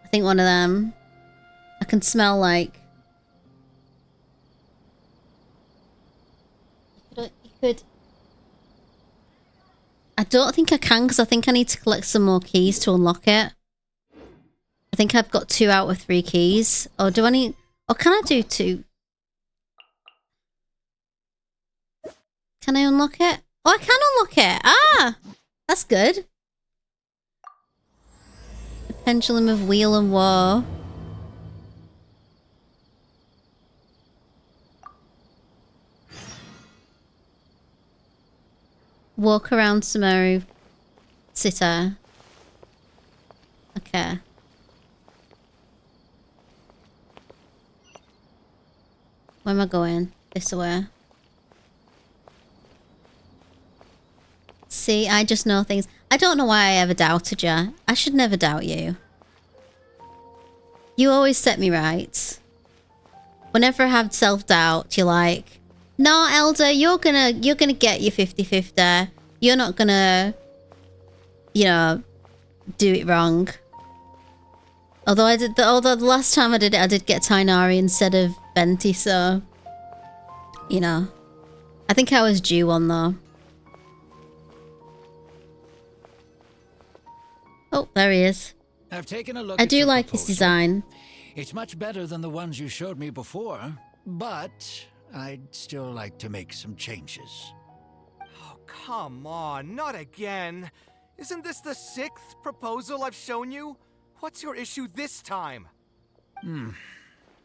I think one of them. I can smell like... You could... I don't think I can, because I think I need to collect some more keys to unlock it. I think I've got 2 out of 3 keys. Or do I need... Or can I do 2? Can I unlock it? Oh, I can unlock it! Ah! That's good. The Pendulum of Wheel and Woe. Walk around Sumeru City. Okay. Where am I going? This way. See, I just know things. I don't know why I ever doubted you. I should never doubt you. You always set me right. Whenever I have self-doubt, you're like, no, Elder, you're gonna get your 50-50. You're not gonna, you know, do it wrong. Although the last time I did it, I did get Tainari instead of Venti, so, you know. I think I was due one though. Oh, there he is. I've taken a look I at do your like his proposal. design. It's much better than the ones you showed me before, but I'd still like to make some changes. Oh, come on, not again. Isn't this the 6th proposal I've shown you? What's your issue this time?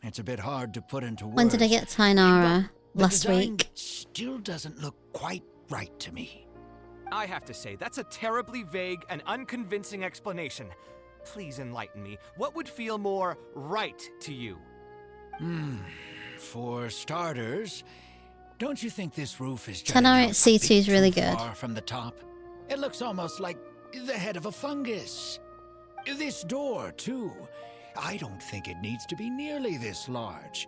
It's a bit hard to put into words. When did I get Tainara? The Last design week. still doesn't look quite right to me. I have to say, that's a terribly vague and unconvincing explanation. Please enlighten me. What would feel more right to you? For starters, don't you think this roof is Tainara C2 is really good. far from the top? It looks almost like the head of a fungus. This door, too. I don't think it needs to be nearly this large.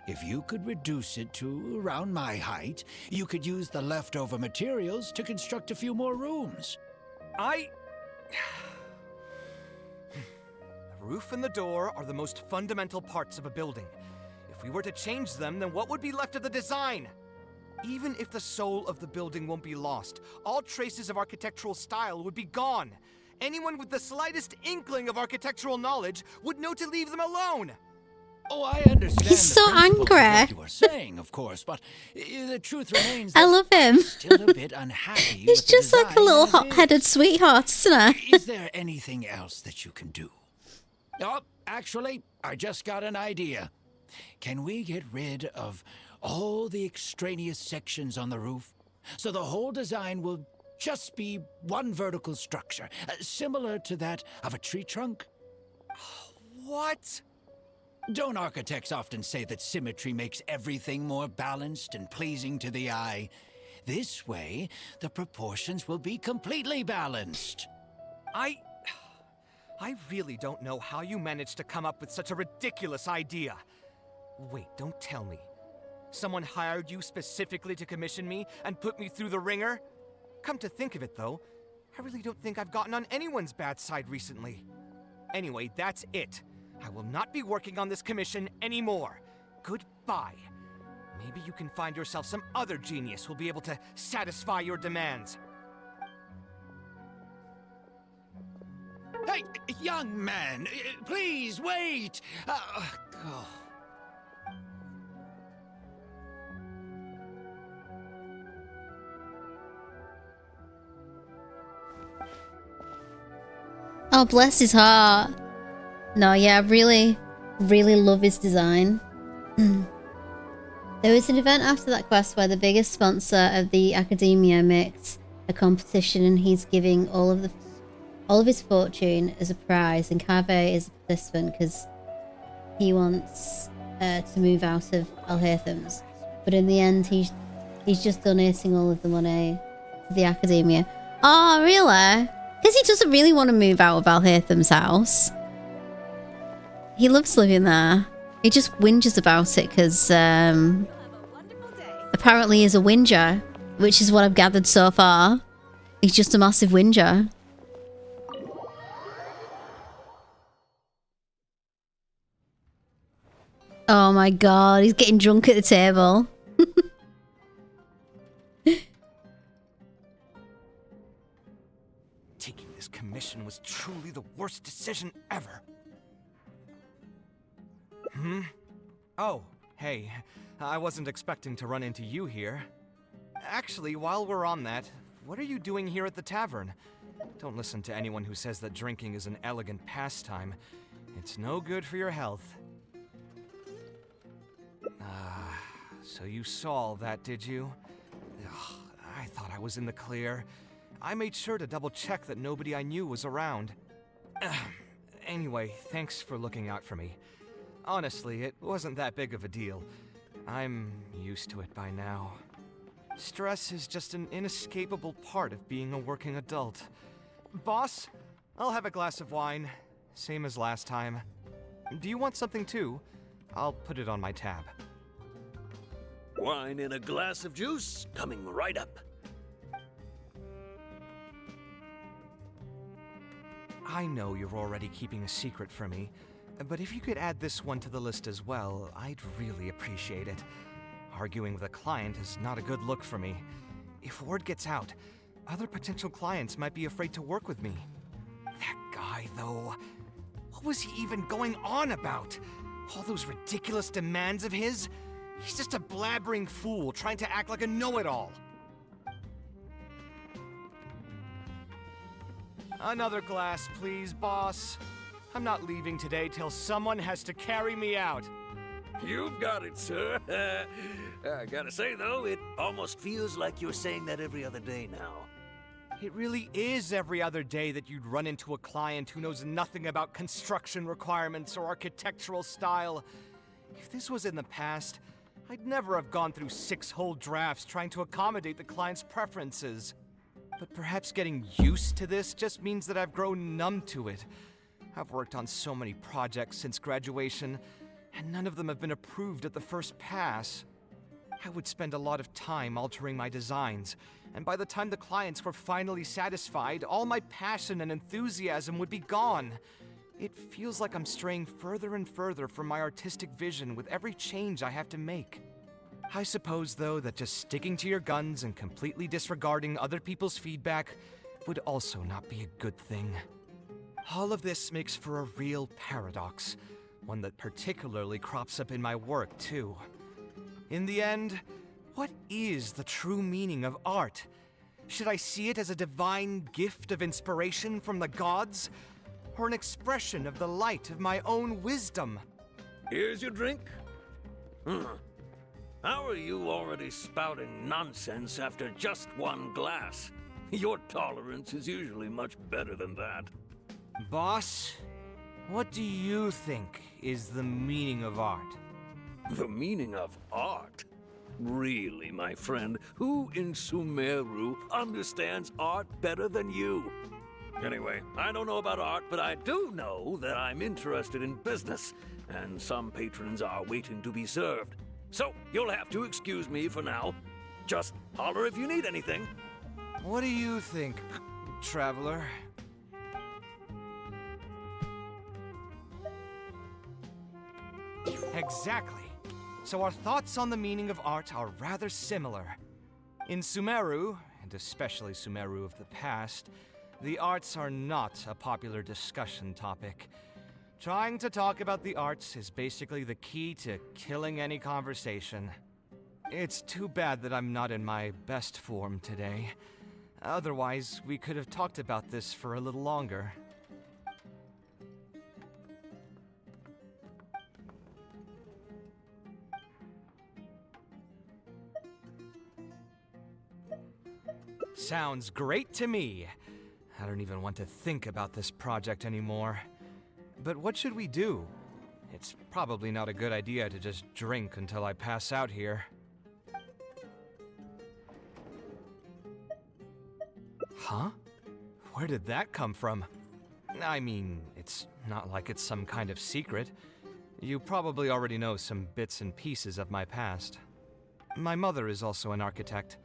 If you could reduce it to around my height, you could use the leftover materials to construct a few more rooms. The roof and the door are the most fundamental parts of a building. If we were to change them, then what would be left of the design? Even if the soul of the building won't be lost, all traces of architectural style would be gone. Anyone with the slightest inkling of architectural knowledge would know to leave them alone. Oh, I understand. He's so angry. What you are saying, of course, but the truth remains that I love him. I'm still a bit unhappy. He's with the just like a design little as is. hot-headed sweetheart, isn't he? Is there anything else that you can do? Oh, actually, I just got an idea. Can we get rid of all the extraneous sections on the roof, so the whole design will just be one vertical structure, similar to that of a tree trunk? What? Don't architects often say that symmetry makes everything more balanced and pleasing to the eye? This way, the proportions will be completely balanced. I really don't know how you managed to come up with such a ridiculous idea. Wait, don't tell me. Someone hired you specifically to commission me and put me through the ringer? Come to think of it, though, I really don't think I've gotten on anyone's bad side recently. Anyway, that's it. I will not be working on this commission anymore. Goodbye. Maybe you can find yourself some other genius who'll be able to satisfy your demands. Hey, young man, please wait! Oh, bless his heart. No, yeah, I really, really love his design. There was an event after that quest where the biggest sponsor of the academia makes a competition, and he's giving all of his fortune as a prize, and Kaveh is a participant because he wants to move out of Alhatham's. But in the end, he's just donating all of the money to the academia. Oh, really? Because he doesn't really want to move out of Alhatham's house. He loves living there. He just whinges about it because apparently he's a whinger, which is what I've gathered so far. He's just a massive whinger. Oh my god, he's getting drunk at the table. Taking this commission was truly the worst decision ever. Oh, hey. I wasn't expecting to run into you here. Actually, while we're on that, what are you doing here at the tavern? Don't listen to anyone who says that drinking is an elegant pastime. It's no good for your health. So you saw all that, did you? Ugh, I thought I was in the clear. I made sure to double check that nobody I knew was around. Anyway, thanks for looking out for me. Honestly, it wasn't that big of a deal. I'm used to it by now. Stress is just an inescapable part of being a working adult. Boss, I'll have a glass of wine. Same as last time. Do you want something too? I'll put it on my tab. Wine and a glass of juice coming right up. I know you're already keeping a secret from me, but if you could add this one to the list as well, I'd really appreciate it. Arguing with a client is not a good look for me. If word gets out, other potential clients might be afraid to work with me. That guy, though, what was he even going on about? All those ridiculous demands of his? He's just a blabbering fool trying to act like a know-it-all. Another glass, please, boss. I'm not leaving today till someone has to carry me out. You've got it, sir. I gotta say, though, it almost feels like you're saying that every other day now. It really is every other day that you'd run into a client who knows nothing about construction requirements or architectural style. If this was in the past, I'd never have gone through 6 whole drafts trying to accommodate the client's preferences. But perhaps getting used to this just means that I've grown numb to it. I've worked on so many projects since graduation, and none of them have been approved at the first pass. I would spend a lot of time altering my designs, and by the time the clients were finally satisfied, all my passion and enthusiasm would be gone. It feels like I'm straying further and further from my artistic vision with every change I have to make. I suppose, though, that just sticking to your guns and completely disregarding other people's feedback would also not be a good thing. All of this makes for a real paradox, one that particularly crops up in my work, too. In the end, what is the true meaning of art? Should I see it as a divine gift of inspiration from the gods, or an expression of the light of my own wisdom? Here's your drink. How are you already spouting nonsense after just one glass? Your tolerance is usually much better than that. Boss, what do you think is the meaning of art? The meaning of art? Really, my friend, who in Sumeru understands art better than you? Anyway, I don't know about art, but I do know that I'm interested in business, and some patrons are waiting to be served. So, you'll have to excuse me for now. Just holler if you need anything. What do you think, traveler? Exactly. So our thoughts on the meaning of art are rather similar. In Sumeru, and especially Sumeru of the past, the arts are not a popular discussion topic. Trying to talk about the arts is basically the key to killing any conversation. It's too bad that I'm not in my best form today. Otherwise, we could have talked about this for a little longer. Sounds great to me. I don't even want to think about this project anymore. But what should we do? It's probably not a good idea to just drink until I pass out here. Huh? Where did that come from? I mean, it's not like it's some kind of secret. You probably already know some bits and pieces of my past. My mother is also an architect.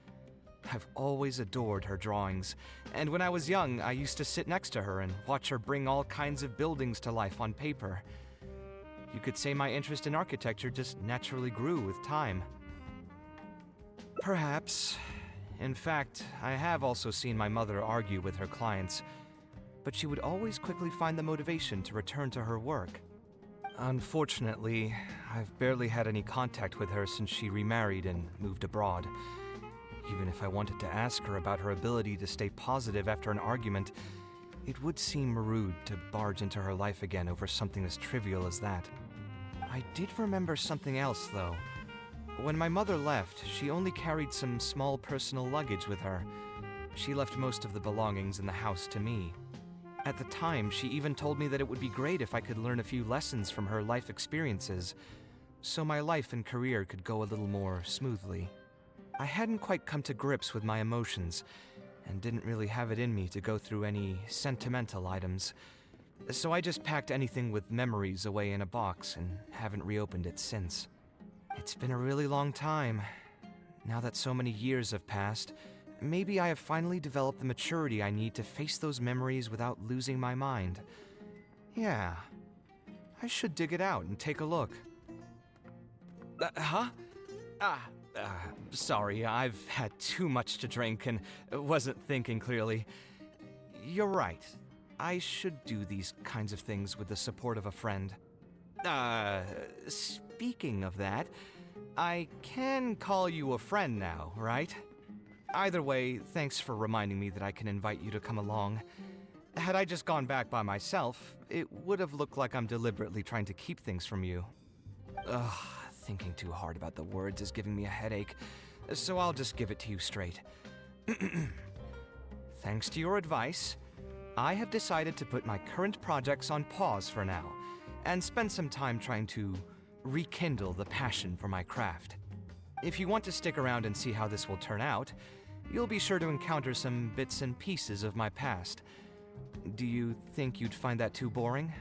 I've always adored her drawings, and when I was young, I used to sit next to her and watch her bring all kinds of buildings to life on paper. You could say my interest in architecture just naturally grew with time. Perhaps. In fact, I have also seen my mother argue with her clients, but she would always quickly find the motivation to return to her work. Unfortunately, I've barely had any contact with her since she remarried and moved abroad. Even if I wanted to ask her about her ability to stay positive after an argument, it would seem rude to barge into her life again over something as trivial as that. I did remember something else, though. When my mother left, she only carried some small personal luggage with her. She left most of the belongings in the house to me. At the time, she even told me that it would be great if I could learn a few lessons from her life experiences, so my life and career could go a little more smoothly. I hadn't quite come to grips with my emotions, and didn't really have it in me to go through any sentimental items, so I just packed anything with memories away in a box and haven't reopened it since. It's been a really long time. Now that so many years have passed, maybe I have finally developed the maturity I need to face those memories without losing my mind. Yeah, I should dig it out and take a look. Huh? Sorry, I've had too much to drink and wasn't thinking clearly. You're right. I should do these kinds of things with the support of a friend. Speaking of that, I can call you a friend now, right? Either way, thanks for reminding me that I can invite you to come along. Had I just gone back by myself, it would have looked like I'm deliberately trying to keep things from you. Ugh, thinking too hard about the words is giving me a headache, so I'll just give it to you straight. Thanks to your advice, I have decided to put my current projects on pause for now, and spend some time trying to rekindle the passion for my craft. If you want to stick around and see how this will turn out, you'll be sure to encounter some bits and pieces of my past. Do you think you'd find that too boring?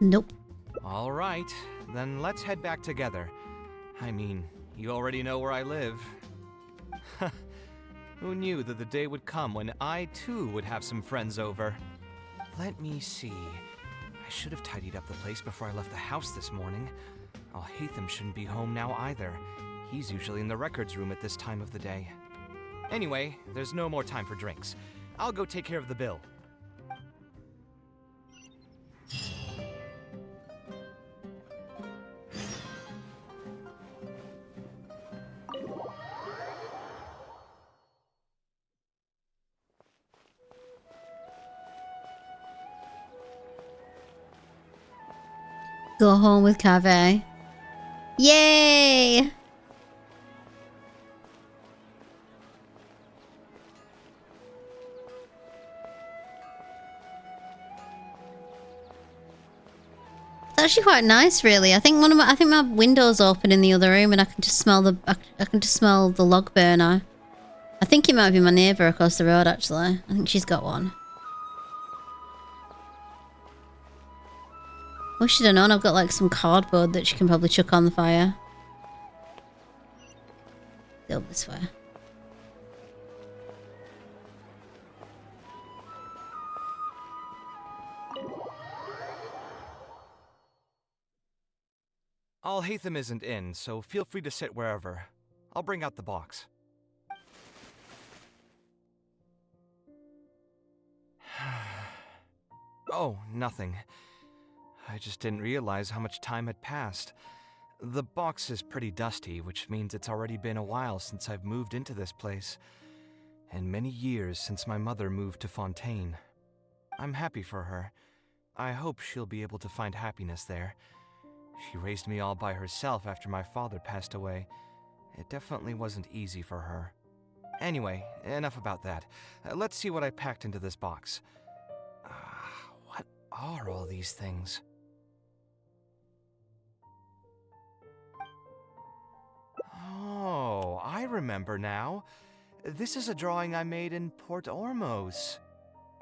Nope. All right, then let's head back together. I mean, you already know where I live. Who knew that the day would come when I too would have some friends over? Let me see. I should have tidied up the place before I left the house this morning. Alhaitham shouldn't be home now either. He's usually in the records room at this time of the day. Anyway, there's no more time for drinks. I'll go take care of the bill. Go home with Cave. Yay! It's actually quite nice, really. I think my window's open in the other room, and I can just smell the log burner. I think it might be my neighbour across the road. Actually, I think she's got one. I should have known. I've got like some cardboard that she can probably chuck on the fire. Go this way. Alhaitham isn't in, so feel free to sit wherever. I'll bring out the box. Oh, nothing. I just didn't realize how much time had passed. The box is pretty dusty, which means it's already been a while since I've moved into this place, and many years since my mother moved to Fontaine. I'm happy for her. I hope she'll be able to find happiness there. She raised me all by herself after my father passed away. It definitely wasn't easy for her. Anyway, enough about that. Let's see what I packed into this box. What are all these things? Oh, I remember now. This is a drawing I made in Port Ormos.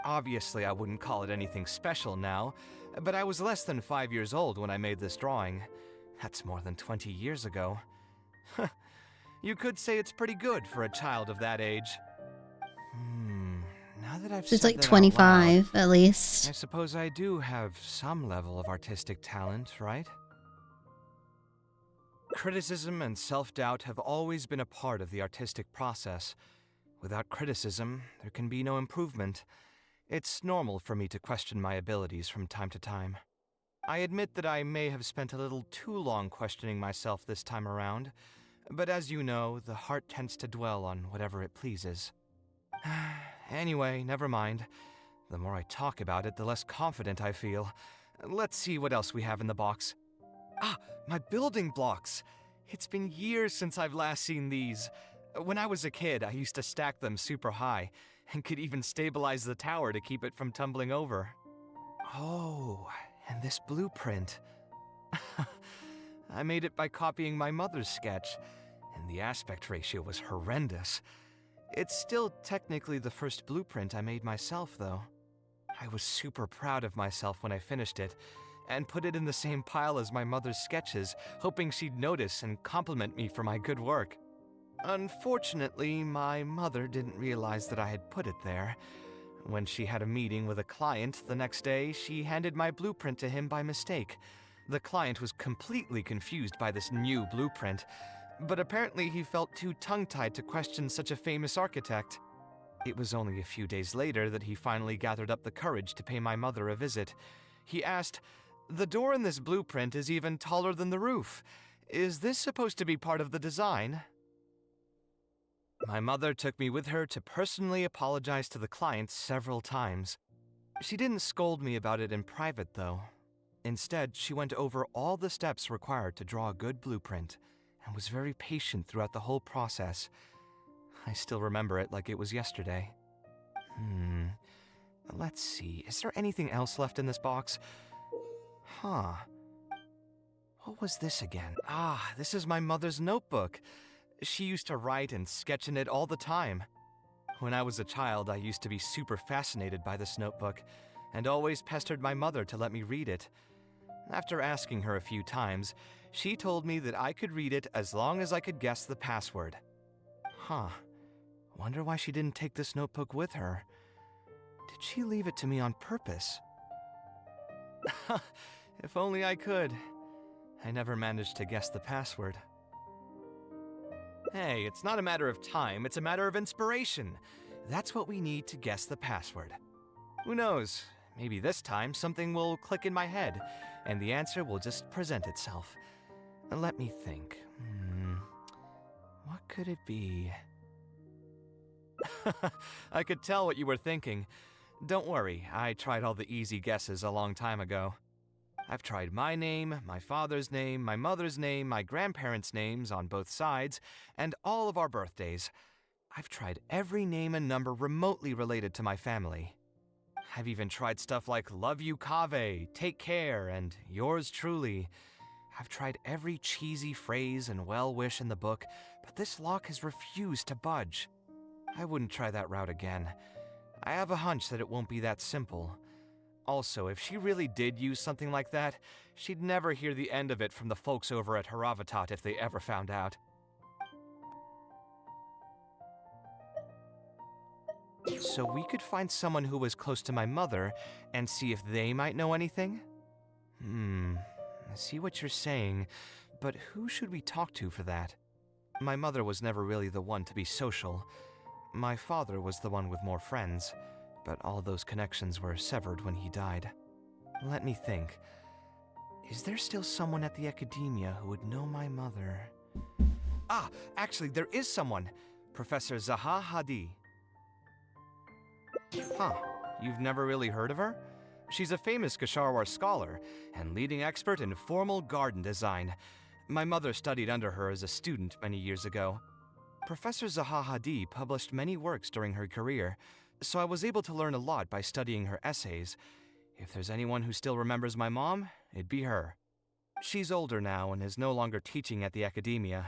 Obviously, I wouldn't call it anything special now, but I was less than 5 years old when I made this drawing. That's more than 20 years ago. You could say it's pretty good for a child of that age. Now that I've So it's said like that out 25 loud, at least. I suppose I do have some level of artistic talent, right? Criticism and self-doubt have always been a part of the artistic process. Without criticism, there can be no improvement. It's normal for me to question my abilities from time to time. I admit that I may have spent a little too long questioning myself this time around, but as you know, the heart tends to dwell on whatever it pleases. Anyway, never mind. The more I talk about it, the less confident I feel. Let's see what else we have in the box. Ah, my building blocks! It's been years since I've last seen these. When I was a kid, I used to stack them super high, and could even stabilize the tower to keep it from tumbling over. Oh, and this blueprint. I made it by copying my mother's sketch, and the aspect ratio was horrendous. It's still technically the first blueprint I made myself, though. I was super proud of myself when I finished it, and put it in the same pile as my mother's sketches, hoping she'd notice and compliment me for my good work. Unfortunately, my mother didn't realize that I had put it there. When she had a meeting with a client the next day, she handed my blueprint to him by mistake. The client was completely confused by this new blueprint, but apparently he felt too tongue-tied to question such a famous architect. It was only a few days later that he finally gathered up the courage to pay my mother a visit. He asked, "The door in this blueprint is even taller than the roof. Is this supposed to be part of the design?" My mother took me with her to personally apologize to the client several times. She didn't scold me about it in private, though. Instead, she went over all the steps required to draw a good blueprint, and was very patient throughout the whole process. I still remember it like it was yesterday. Let's see, is there anything else left in this box? Huh. What was this again? Ah, this is my mother's notebook. She used to write and sketch in it all the time. When I was a child, I used to be super fascinated by this notebook, and always pestered my mother to let me read it. After asking her a few times, she told me that I could read it as long as I could guess the password. Huh. Wonder why she didn't take this notebook with her. Did she leave it to me on purpose? If only I could. I never managed to guess the password. Hey, it's not a matter of time, it's a matter of inspiration. That's what we need to guess the password. Who knows? Maybe this time something will click in my head, and the answer will just present itself. Let me think. What could it be? I could tell what you were thinking. Don't worry, I tried all the easy guesses a long time ago. I've tried my name, my father's name, my mother's name, my grandparents' names on both sides, and all of our birthdays. I've tried every name and number remotely related to my family. I've even tried stuff like Love You Kaveh, Take Care, and Yours Truly. I've tried every cheesy phrase and well-wish in the book, but this lock has refused to budge. I wouldn't try that route again. I have a hunch that it won't be that simple. Also, if she really did use something like that, she'd never hear the end of it from the folks over at Haravatat if they ever found out. So we could find someone who was close to my mother and see if they might know anything? I see what you're saying, but who should we talk to for that? My mother was never really the one to be social. My father was the one with more friends, but all those connections were severed when he died. Let me think. Is there still someone at the academia who would know my mother? Ah, actually, there is someone. Professor Zaha Hadi. Huh, you've never really heard of her? She's a famous Kshatriyar scholar and leading expert in formal garden design. My mother studied under her as a student many years ago. Professor Zaha Hadid published many works during her career, so I was able to learn a lot by studying her essays. If there's anyone who still remembers my mom, it'd be her. She's older now and is no longer teaching at the academia.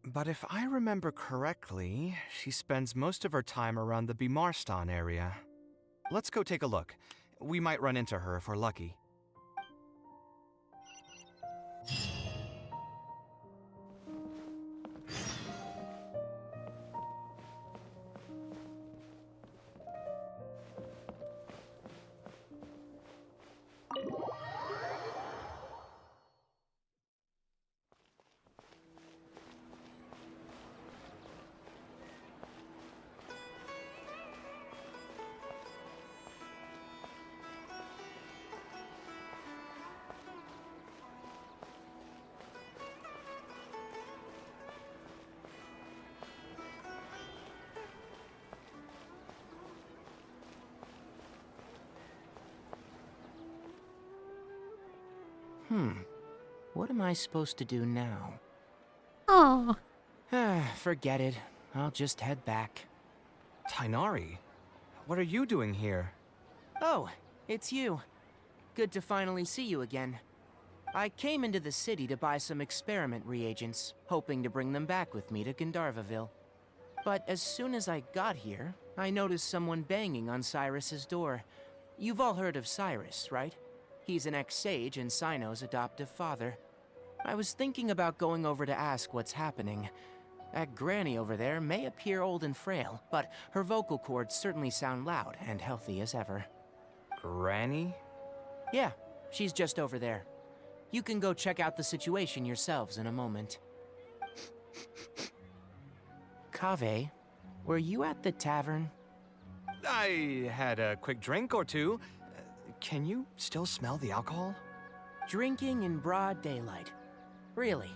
But if I remember correctly, she spends most of her time around the Bimarstan area. Let's go take a look. We might run into her if we're lucky. What am I supposed to do now? Oh. Forget it. I'll just head back. Tainari, what are you doing here? Oh, it's you. Good to finally see you again. I came into the city to buy some experiment reagents, hoping to bring them back with me to Gandharvaville. But as soon as I got here, I noticed someone banging on Cyrus's door. You've all heard of Cyrus, right? He's an ex-sage and Cyno's adoptive father. I was thinking about going over to ask what's happening. That granny over there may appear old and frail, but her vocal cords certainly sound loud and healthy as ever. Granny? Yeah, she's just over there. You can go check out the situation yourselves in a moment. Kaveh, were you at the tavern? I had a quick drink or two. Can you still smell the alcohol? Drinking in broad daylight. Really?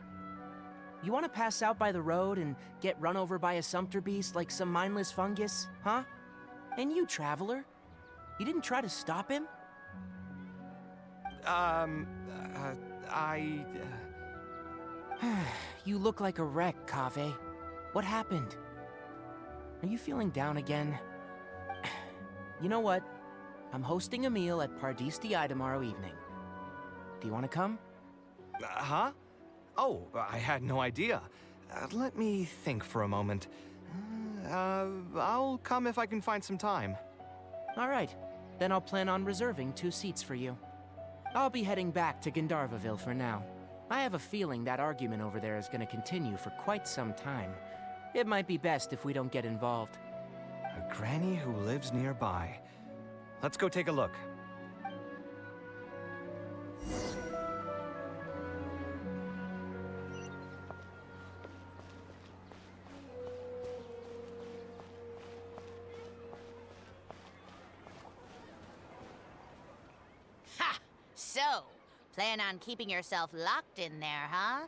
You want to pass out by the road and get run over by a sumpter beast like some mindless fungus, huh? And you, traveler? You didn't try to stop him? You look like a wreck, Kaveh. What happened? Are you feeling down again? You know what? I'm hosting a meal at Pardistii tomorrow evening. Do you want to come? Huh? Oh, I had no idea. Let me think for a moment. I'll come if I can find some time. All right. Then I'll plan on reserving 2 seats for you. I'll be heading back to Gandharvaville for now. I have a feeling that argument over there is going to continue for quite some time. It might be best if we don't get involved. A granny who lives nearby. Let's go take a look. Ha! So, plan on keeping yourself locked in there, huh?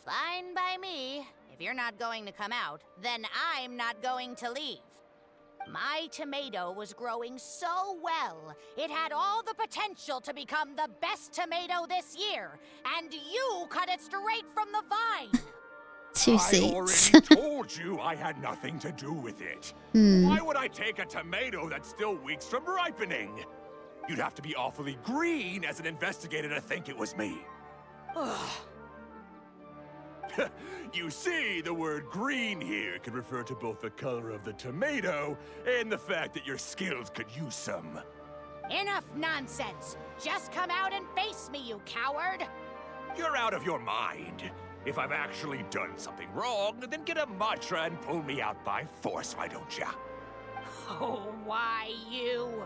Fine by me. If you're not going to come out, then I'm not going to leave. My tomato was growing so well, it had all the potential to become the best tomato this year, and you cut it straight from the vine. 2 seats. I already told you I had nothing to do with it. Why would I take a tomato that's still weeks from ripening? You'd have to be awfully green as an investigator to think it was me. You see, the word green here can refer to both the color of the tomato and the fact that your skills could use some. Enough nonsense! Just come out and face me, you coward! You're out of your mind. If I've actually done something wrong, then get a mantra and pull me out by force, why don't ya? Oh, why you?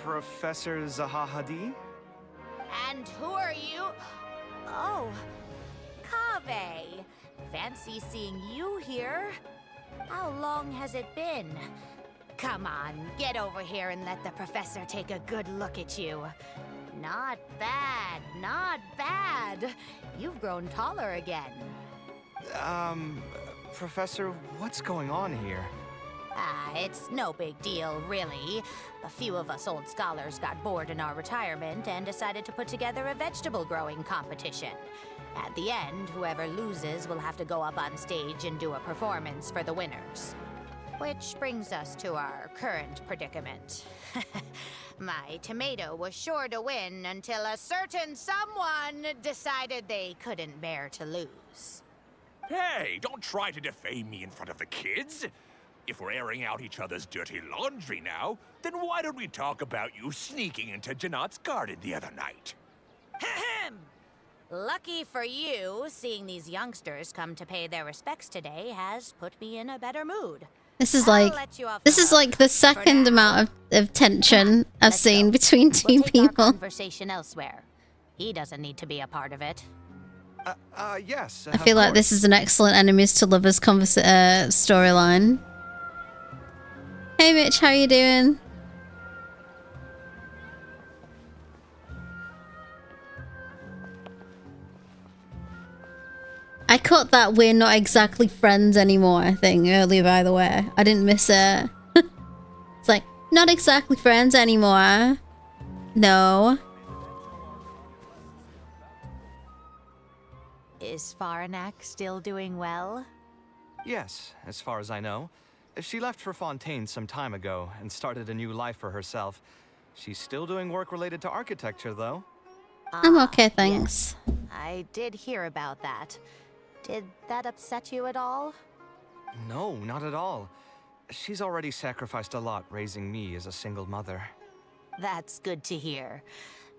Professor Zaha Hadid? And who are you? Oh, Kaveh. Fancy seeing you here. How long has it been? Come on, get over here and let the professor take a good look at you. Not bad, not bad. You've grown taller again. Professor, what's going on here? It's no big deal, really. A few of us old scholars got bored in our retirement and decided to put together a vegetable growing competition. At the end, whoever loses will have to go up on stage and do a performance for the winners. Which brings us to our current predicament. My tomato was sure to win until a certain someone decided they couldn't bear to lose. Hey, don't try to defame me in front of the kids. If we're airing out each other's dirty laundry now, then why don't we talk about you sneaking into Janat's garden the other night? Ahem! Lucky for you, seeing these youngsters come to pay their respects today has put me in a better mood. This is like the second amount of tension I've seen between two We'll take people. our conversation elsewhere. He doesn't need to be a part of it. Yes. I feel like this is an excellent enemies to lovers storyline. Hey Mitch, how you doing? I caught that we're not exactly friends anymore thing earlier, by the way. I didn't miss it. It's like, not exactly friends anymore. No. Is Faranak still doing well? Yes, as far as I know. She left for Fontaine some time ago and started a new life for herself. She's still doing work related to architecture, though. I'm okay, thanks. Yes. I did hear about that. Did that upset you at all? No, not at all. She's already sacrificed a lot raising me as a single mother. That's good to hear.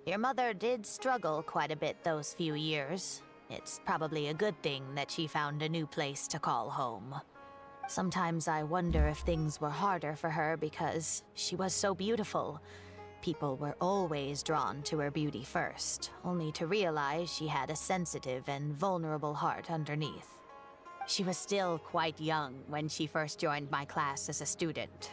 Your mother did struggle quite a bit those few years. It's probably a good thing that she found a new place to call home. Sometimes I wonder if things were harder for her because she was so beautiful. People were always drawn to her beauty first, only to realize she had a sensitive and vulnerable heart underneath. She was still quite young when she first joined my class as a student.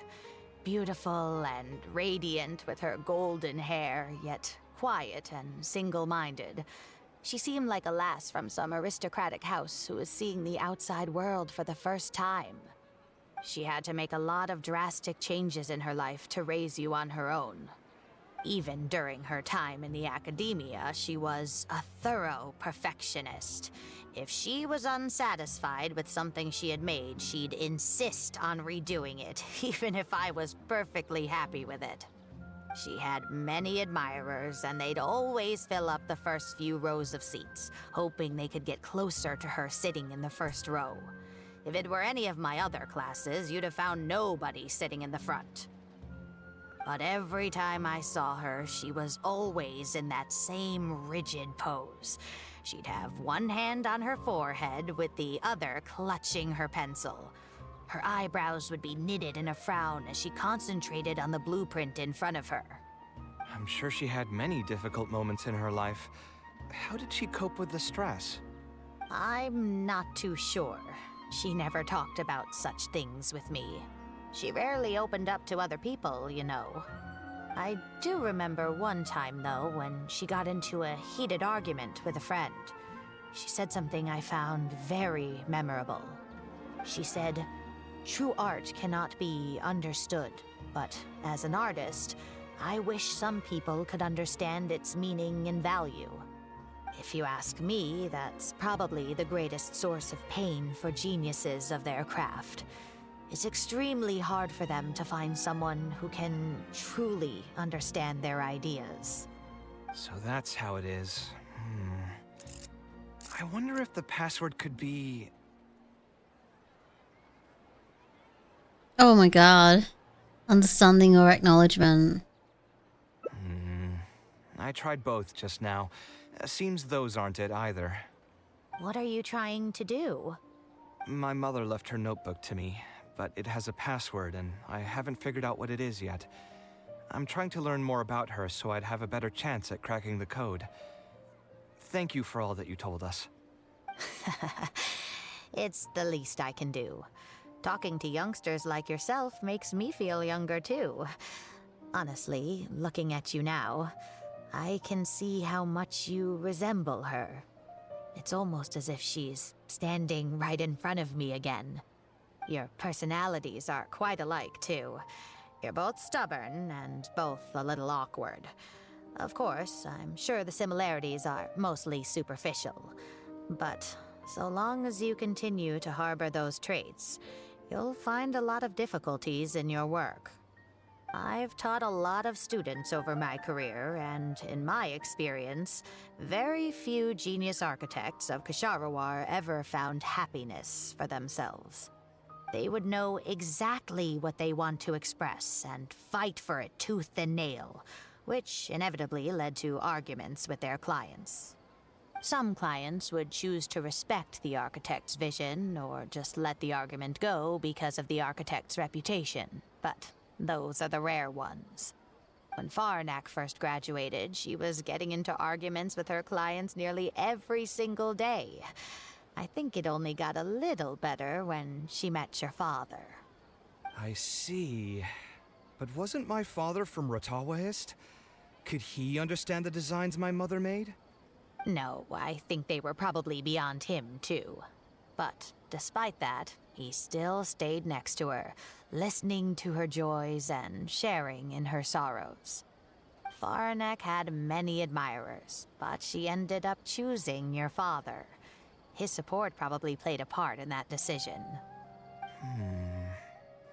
Beautiful and radiant with her golden hair, yet quiet and single-minded. She seemed like a lass from some aristocratic house who was seeing the outside world for the first time. She had to make a lot of drastic changes in her life to raise you on her own. Even during her time in the academia, she was a thorough perfectionist. If she was unsatisfied with something she had made, she'd insist on redoing it, even if I was perfectly happy with it. She had many admirers, and they'd always fill up the first few rows of seats, hoping they could get closer to her sitting in the first row. If it were any of my other classes, you'd have found nobody sitting in the front. But every time I saw her, she was always in that same rigid pose. She'd have one hand on her forehead with the other clutching her pencil. Her eyebrows would be knitted in a frown as she concentrated on the blueprint in front of her. I'm sure she had many difficult moments in her life. How did she cope with the stress? I'm not too sure. She never talked about such things with me. She rarely opened up to other people, you know. I do remember one time, though, when she got into a heated argument with a friend. She said something I found very memorable. She said, "True art cannot be understood, but as an artist, I wish some people could understand its meaning and value." If you ask me, that's probably the greatest source of pain for geniuses of their craft. It's extremely hard for them to find someone who can truly understand their ideas. So that's how it is. I wonder if the password could be... Oh my god. Understanding or acknowledgement. I tried both just now. Seems those aren't it either. What are you trying to do? My mother left her notebook to me, but it has a password and I haven't figured out what it is yet. I'm trying to learn more about her so I'd have a better chance at cracking the code. Thank you for all that you told us. It's the least I can do. Talking to youngsters like yourself makes me feel younger too. Honestly, looking at you now, I can see how much you resemble her. It's almost as if she's standing right in front of me again. Your personalities are quite alike, too. You're both stubborn and both a little awkward. Of course, I'm sure the similarities are mostly superficial. But so long as you continue to harbor those traits, you'll find a lot of difficulties in your work. I've taught a lot of students over my career, and in my experience, very few genius architects of Ksharawar ever found happiness for themselves. They would know exactly what they want to express and fight for it tooth and nail, which inevitably led to arguments with their clients. Some clients would choose to respect the architect's vision or just let the argument go because of the architect's reputation, but those are the rare ones. When Faranak first graduated, she was getting into arguments with her clients nearly every single day. I think it only got a little better when she met your father. I see. But wasn't my father from Ratawaist? Could he understand the designs my mother made? No, I think they were probably beyond him, too. But despite that, he still stayed next to her, listening to her joys and sharing in her sorrows. Faranek had many admirers, but she ended up choosing your father. His support probably played a part in that decision.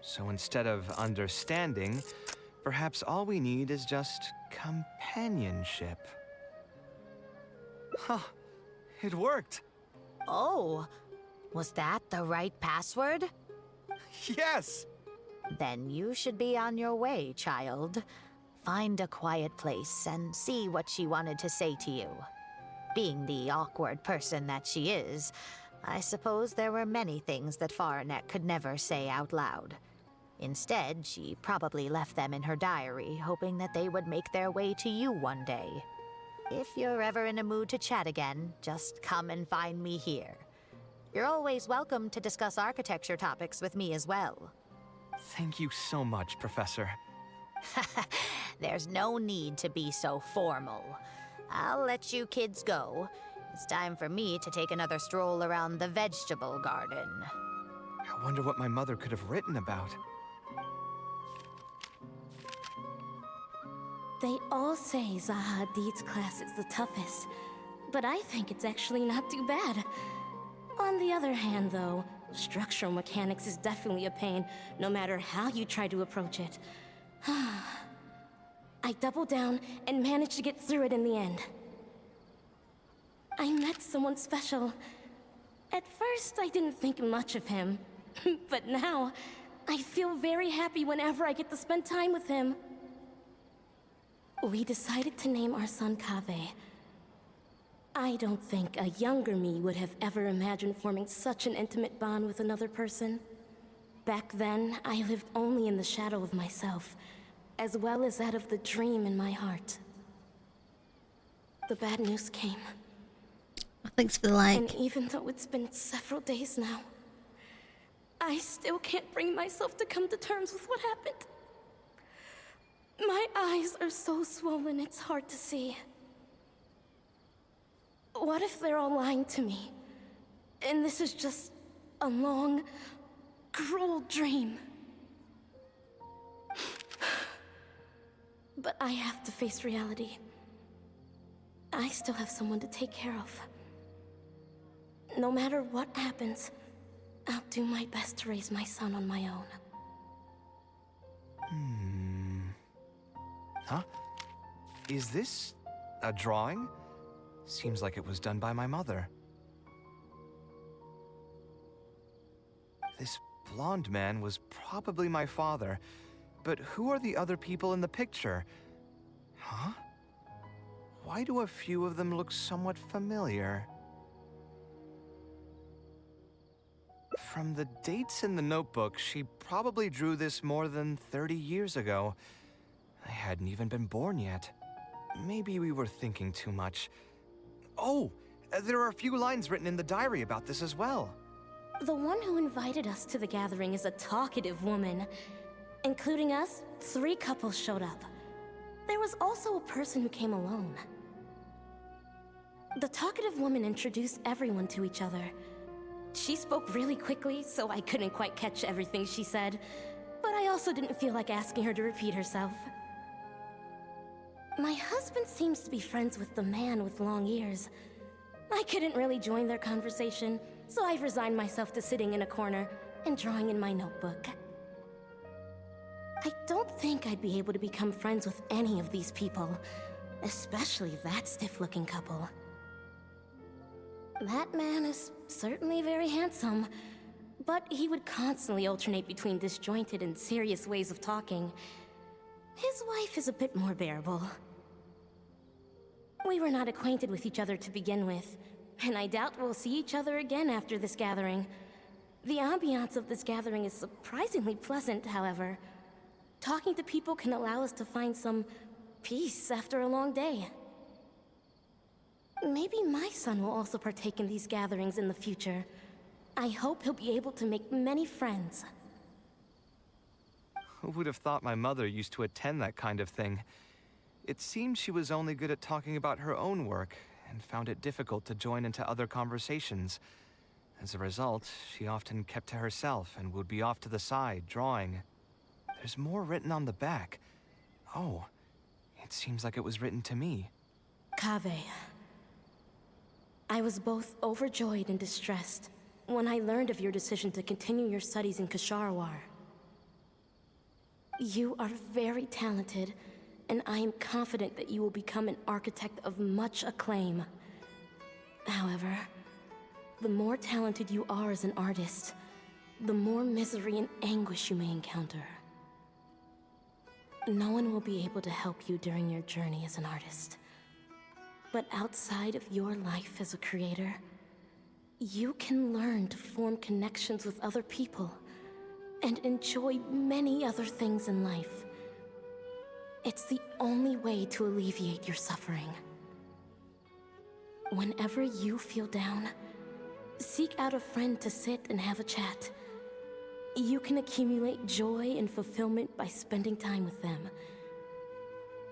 So instead of understanding, perhaps all we need is just companionship. Huh. It worked. Oh, was that the right password? Yes! Then you should be on your way, child. Find a quiet place and see what she wanted to say to you. Being the awkward person that she is, I suppose there were many things that Faranek could never say out loud. Instead, she probably left them in her diary, hoping that they would make their way to you one day. If you're ever in a mood to chat again, just come and find me here. You're always welcome to discuss architecture topics with me as well. Thank you so much, Professor. There's no need to be so formal. I'll let you kids go. It's time for me to take another stroll around the vegetable garden. I wonder what my mother could have written about. They all say Zaha Hadid's class is the toughest, but I think it's actually not too bad. On the other hand, though, structural mechanics is definitely a pain, no matter how you try to approach it. I doubled down and managed to get through it in the end. I met someone special. At first, I didn't think much of him, but now, I feel very happy whenever I get to spend time with him. We decided to name our son Kaveh. I don't think a younger me would have ever imagined forming such an intimate bond with another person. Back then, I lived only in the shadow of myself, as well as that of the dream in my heart. The bad news came. Thanks for the like. And even though it's been several days now, I still can't bring myself to come to terms with what happened. My eyes are so swollen, it's hard to see. What if they're all lying to me? And this is just a long, cruel dream. But I have to face reality. I still have someone to take care of. No matter what happens, I'll do my best to raise my son on my own. Huh? Is this a drawing? Seems like it was done by my mother. This blonde man was probably my father, but who are the other people in the picture? Huh? Why do a few of them look somewhat familiar? From the dates in the notebook, she probably drew this more than 30 years ago. I hadn't even been born yet. Maybe we were thinking too much. Oh, there are a few lines written in the diary about this as well. The one who invited us to the gathering is a talkative woman. Including us, 3 couples showed up. There was also a person who came alone. The talkative woman introduced everyone to each other. She spoke really quickly, so I couldn't quite catch everything she said. But I also didn't feel like asking her to repeat herself. My husband seems to be friends with the man with long ears. I couldn't really join their conversation, so I've resigned myself to sitting in a corner and drawing in my notebook. I don't think I'd be able to become friends with any of these people, especially that stiff-looking couple. That man is certainly very handsome, but he would constantly alternate between disjointed and serious ways of talking. His wife is a bit more bearable. We were not acquainted with each other to begin with, and I doubt we'll see each other again after this gathering. The ambiance of this gathering is surprisingly pleasant, however. Talking to people can allow us to find some peace after a long day. Maybe my son will also partake in these gatherings in the future. I hope he'll be able to make many friends. Who would have thought my mother used to attend that kind of thing? It seems she was only good at talking about her own work, and found it difficult to join into other conversations. As a result, she often kept to herself and would be off to the side, drawing. There's more written on the back. Oh, it seems like it was written to me. Kaveh. I was both overjoyed and distressed when I learned of your decision to continue your studies in Kasharawar. You are very talented, and I am confident that you will become an architect of much acclaim. However, the more talented you are as an artist, the more misery and anguish you may encounter. No one will be able to help you during your journey as an artist. But outside of your life as a creator, you can learn to form connections with other people and enjoy many other things in life. It's the only way to alleviate your suffering. Whenever you feel down, seek out a friend to sit and have a chat. You can accumulate joy and fulfillment by spending time with them.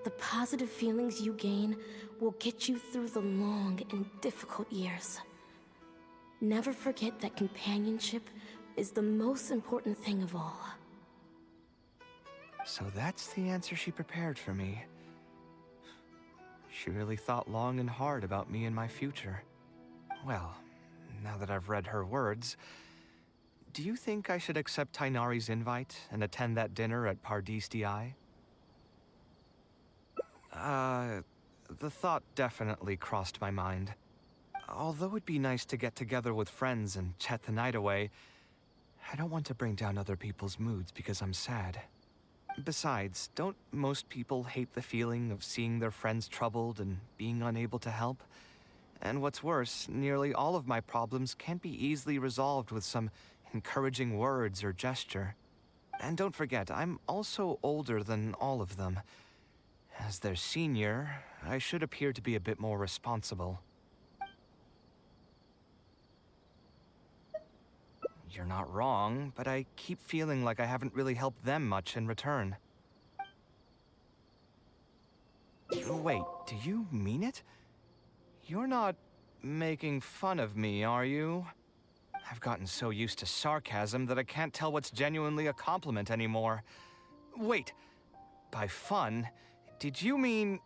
The positive feelings you gain will get you through the long and difficult years. Never forget that companionship is the most important thing of all. So that's the answer she prepared for me. She really thought long and hard about me and my future. Well, now that I've read her words, do you think I should accept Tainari's invite and attend that dinner at Pardis Di? The thought definitely crossed my mind. Although it'd be nice to get together with friends and chat the night away, I don't want to bring down other people's moods because I'm sad. Besides, don't most people hate the feeling of seeing their friends troubled and being unable to help? And what's worse, nearly all of my problems can't be easily resolved with some encouraging words or gesture. And don't forget, I'm also older than all of them. As their senior, I should appear to be a bit more responsible. You're not wrong, but I keep feeling like I haven't really helped them much in return. Wait, do you mean it? You're not making fun of me, are you? I've gotten so used to sarcasm that I can't tell what's genuinely a compliment anymore. Wait, by fun, did you mean...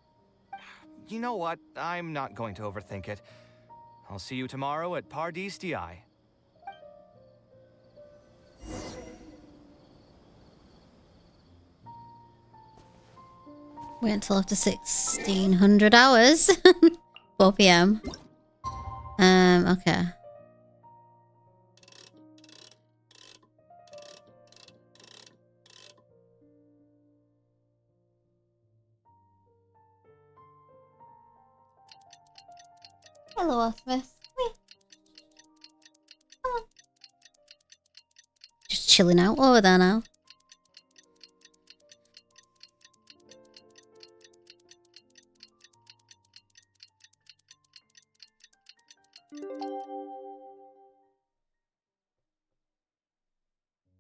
You know what? I'm not going to overthink it. I'll see you tomorrow at Pardis Di. Wait until after 1600 hours. 4 PM. Okay. Hello, Artemis. Come on. Just chilling out over there now.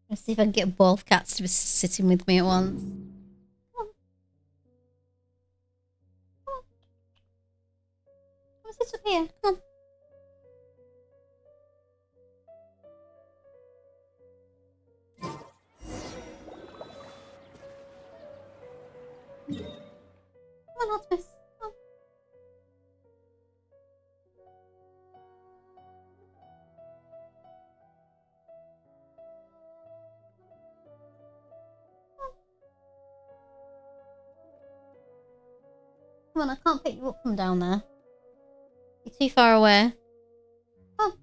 Let's see if I can get both cats to be sitting with me at once. Come on. Come on. Come on, sit up here. Come on. on, Optimus. Come on, I can't pick you up from down there. You're too far away. Come on.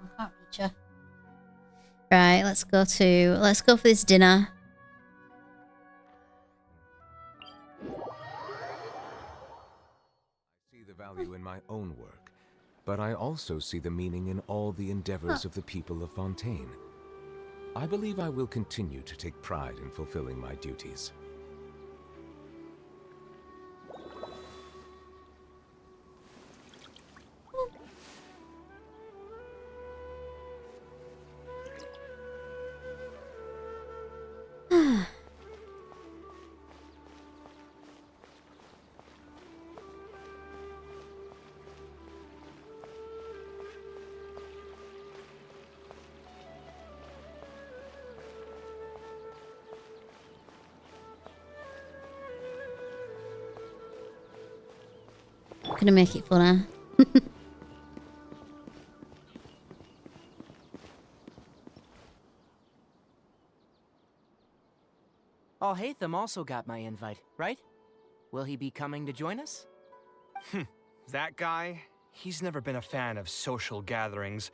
I can't reach her. Right, let's go for this dinner. I see the value in my own work, but I also see the meaning in all the endeavors of the people of Fontaine. I believe I will continue to take pride in fulfilling my duties. Gonna make it funner. Alhaitham also got my invite, right? Will he be coming to join us? That guy? He's never been a fan of social gatherings.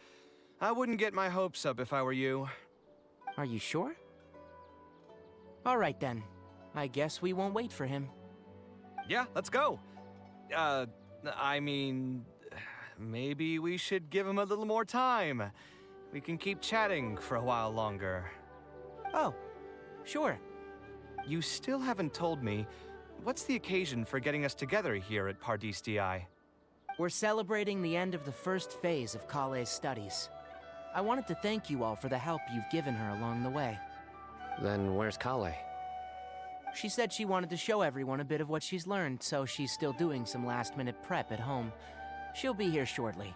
I wouldn't get my hopes up if I were you. Are you sure? All right then. I guess we won't wait for him. Yeah, let's go. I mean, maybe we should give him a little more time. We can keep chatting for a while longer. Oh, sure. You still haven't told me, what's the occasion for getting us together here at Pardis DI? We're celebrating the end of the first phase of Kale's studies. I wanted to thank you all for the help you've given her along the way. Then where's Kale? She said she wanted to show everyone a bit of what she's learned, so she's still doing some last-minute prep at home. She'll be here shortly.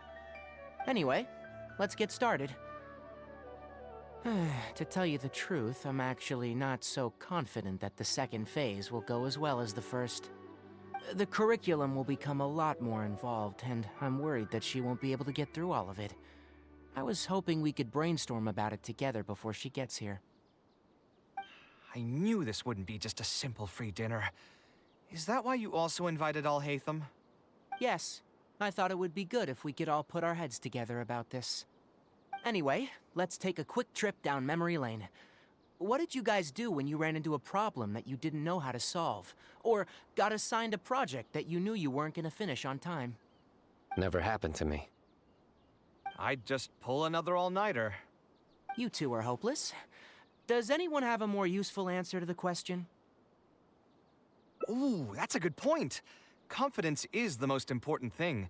Anyway, let's get started. To tell you the truth, I'm actually not so confident that the second phase will go as well as the first. The curriculum will become a lot more involved, and I'm worried that she won't be able to get through all of it. I was hoping we could brainstorm about it together before she gets here. I knew this wouldn't be just a simple free dinner. Is that why you also invited Alhaitham? Yes, I thought it would be good if we could all put our heads together about this. Anyway, let's take a quick trip down memory lane. What did you guys do when you ran into a problem that you didn't know how to solve? Or got assigned a project that you knew you weren't gonna finish on time? Never happened to me. I'd just pull another all-nighter. You two are hopeless. Does anyone have a more useful answer to the question? Ooh, that's a good point. Confidence is the most important thing.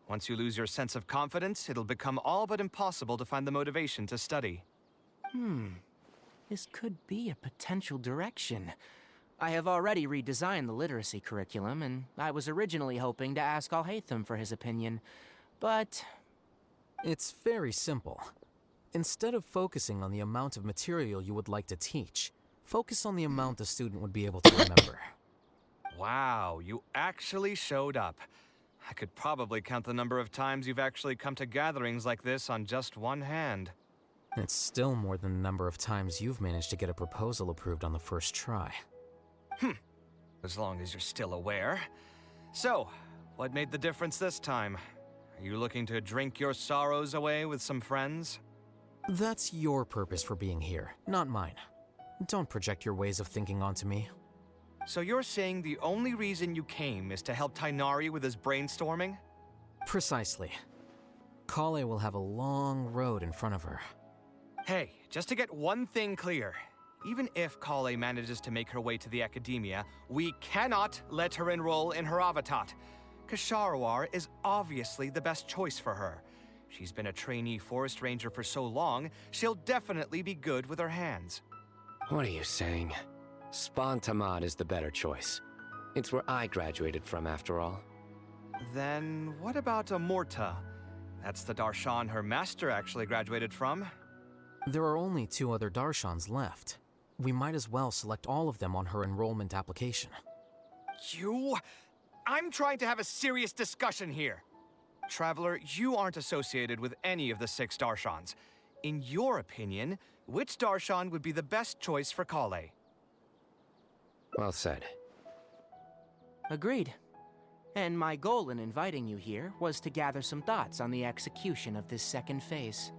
Once you lose your sense of confidence, it'll become all but impossible to find the motivation to study. This could be a potential direction. I have already redesigned the literacy curriculum, and I was originally hoping to ask Alhaitham for his opinion, but... It's very simple. Instead of focusing on the amount of material you would like to teach, focus on the amount the student would be able to remember. Wow, you actually showed up. I could probably count the number of times you've actually come to gatherings like this on just one hand. It's still more than the number of times you've managed to get a proposal approved on the first try. As long as you're still aware. So, what made the difference this time? Are you looking to drink your sorrows away with some friends? That's your purpose for being here, not mine. Don't project your ways of thinking onto me. So you're saying the only reason you came is to help Tainari with his brainstorming? Precisely. Kale will have a long road in front of her. Hey, just to get one thing clear. Even if Kale manages to make her way to the academia, we cannot let her enroll in Haravatat. Ksharawar is obviously the best choice for her. She's been a trainee forest ranger for so long, she'll definitely be good with her hands. What are you saying? Spontamad is the better choice. It's where I graduated from, after all. Then what about Amorta? That's the Darshan her master actually graduated from. There are only 2 other Darshans left. We might as well select all of them on her enrollment application. I'm trying to have a serious discussion here. Traveler, you aren't associated with any of the 6 Darshans. In your opinion, which Darshan would be the best choice for Kale? Well said. Agreed. And my goal in inviting you here was to gather some thoughts on the execution of this second phase.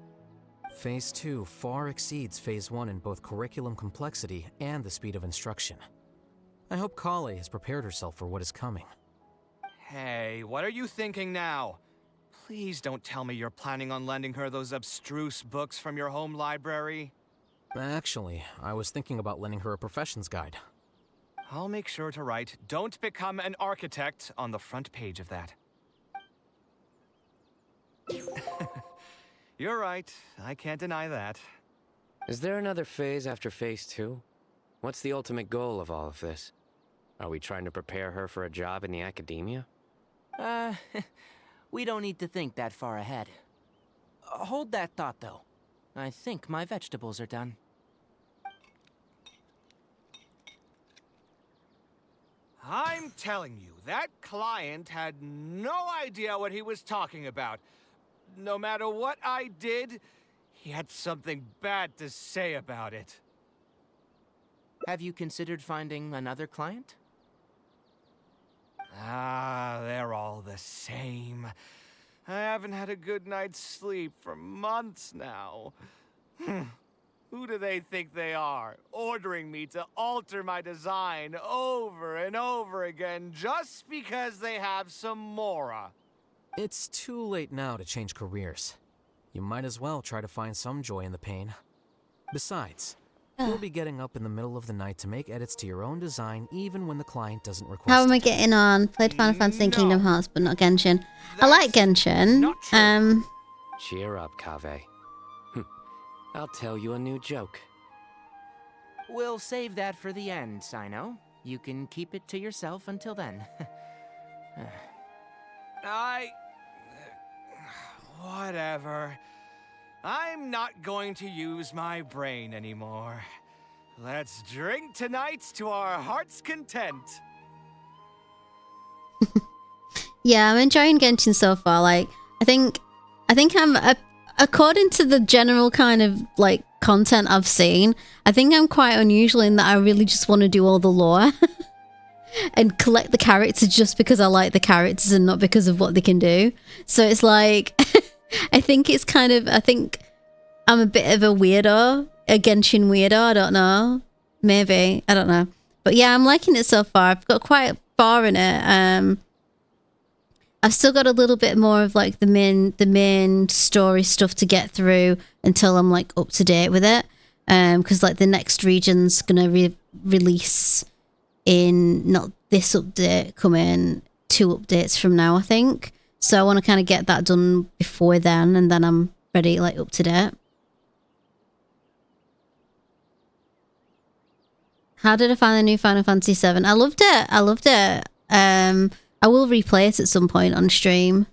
Phase 2 far exceeds Phase 1 in both curriculum complexity and the speed of instruction. I hope Kale has prepared herself for what is coming. Hey, what are you thinking now? Please don't tell me you're planning on lending her those abstruse books from your home library. Actually, I was thinking about lending her a professions guide. I'll make sure to write, "Don't become an architect," on the front page of that. You're right. I can't deny that. Is there another phase after Phase 2? What's the ultimate goal of all of this? Are we trying to prepare her for a job in the academia? We don't need to think that far ahead. Hold that thought, though. I think my vegetables are done. I'm telling you, that client had no idea what he was talking about. No matter what I did, he had something bad to say about it. Have you considered finding another client? They're all the same. I haven't had a good night's sleep for months now. Who do they think they are, ordering me to alter my design over and over again just because they have some Mora? It's too late now to change careers. You might as well try to find some joy in the pain. Besides, you'll be getting up in the middle of the night to make edits to your own design even when the client doesn't request How am I it. getting on? Played Final Fantasy and Kingdom Hearts, but not Genshin. I like Genshin. Cheer up, Kaveh. I'll tell you a new joke. We'll save that for the end, Sino. You can keep it to yourself until then. Whatever. I'm not going to use my brain anymore. Let's drink tonight to our heart's content. Yeah, I'm enjoying Genshin so far. Like, I think I'm according to the general kind of like content I've seen, I think I'm quite unusual in that I really just want to do all the lore and collect the characters just because I like the characters and not because of what they can do. So it's like, I think I'm a bit of a weirdo, a Genshin weirdo. I don't know, maybe, I don't know, but yeah, I'm liking it so far. I've got quite far in it. I've still got a little bit more of like the main story stuff to get through until I'm like up to date with it. Because like the next region's gonna release in not this update, coming 2 updates from now, I think. So I want to kind of get that done before then, and then I'm ready, like up to date. How did I find the new Final Fantasy VII? I loved it. I will replay it at some point on stream.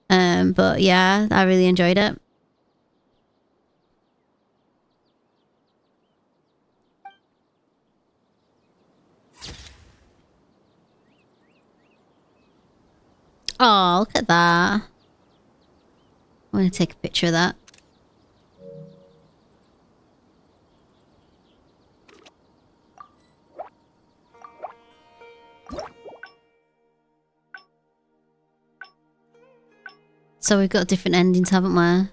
But yeah, I really enjoyed it. Oh, look at that. I'm going to take a picture of that. So we've got different endings, haven't we?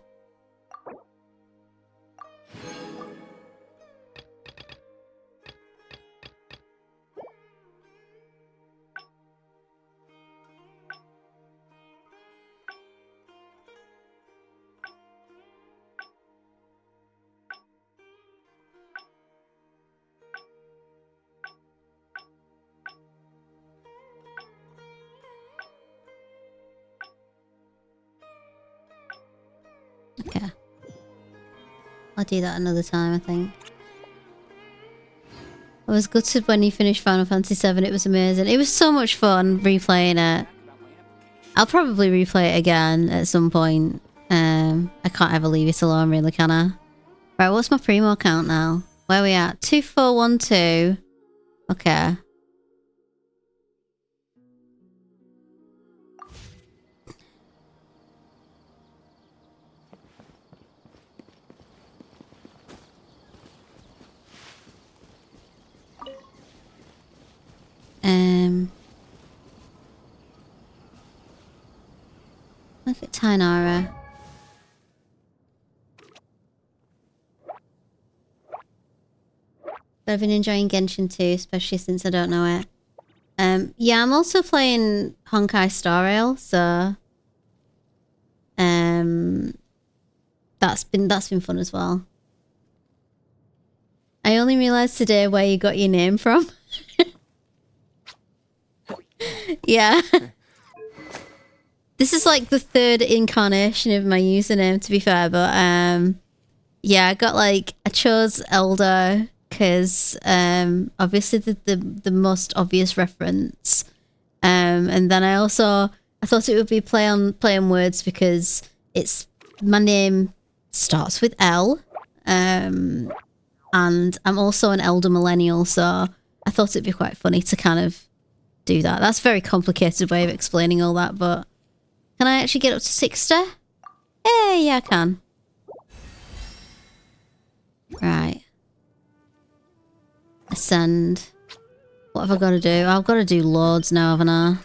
Okay. I'll do that another time, I think. I was gutted when you finished Final Fantasy VII. It was amazing. It was so much fun replaying it. I'll probably replay it again at some point. I can't ever leave it alone, really, can I? Right, what's my primo count now? Where are we at? 2412. Okay. Look at Tainara. But I've been enjoying Genshin too, especially since I don't know it. Yeah, I'm also playing Honkai Star Rail, so that's been fun as well. I only realized today where you got your name from. Yeah. This is like the third incarnation of my username, to be fair, but yeah, I chose Elder because obviously the most obvious reference. And then I thought it would be play on words because my name starts with L. And I'm also an elder millennial, so I thought it'd be quite funny to kind of do that. That's a very complicated way of explaining all that, but can I actually get up to 60? Yeah, I can. Right. Ascend. What have I got to do? I've got to do loads now, haven't I?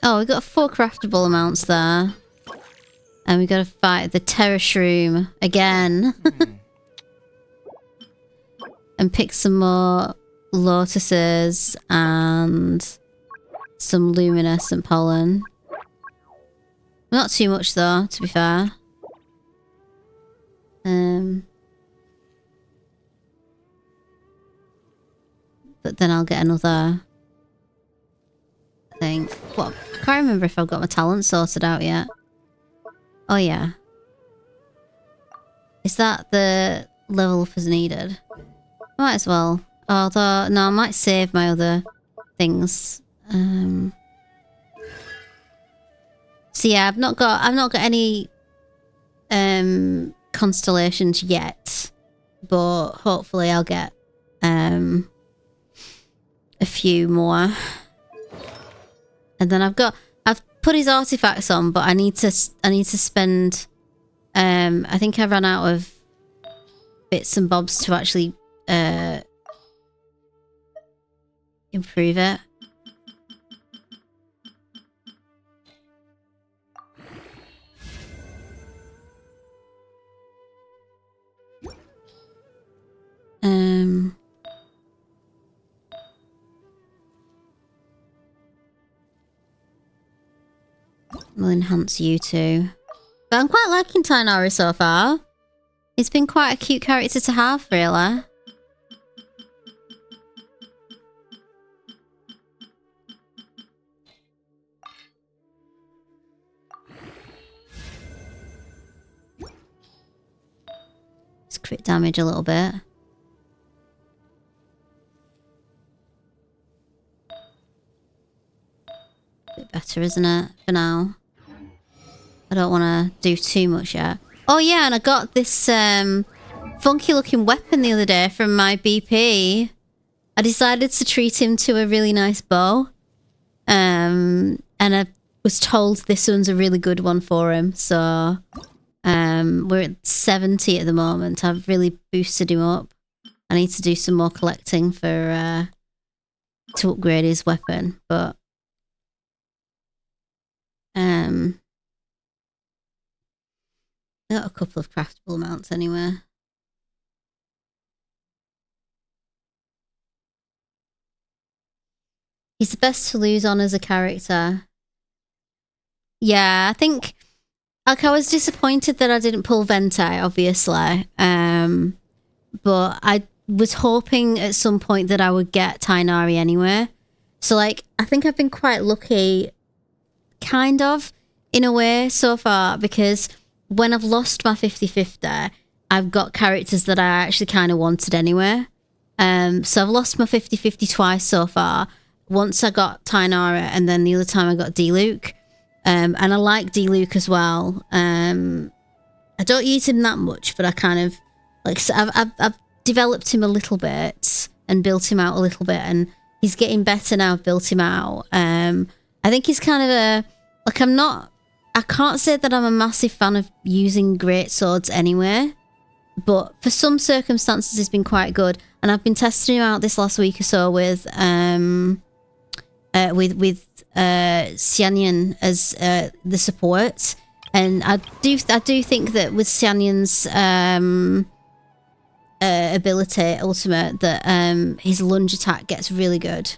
Oh, we got 4 craftable amounts there. And we got to fight the Terror Shroom again. And pick some more lotuses and some luminescent pollen. Not too much though, to be fair. But then I'll get another thing. What? I can't remember if I've got my talent sorted out yet. Oh yeah. Is that the level up as needed? Might as well. Although, no, I might save my other things. So yeah, I've not got any constellations yet, but hopefully I'll get a few more. And then I've put his artifacts on, but I need to spend I think I ran out of bits and bobs to actually improve it. We'll enhance you too. But I'm quite liking Tainari so far. He's been quite a cute character to have, really. Let's crit damage a little bit. Bit better, isn't it, for now? I don't want to do too much yet. Oh yeah, and I got this funky looking weapon the other day from my BP. I decided to treat him to a really nice bow. And I was told this one's a really good one for him. So we're at 70 at the moment. I've really boosted him up. I need to do some more collecting for to upgrade his weapon, but I got a couple of craftable amounts anyway. He's the best to lose on as a character. Yeah, I think like I was disappointed that I didn't pull Venti, obviously. But I was hoping at some point that I would get Tainari anyway. So like I think I've been quite lucky kind of in a way so far, because when I've lost my 50-50, I've got characters that I actually kind of wanted anyway. So I've lost my 50-50 twice so far, once I got Tainara, and then the other time I got D-Luke. And I like D-Luke as well. I don't use him that much, but I kind of like. So I've developed him a little bit and built him out a little bit, and he's getting better now. I've built him out. I think he's kind of a like. I can't say that I'm a massive fan of using great swords anyway, but for some circumstances, he's been quite good. And I've been testing him out this last week or so with Xianyan as the support, and I do think that with Xianyan's ability ultimate that his lunge attack gets really good.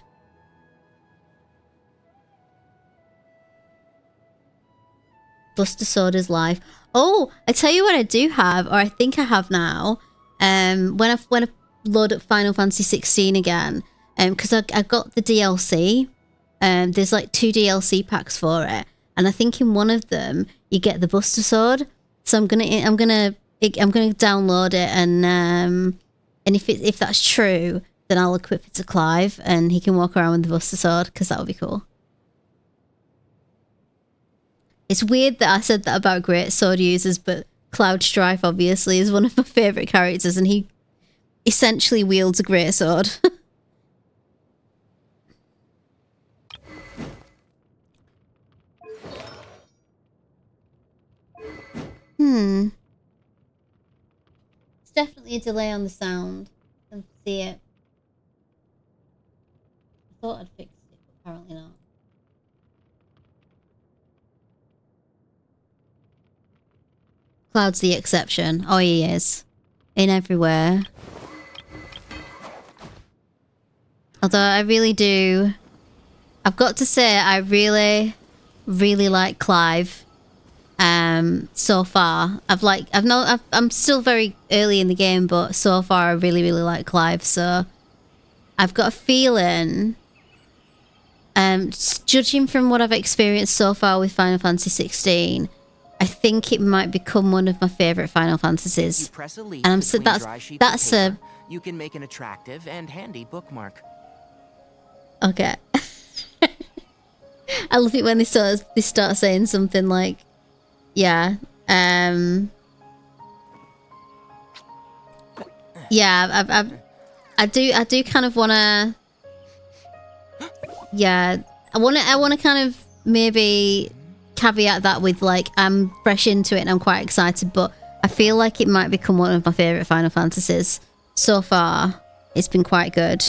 Buster Sword is live. Oh, I tell you what I do have, or I think I have now. When I load up Final Fantasy 16 again, because I got the DLC. There's like 2 DLC packs for it, and I think in one of them you get the Buster Sword. So I'm gonna download it, and if that's true, then I'll equip it to Clive, and he can walk around with the Buster Sword, because that would be cool. It's weird that I said that about great sword users, but Cloud Strife obviously is one of my favourite characters, and he essentially wields a great sword. It's definitely a delay on the sound. I can see it. I thought I'd fixed it, but apparently not. Cloud's the exception. Oh, he is. In everywhere. Although I really do... I've got to say, I really, really like Clive. So far. I'm still very early in the game, but so far I really, really like Clive. So I've got a feeling... judging from what I've experienced so far with Final Fantasy 16... I think it might become one of my favorite Final Fantasies. Press a leaf And that's a you can make an attractive and handy bookmark. Okay. I love it when they start saying something like, yeah, yeah, I do kind of want to, yeah, I want to kind of maybe caveat that with like I'm fresh into it and I'm quite excited, but I feel like it might become one of my favorite Final Fantasies. So far it's been quite good,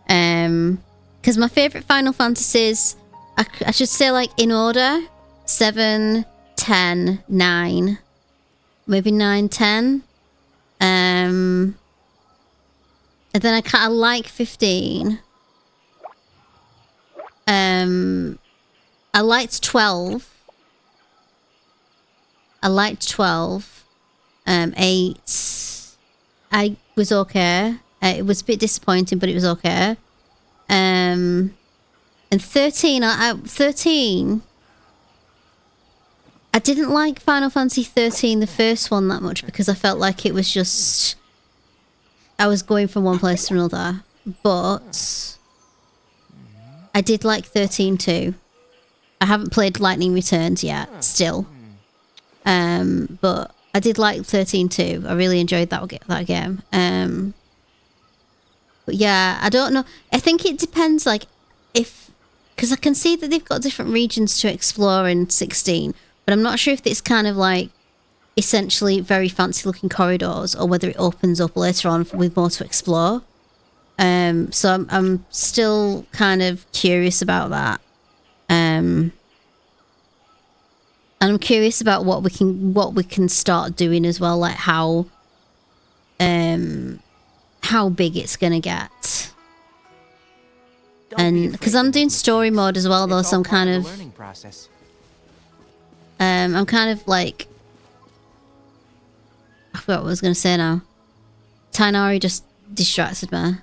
because my favorite Final Fantasies, I should say, like in order, 7, 10, 9, maybe 9, 10, and then I like 15. I liked 12. 8. I was okay. It was a bit disappointing, but it was okay. And 13. 13. I didn't like Final Fantasy 13, the first one, that much, because I felt like it was just... I was going from one place to another. But I did like 13 too. I haven't played Lightning Returns yet, still. But I did like 13 too. I really enjoyed that game. But yeah, I don't know. I think it depends, like, if... Because I can see that they've got different regions to explore in 16, but I'm not sure if it's kind of like essentially very fancy looking corridors, or whether it opens up later on with more to explore. So I'm still kind of curious about that. And I'm curious about what we can start doing as well, like how big it's gonna get. And because I'm doing story mode as well, though, so I'm kind of I'm kind of like, I forgot what I was gonna say now. Tainari just distracted me.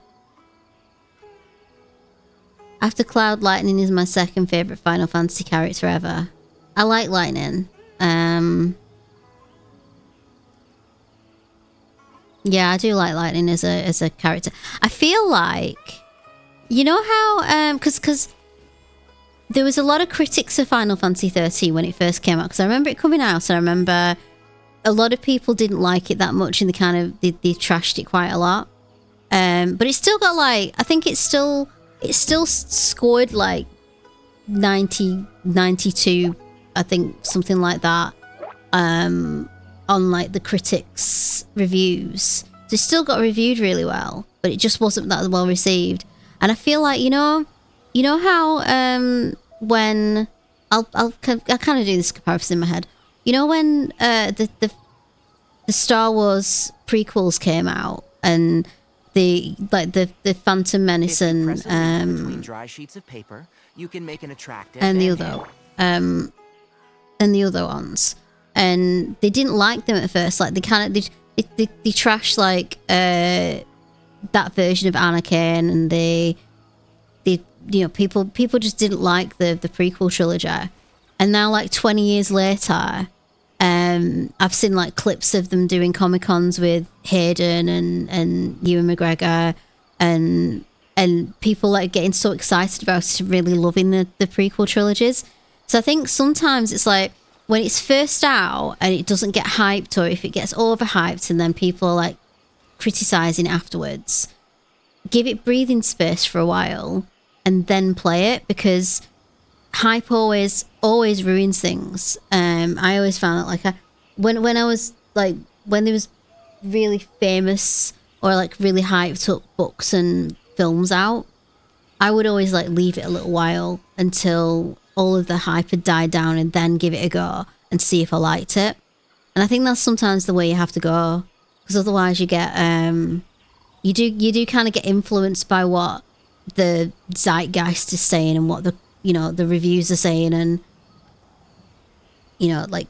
After Cloud, Lightning is my second favourite Final Fantasy character ever. I like Lightning. Yeah, I do like Lightning as a character. I feel like, You know how because there was a lot of critics of Final Fantasy 13 when it first came out, because I remember it coming out, and I remember a lot of people didn't like it that much, and they trashed it quite a lot. But it still got like, I think it still scored like 90, 92, I think, something like that, on like the critics' reviews. So it still got reviewed really well, but it just wasn't that well received. And I feel like, you know how when I'll kind of do this comparison in my head. You know when the Star Wars prequels came out, and the Phantom Menace and between dry sheets of paper, you can make an attractive and the other ones, and they didn't like them at first. Like they trashed like that version of Anakin, and they people just didn't like the prequel trilogy. And now, like 20 years later, I've seen like clips of them doing Comic-Cons with Hayden and Ewan McGregor, and people like getting so excited about it, really loving the prequel trilogies. So I think sometimes it's like when it's first out and it doesn't get hyped, or if it gets overhyped and then people are like criticizing it afterwards, give it breathing space for a while and then play it, because hype always ruins things. I always found that, like, when I was like, when there was really famous or like really hyped up books and films out, I would always like leave it a little while until all of the hype had died down, and then give it a go and see if I liked it. And I think that's sometimes the way you have to go, because otherwise you get you do kind of get influenced by what the zeitgeist is saying and what the reviews are saying, and like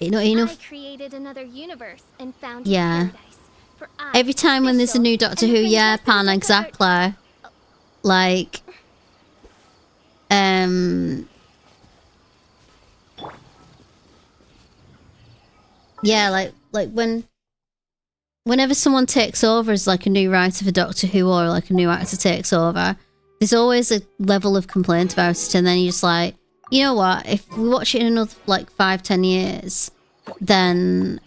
I created another universe and found yeah. paradise. For I, Every time when there's a new Doctor Who, yeah, Pan, exactly. Like, yeah, like whenever someone takes over as like a new writer for Doctor Who, or like a new actor takes over, there's always a level of complaint about it, and then you're just like, you know what, if we watch it in another like 5-10 years, then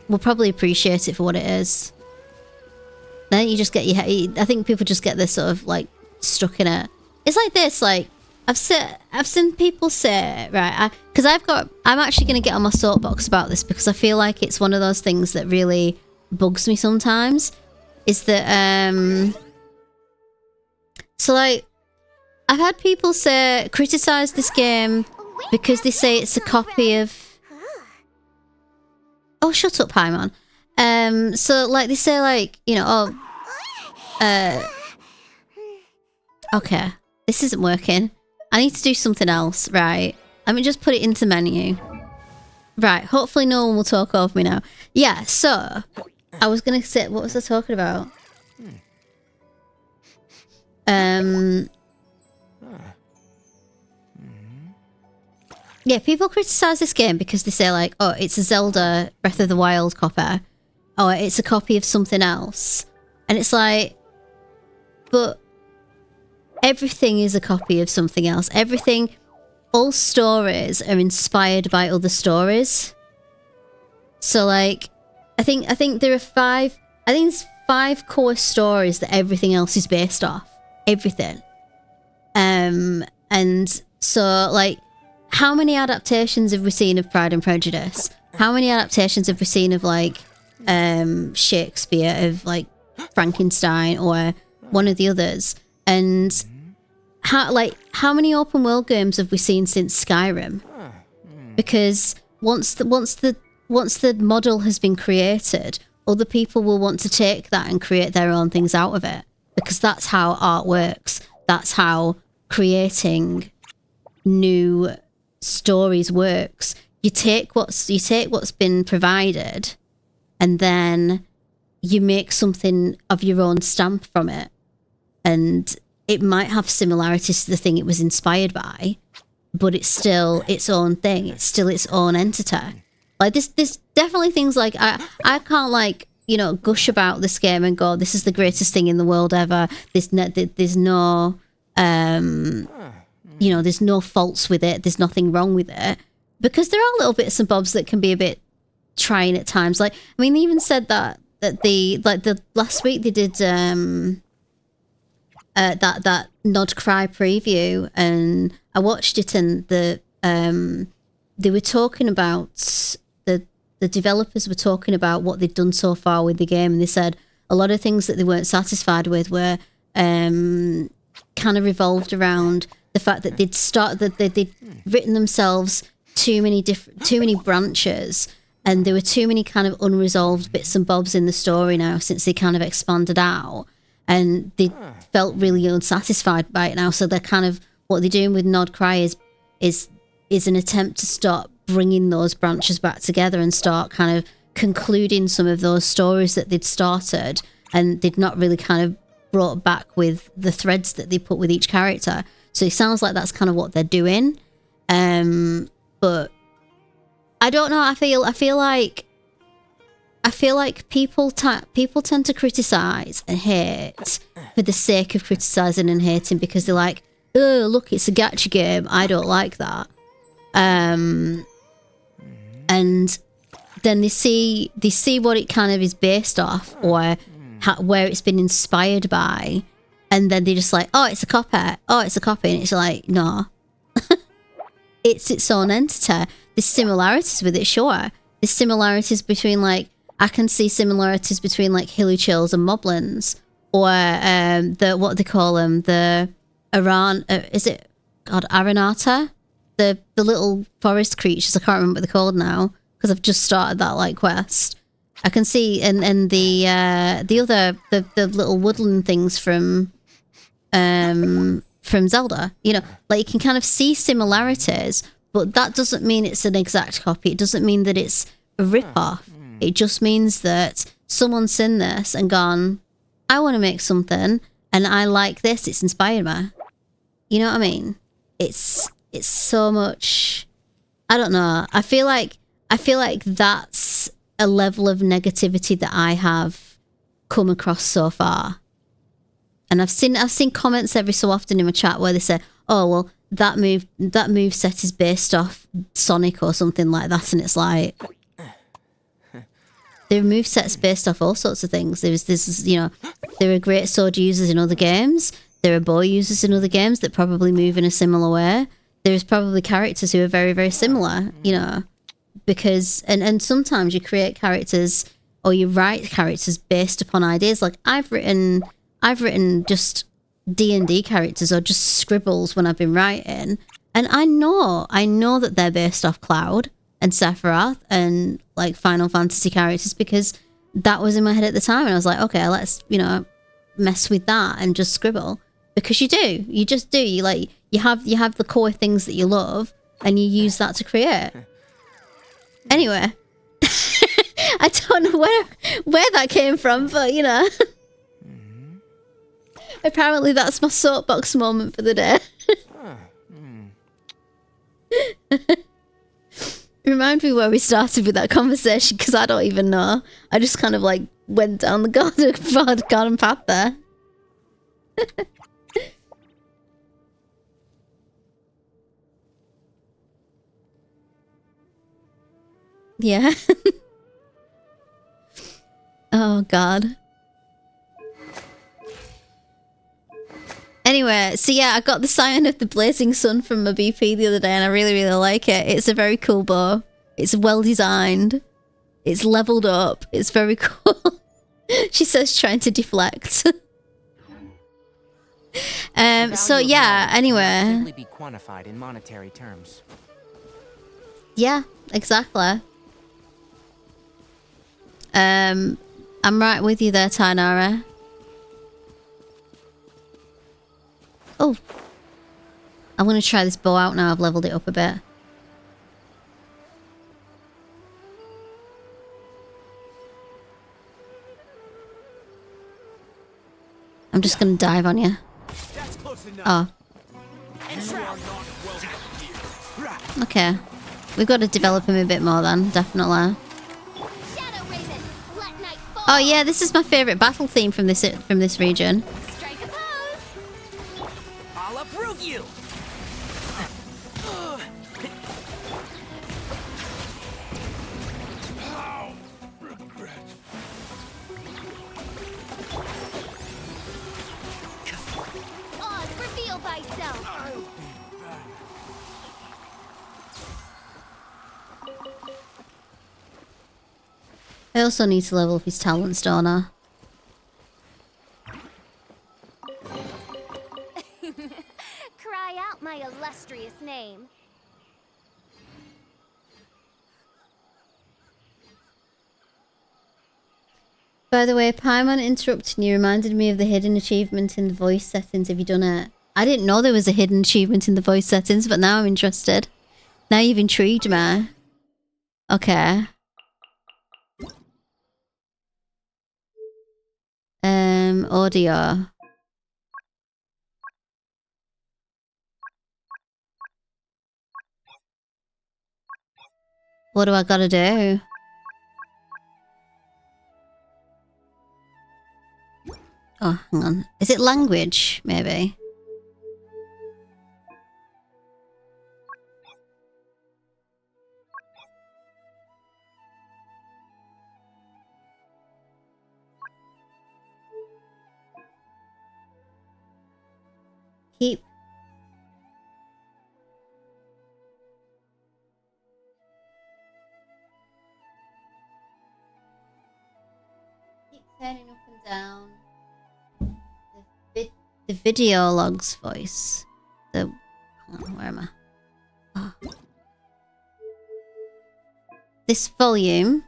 we'll probably appreciate it for what it is. Then you just get I think people just get this sort of like stuck in it. It's like this, like I've seen people say, right, because I'm actually going to get on my soapbox about this, because I feel like it's one of those things that really bugs me sometimes, is that so like I've had people criticize this game because they say it's a copy of, oh shut up Paimon. So like they say, like, okay, this isn't working, I need to do something else, right? Let me just put it into menu. Right, hopefully no one will talk over me now. Yeah, so I was gonna say, what was I talking about? Yeah, people criticize this game because they say like, oh, it's a Zelda Breath of the Wild copy, or it's a copy of something else. And it's like, but everything is a copy of something else. Everything, all stories are inspired by other stories. So like, I think there are five core stories that everything else is based off. Everything. And so like, how many adaptations have we seen of Pride and Prejudice? How many adaptations have we seen of like Shakespeare, of like Frankenstein or one of the others? And how many open world games have we seen since Skyrim? Because once the model has been created, other people will want to take that and create their own things out of it, because that's how art works. That's how creating new stories works. You take what's been provided, and then you make something of your own stamp from it, and it might have similarities to the thing it was inspired by, but it's still its own thing. It's still its own entity. Like there's definitely things like I can't, like, you know, gush about this game and go, this is the greatest thing in the world ever. There's no, you know, there's no faults with it. There's nothing wrong with it. Because there are little bits and bobs that can be a bit trying at times. Like, I mean, they even said that the last week they did that Nod Cry preview, and I watched it, and they were talking about the developers were talking about what they'd done so far with the game, and they said a lot of things that they weren't satisfied with were kind of revolved around the fact that they'd written themselves too many branches, and there were too many kind of unresolved bits and bobs in the story now since they kind of expanded out, and they felt really unsatisfied by it now. So they're kind of, what they're doing with Nod Cry is an attempt to start bringing those branches back together and start kind of concluding some of those stories that they'd started and they'd not really kind of brought back with the threads that they put with each character. So it sounds like that's kind of what they're doing. But I don't know. I feel like people tend to criticize and hate for the sake of criticizing and hating, because they're like, oh, look, it's a gacha game. I don't like that. And then they see what it kind of is based off, or where it's been inspired by, and then they're just like, oh, it's a copy. Oh, it's a copy. And it's like, no. It's its own entity. There's similarities with it, sure. There's similarities between, like, I can see similarities between, like, hilly chills and moblins, or what they call them, the Aranata? The little forest creatures. I can't remember what they're called now, because I've just started that, like, quest. I can see, and the little woodland things from Zelda, you know, like, you can kind of see similarities, but that doesn't mean it's an exact copy. It doesn't mean that it's a rip-off. It just means that someone's seen this and gone, I want to make something, and I like this, it's inspired me. You know what I mean? It's so much, I don't know. I feel like that's a level of negativity that I have come across so far. And I've seen comments every so often in my chat where they say, oh, well, that move set is based off Sonic or something like that, and it's like, the move set's based off all sorts of things. There's you know, there are great sword users in other games. There are bow users in other games that probably move in a similar way. There's probably characters who are very, very similar, you know, because and sometimes you create characters, or you write characters based upon ideas. Like, I've written just D&D characters, or just scribbles when I've been writing, and I know that they're based off Cloud and Sephiroth and, like, Final Fantasy characters, because that was in my head at the time, and I was like, okay, let's, you know, mess with that and just scribble, because you just do, you have the core things that you love, and you use that to create. Anyway, I don't know where that came from, but, you know. Apparently that's my soapbox moment for the day. Remind me where we started with that conversation, because I don't even know. I just kind of, like, went down the garden path there. Yeah. Oh, God. Anyway, so yeah, I got the Scion of the Blazing Sun from my BP the other day, and I really, really like it. It's a very cool bow. It's well designed. It's leveled up. It's very cool. She says trying to deflect. So yeah, anyway. Simply be quantified in monetary terms. Yeah, exactly. I'm right with you there, Tainara. Oh, I'm going to try this bow out now I've leveled it up a bit. I'm just going to dive on you. Oh. Okay. We've got to develop him a bit more then, definitely. Oh yeah, this is my favorite battle theme from this region. Strike a pose. I'll uproot you. Oz, reveal thyself. I also need to level up his talents, don't I? Cry out my illustrious name. By the way, Paimon interrupting you reminded me of the hidden achievement in the voice settings. Have you done it? I didn't know there was a hidden achievement in the voice settings, but now I'm interested. Now you've intrigued me. Okay. Audio. What do I gotta do? Oh, hang on. Is it language, maybe? Keep. Keep turning up and down. The video log's voice. The. Hang on, where am I? Oh. This volume.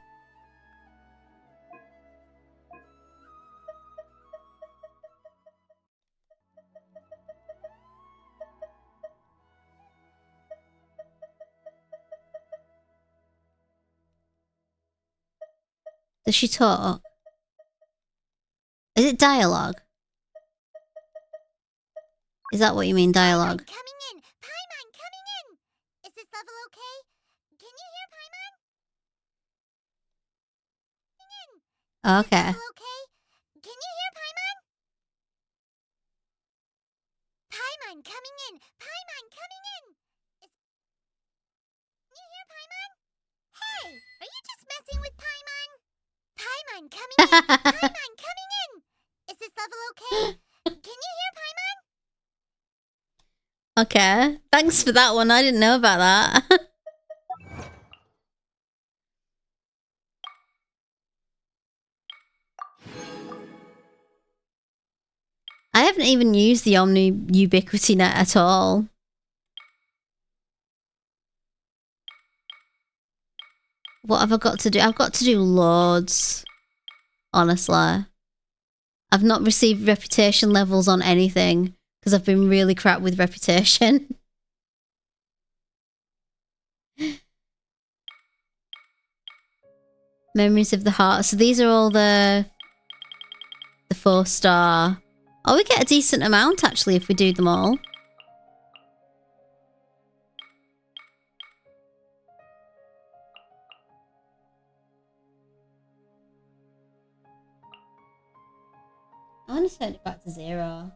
Does she talk? Is it dialogue? Is that what you mean, dialogue? Coming in. Paimon, coming in. Is this level okay? Can you hear Paimon? Okay. Level okay? Can you hear Paimon? Paimon, coming in. Paimon, coming in. Can you hear Paimon? Hey, are you just messing with Paimon? Paimon, coming in. Paimon, coming in. Is this level okay? Can you hear Paimon? Okay. Thanks for that one. I didn't know about that. I haven't even used the Omni Ubiquity Net at all. What have I got to do? I've got to do loads. Honestly. I've not received reputation levels on anything because I've been really crap with reputation. Memories of the Heart. So these are all the 4-star. Oh, we get a decent amount actually if we do them all. I want to turn it back to 0.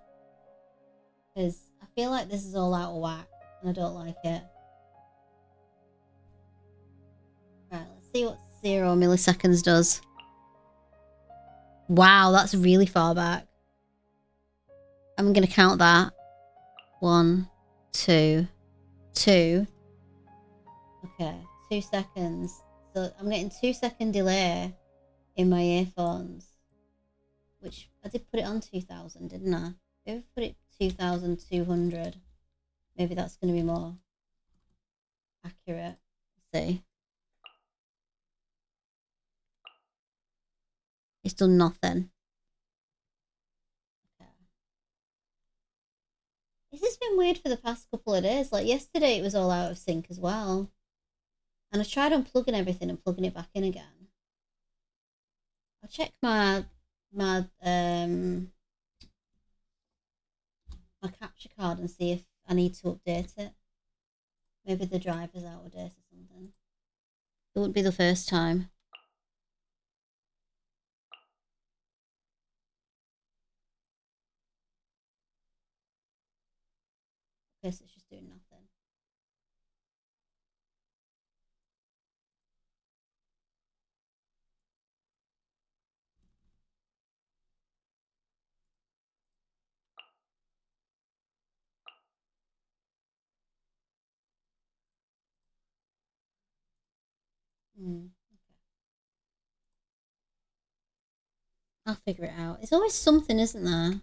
Because I feel like this is all out of whack and I don't like it. Right, let's see what 0 milliseconds does. Wow, that's really far back. I'm going to count that. 1, 2, 2. Okay, 2 seconds. So I'm getting 2-second delay in my earphones. Which, I did put it on 2000, didn't I? Maybe put it 2200. Maybe that's going to be more accurate. Let's see. It's done nothing. Okay. This has been weird for the past couple of days. Like yesterday it was all out of sync as well. And I tried unplugging everything and plugging it back in again. I'll check my capture card and see if I need to update it. Maybe the driver's out of date or something. It wouldn't be the first time. case it's just doing nothing. Okay. I'll figure it out. There's always something, isn't there?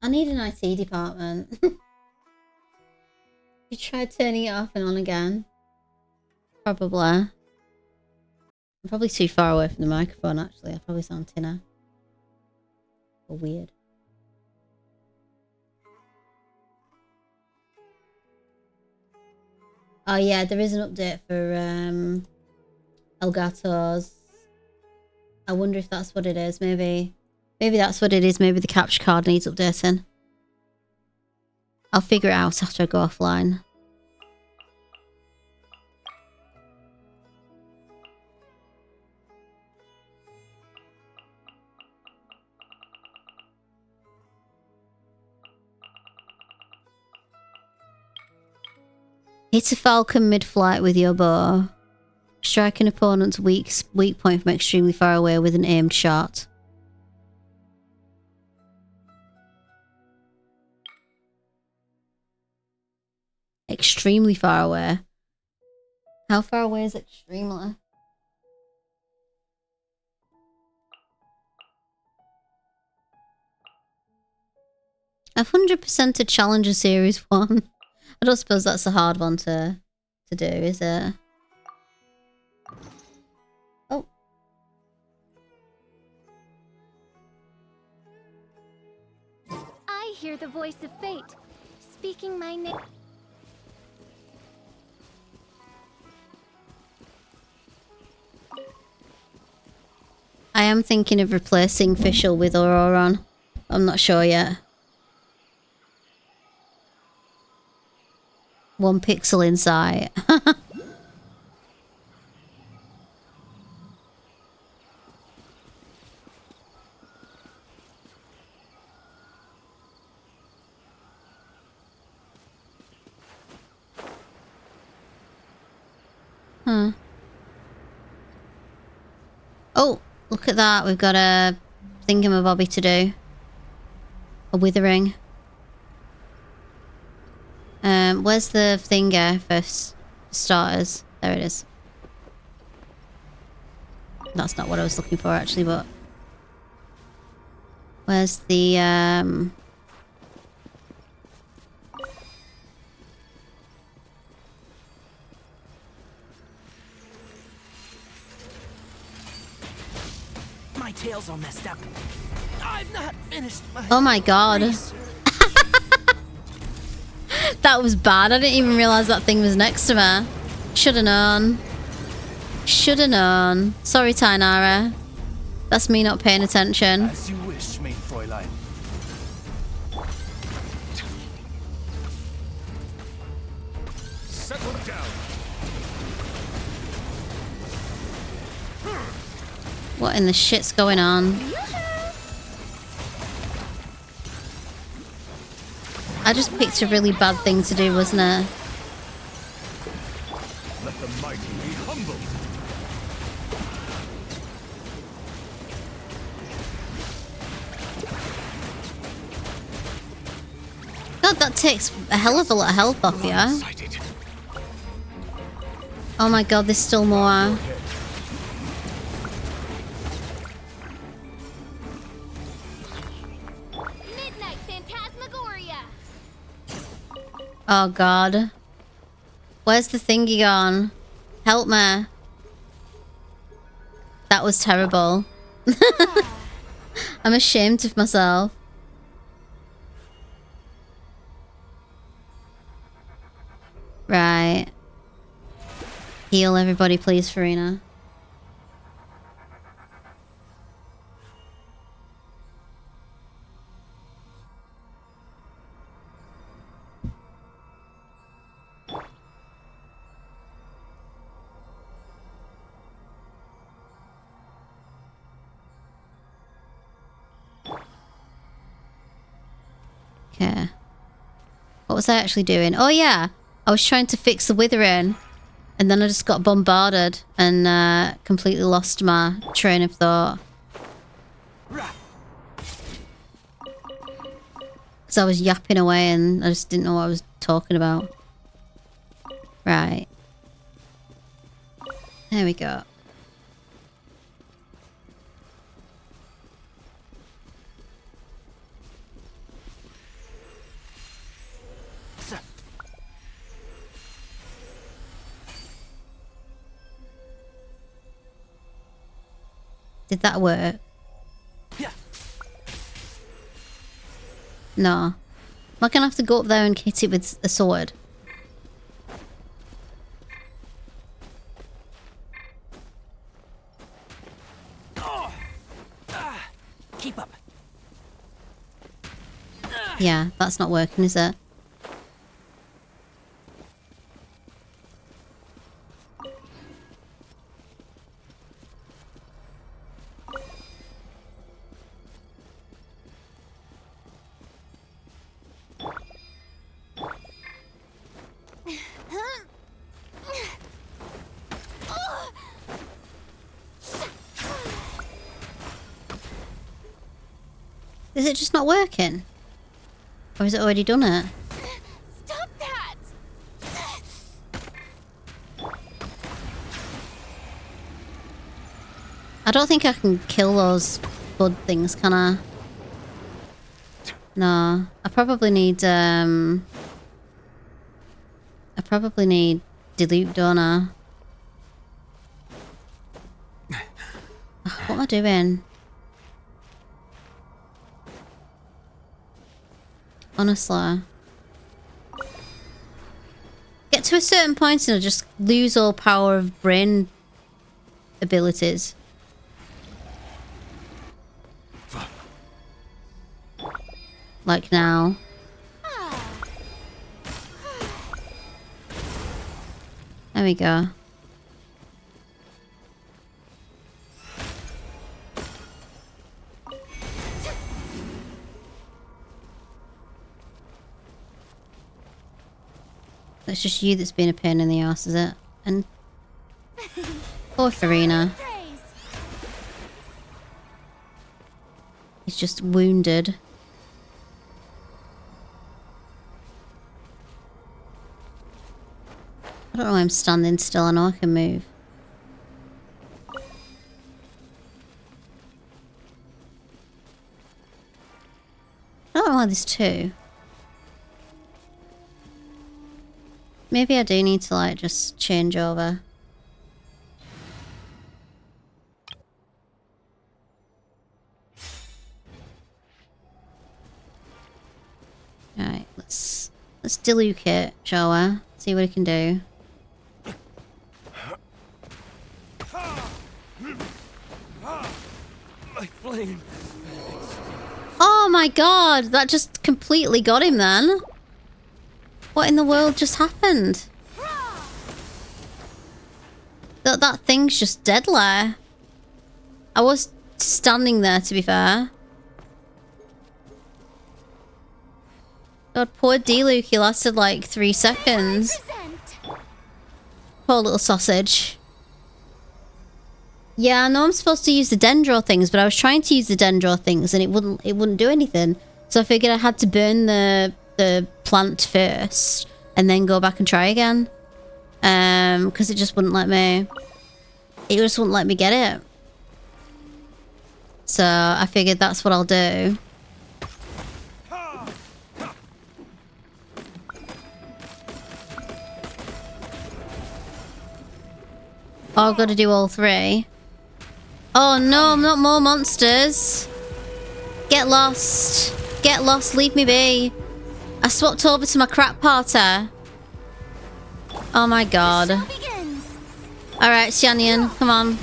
I need an IT department. You tried turning it off and on again? Probably. I'm probably too far away from the microphone, actually. I probably sound tinner. Or weird. Oh yeah, there is an update for Elgato's. I wonder if that's what it is. Maybe that's what it is. Maybe the capture card needs updating. I'll figure it out after I go offline. Hit a falcon mid-flight with your bow. Strike an opponent's weak point from extremely far away with an aimed shot. Extremely far away. How far away is extremely? I've 100%ed Challenger Series 1. I don't suppose that's a hard one to do, is it? Oh. I hear the voice of fate, speaking my name. I am thinking of replacing Fischl with Auroron. I'm not sure yet. 1 pixel in sight. Huh. Oh, look at that. We've got a thingamabobby to do. A withering. Where's the thinger for starters? There it is. That's not what I was looking for actually, but where's the My tail's all messed up. I've not finished my Oh my god. That was bad. I didn't even realize that thing was next to me. Shoulda known. Shoulda known. Sorry, Tainara. That's me not paying attention. As you wish, mein Fräulein. Settle down. What in the shit's going on? I just picked a really bad thing to do, wasn't it? Let the mighty be humbled. God, that takes a hell of a lot of health off you. Oh my god, there's still more. Midnight Phantasmagoria. Oh god. Where's the thingy gone? Help me. That was terrible. I'm ashamed of myself. Right. Heal everybody, please, Farina. Okay. What was I actually doing? Oh yeah, I was trying to fix the withering, and then I just got bombarded and completely lost my train of thought. Because I was yapping away and I just didn't know what I was talking about. Right. There we go. Did that work? No. Am I gonna have to go up there and hit it with a sword? Keep up. Yeah, that's not working, is it? Is it just not working? Or has it already done it? Stop that! I don't think I can kill those blood things, can I? No. I probably need dilute, don't I? Ugh, what am I doing? Honestly. Get to a certain point and I just lose all power of brain abilities. Like now. There we go. It's just you that's been a pain in the ass, is it? And poor Farina. He's just wounded. I don't know why I'm standing still. I know I can move. I don't know why there's two. Maybe I do need to, like, just change over. Alright, let's dilute it, shall we? See what it can do. My flame. Oh my god! That just completely got him then. What in the world just happened? That thing's just deadly. I was standing there, to be fair. God, poor D-Luke, he lasted like 3 seconds. Poor little sausage. Yeah, I know I'm supposed to use the dendro things, but I was trying to use the dendro things and it wouldn't do anything. So I figured I had to burn the plant first and then go back and try again. Because it just wouldn't let me. It just wouldn't let me get it. So I figured that's what I'll do. Oh, I've got to do all 3. Oh no, not more monsters. Get lost. Get lost, leave me be. I swapped over to my crap parter. Oh my god. Alright, Xianyan, come on.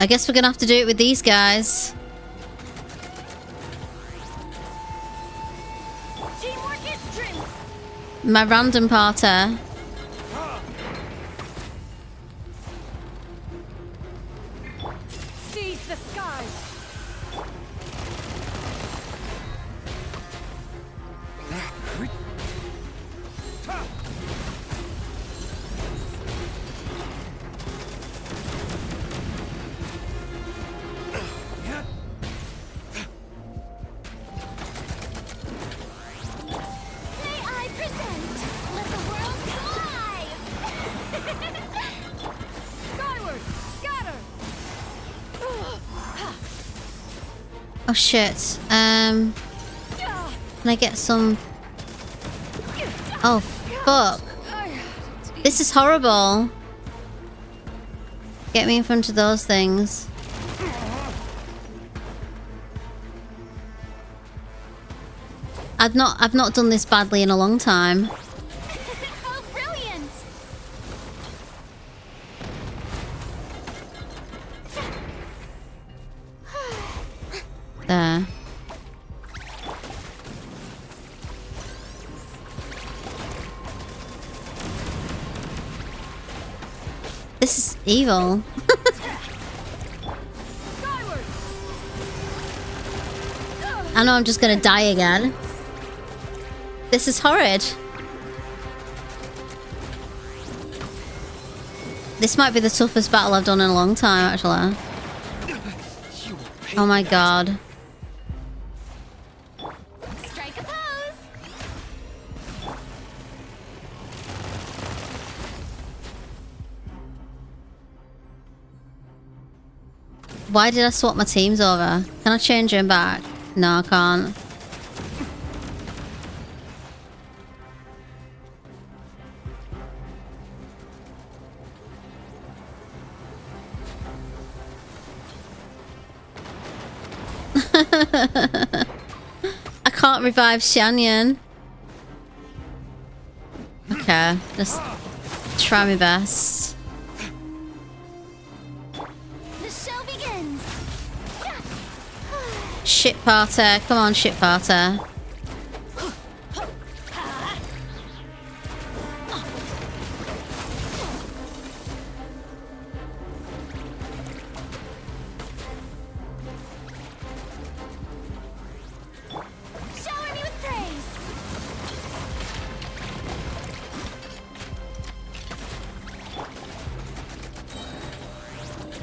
I guess we're gonna have to do it with these guys. My random parter. Seize the skies. Oh shit. Can I get some? Oh fuck. This is horrible. Get me in front of those things. I've not done this badly in a long time. Oh, brilliant! There. This is evil. I know I'm just gonna die again. This is horrid. This might be the toughest battle I've done in a long time, actually. Oh my god. Strike a pose. Why did I swap my teams over? Can I change them back? No, I can't. I can't revive Shanyan. Okay, just try my best. The show begins. Shit party, come on, shit party. Shower me with praise.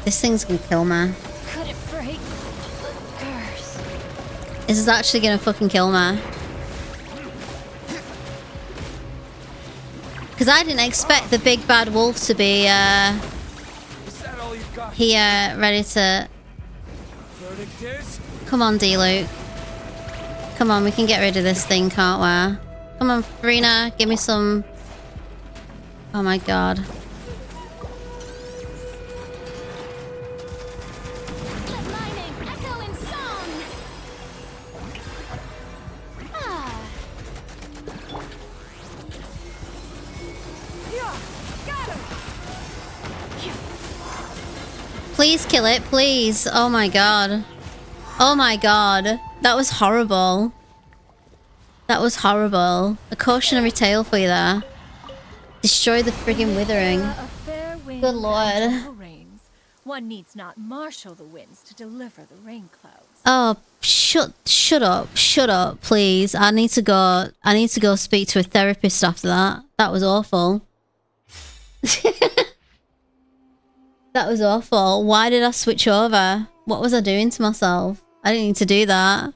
This thing's gonna kill me. Could it break the curse? This is actually gonna fucking kill me. Because I didn't expect the big bad wolf to be here ready to... Come on, D-Luke. Come on, we can get rid of this thing, can't we? Come on, Farina, give me some... Oh my god. Let my name echo in song. Ah. Please kill it, please. Oh my god. Oh my god. That was horrible. That was horrible. A cautionary tale for you there. Destroy the friggin' withering. Good lord. One needs not marshal the winds to deliver the rain clouds. Oh, shut up, please. I need to go speak to a therapist after that. That was awful. That was awful. Why did I switch over? What was I doing to myself? I didn't need to do that.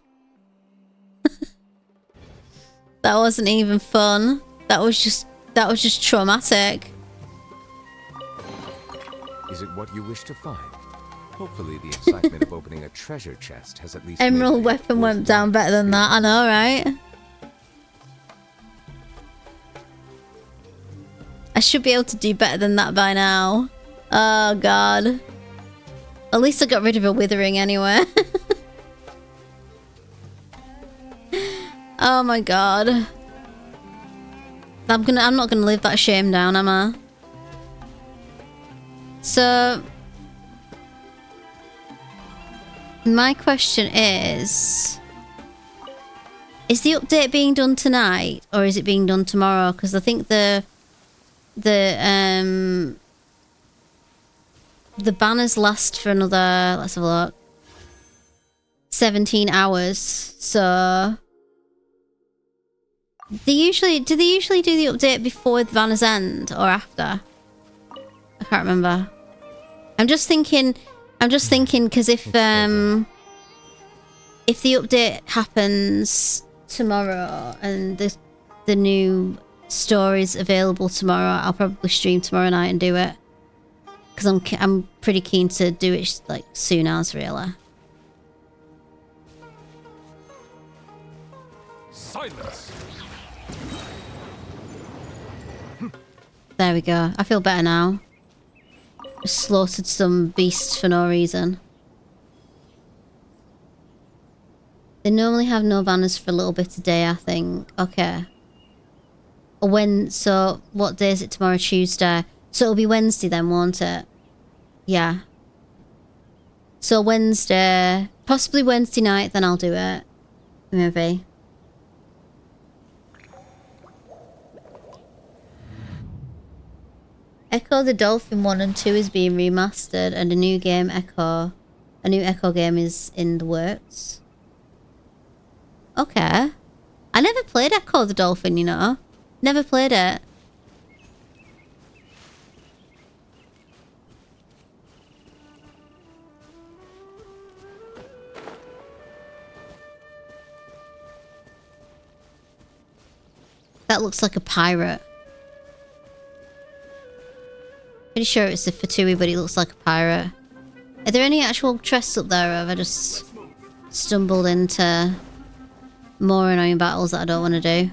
That wasn't even fun. That was just traumatic. Is it what you wish to find? Hopefully the excitement of opening a treasure chest has at least... Emerald weapon went down better than that, I know, right? I should be able to do better than that by now. Oh god. At least I got rid of a withering anyway. Oh my god. I'm not gonna live that shame down, am I? So my question is the update being done tonight or is it being done tomorrow? Because I think the banners last for another, let's have a look, 17 hours. So do they usually do the update before the banners end or after? I can't remember. I'm just thinking because if the update happens tomorrow and the new story's available tomorrow, I'll probably stream tomorrow night and do it. Because I'm pretty keen to do it like soon as, really. Silence. There we go. I feel better now. Just slaughtered some beast for no reason. They normally have no banners for a little bit a day, I think. Okay. So what day is it tomorrow? Tuesday. So it'll be Wednesday then, won't it? Yeah. So Wednesday, possibly Wednesday night, then I'll do it. Maybe. Echo the Dolphin 1 and 2 is being remastered, and a new Echo game is in the works. Okay. I never played Echo the Dolphin, you know. Never played it. That looks like a pirate. Pretty sure it's a Fatui, but he looks like a pirate. Are there any actual chests up there, or have I just stumbled into more annoying battles that I don't want to do?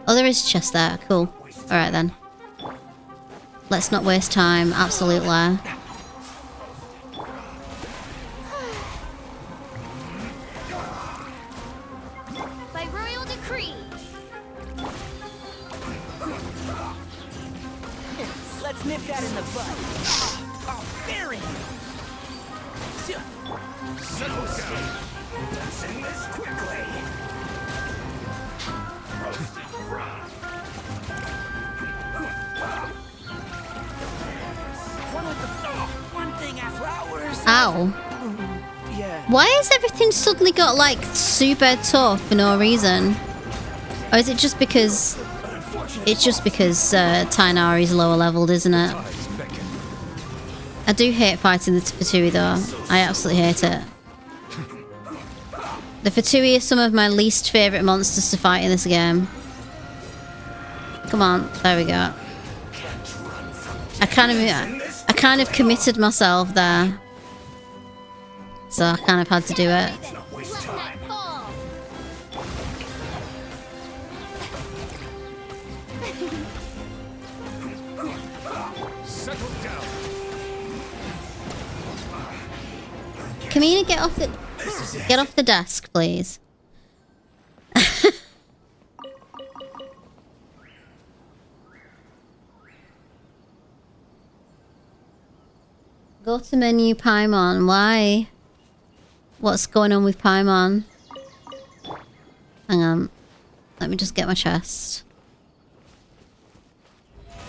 Oh, there is a chest there. Cool. Alright then. Let's not waste time. Absolutely. By royal decree. Let's nip that in the bud. Oh, very. Settle down. Let's end this quickly. One thing after hours. Ow. Yeah. Why has everything suddenly got like super tough for no reason? Or is it just because Tainari's lower leveled, isn't it? I do hate fighting the Fatui though. I absolutely hate it. The Fatui are some of my least favourite monsters to fight in this game. Come on, there we go. I kind of committed myself there. So I kind of had to do it. Kamina, get off the desk, please. Go to menu Paimon. Why? What's going on with Paimon? Hang on. Let me just get my chest.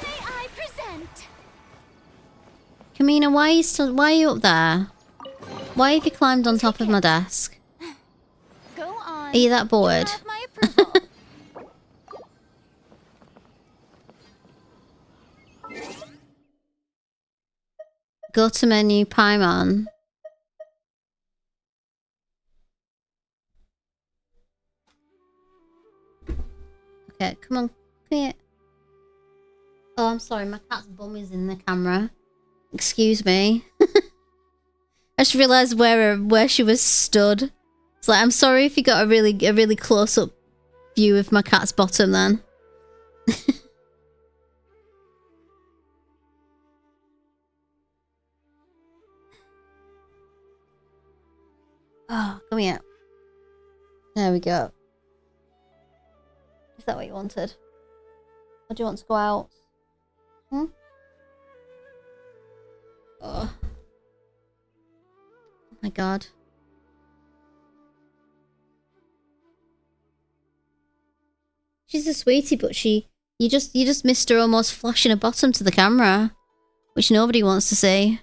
May I present? Kamina, why are you up there? Why have you climbed on top of my desk? Go on. Are you that bored? You have my approval. Go to menu Paimon. Okay, come on. Come here. Oh, I'm sorry. My cat's bum is in the camera. Excuse me. I just realised where she was stood. It's like, I'm sorry if you got a really close up view of my cat's bottom then. Oh, come here. There we go. Is that what you wanted? Or do you want to go out? Hmm? Oh. Oh my god. She's a sweetie, but you just missed her almost flashing her bottom to the camera, which nobody wants to see.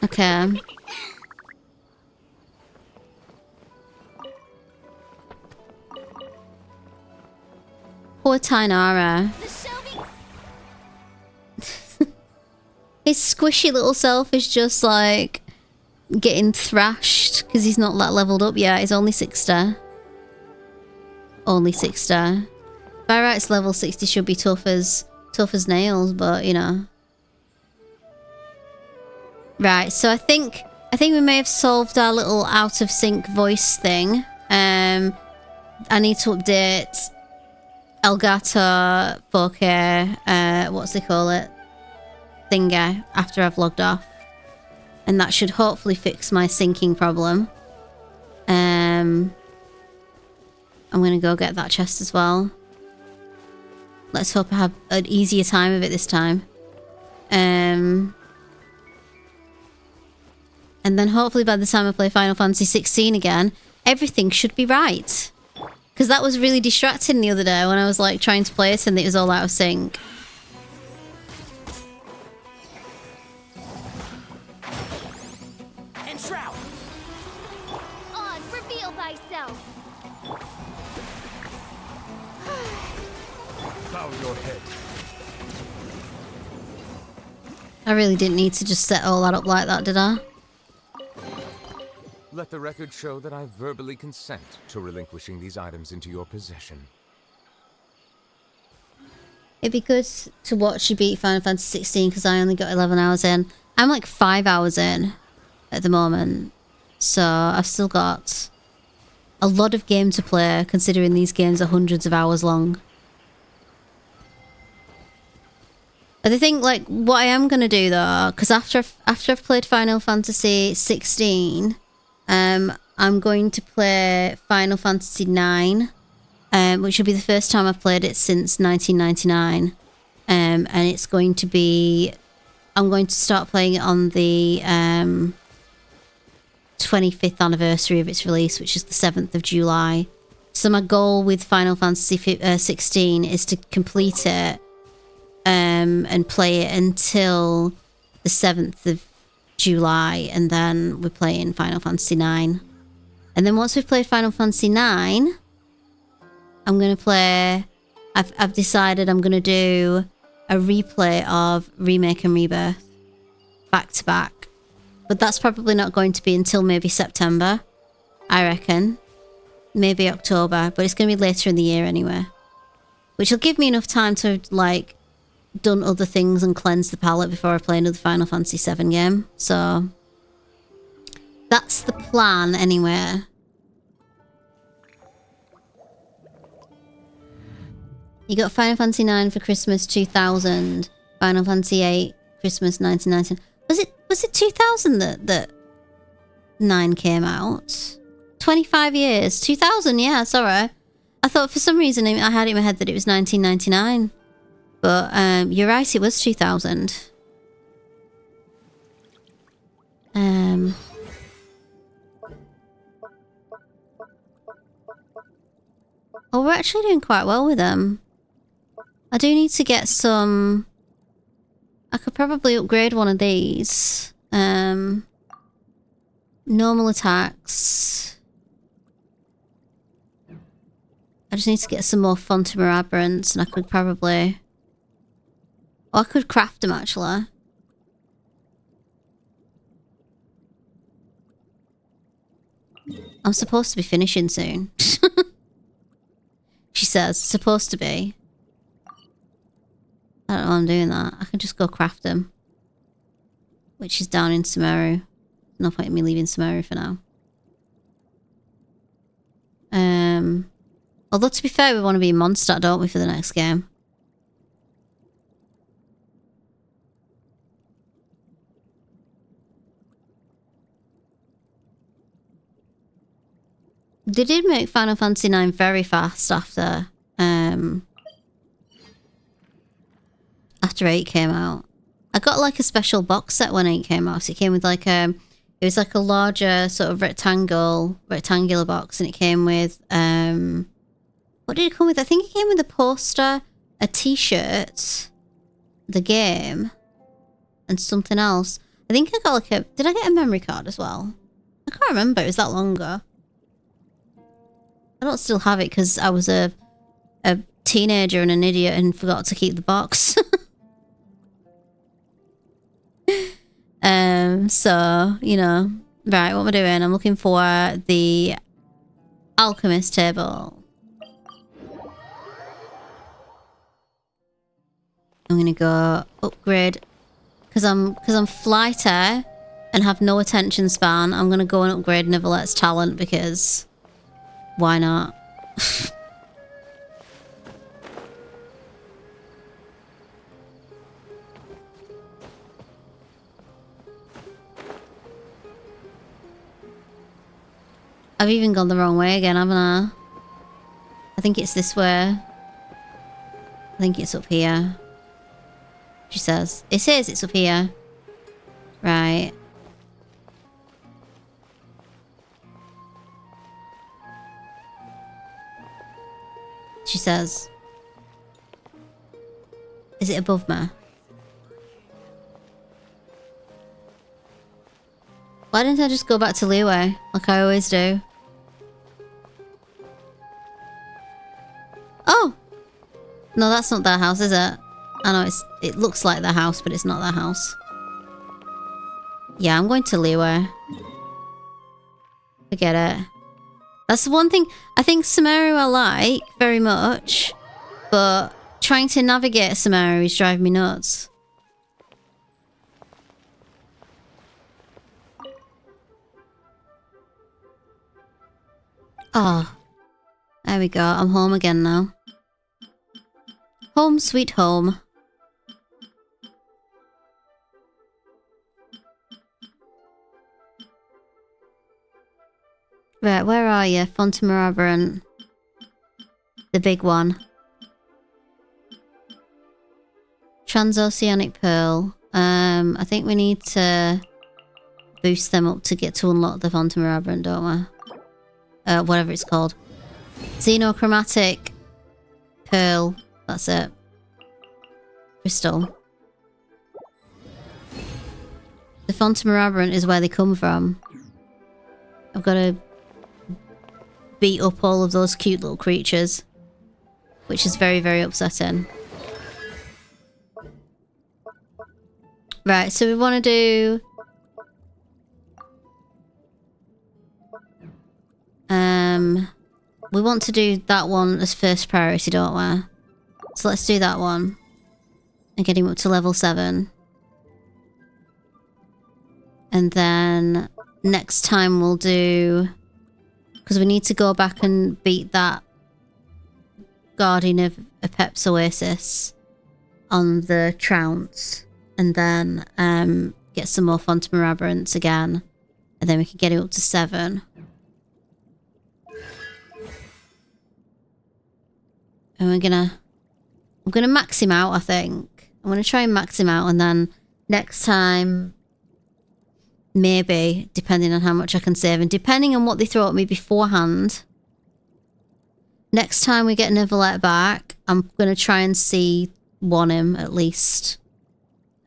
Okay. Poor Tainara. His squishy little self is just like getting thrashed because he's not that leveled up yet. He's only 60. Only 60. By rights, level 60 should be tough as nails, but you know. Right, so I think we may have solved our little out of sync voice thing. I need to update Elgato 4K, what's they call it? Thingy, after I've logged off. And that should hopefully fix my syncing problem. I'm gonna go get that chest as well. Let's hope I have an easier time of it this time. And then hopefully by the time I play Final Fantasy 16 again, everything should be right. Because that was really distracting the other day when I was like trying to play it and it was all out of sync. And Shroud! Oz, reveal thyself! Bow your head. I really didn't need to just set all that up like that, did I? Let the record show that I verbally consent to relinquishing these items into your possession. It'd be good to watch you beat Final Fantasy 16 because I only got 11 hours in. I'm like 5 hours in at the moment. So I've still got a lot of game to play considering these games are hundreds of hours long. But I think like what I am going to do though, because after I've played Final Fantasy 16, I'm going to play Final Fantasy 9, which will be the first time I've played it since 1999. And it's going to be... I'm going to start playing it on the 25th anniversary of its release, which is the 7th of July. So my goal with Final Fantasy 16 is to complete it and play it until the 7th of July, and then we're playing Final Fantasy 9. And then once we've played Final Fantasy 9, I'm going to play... I've decided I'm going to do a replay of Remake and Rebirth back to back. But that's probably not going to be until maybe September, I reckon. Maybe October, but it's going to be later in the year anyway. Which will give me enough time to, like, done other things and cleanse the palette before I play another Final Fantasy 7 game. So that's the plan anyway. You got Final Fantasy 9 for Christmas 2000, Final Fantasy 8 Christmas 1990. Was it 2000 that 9 came out? 25 years. 2000, yeah, sorry. I thought for some reason I had it in my head that it was 1999. But you're right, it was 2000. Oh, we're actually doing quite well with them. I do need to get some... I could probably upgrade one of these. Normal attacks. I just need to get some more Fontamer Aberrants, and I could probably... Oh, I could craft them, actually. I'm supposed to be finishing soon. She says, supposed to be. I don't know why I'm doing that. I can just go craft them. Which is down in Sumeru. No point in me leaving Sumeru for now. Although, to be fair, we want to be in Mondstadt, don't we, for the next game? They did make Final Fantasy 9 very fast after 8 came out. I got like a special box set when 8 came out. So it came with like it was like a larger sort of rectangular box, and it came with what did it come with? I think it came with a poster, a t-shirt, the game, and something else. I think I got like did I get a memory card as well? I can't remember, it was that long ago. I don't still have it because I was a teenager and an idiot and forgot to keep the box. So, you know. Right, what am I doing? I'm looking for the alchemist table. I'm gonna go upgrade because I'm flighter. and have no attention span, I'm gonna go and upgrade Nivolette's talent because why not? I've even gone the wrong way again, haven't I? I think it's this way. I think it's up here. She says. It says it's up here. Right. She says. Is it above me? Why didn't I just go back to Leeway like I always do? Oh! No, that's not their house, is it? I know it looks like their house, but it's not their house. Yeah, I'm going to Leeway. Forget it. That's the one thing I think Sumeru I like very much, but trying to navigate Sumeru is driving me nuts. Oh, there we go. I'm home again now. Home sweet home. Right, where are you? Fontaine Aberrant. The big one. Transoceanic Pearl. I think we need to boost them up to get to unlock the Fontaine Aberrant, don't we? Whatever it's called. Xenochromatic Pearl. That's it. Crystal. The Fontaine Aberrant is where they come from. I've got to beat up all of those cute little creatures, which is very, very upsetting. Right, so we want to do... we want to do that one as first priority, don't we? So let's do that one. And get him up to level 7. And then next time we'll do... Because we need to go back and beat that Guardian of Apep's Oasis on the Trounce. And then get some more Fontaine Aberrants again. And then we can get it up to 7. And I'm gonna max him out, I think. I'm gonna try and max him out, and then next time, maybe, depending on how much I can save, and depending on what they throw at me beforehand, next time we get Nivolette back, I'm gonna try and see him at least.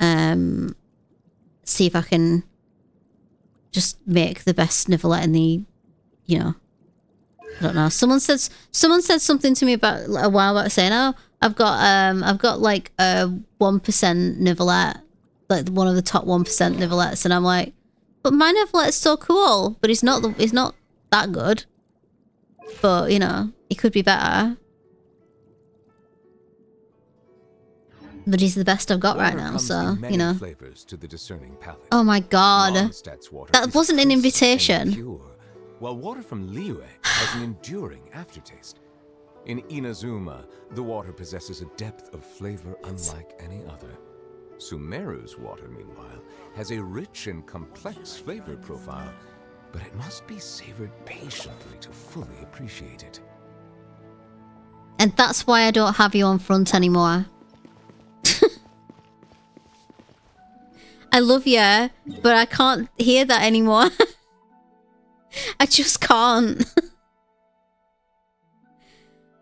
See if I can just make the best Nivolette in the, you know, I don't know. Someone said something to me about a while back saying, "Oh, I've got like a 1% Nivolette, like one of the top 1% Nivolettes," and I'm like, "But my Nivolette's so cool, but he's not that good. But you know, it could be better. But he's the best I've got right now, so you know." To the discerning palate. Oh my god, that wasn't an invitation. While water from Liyue has an enduring aftertaste. In Inazuma, the water possesses a depth of flavor unlike any other. Sumeru's water, meanwhile, has a rich and complex flavor profile, but it must be savored patiently to fully appreciate it. And that's why I don't have you on front anymore. I love you, but I can't hear that anymore. I just can't.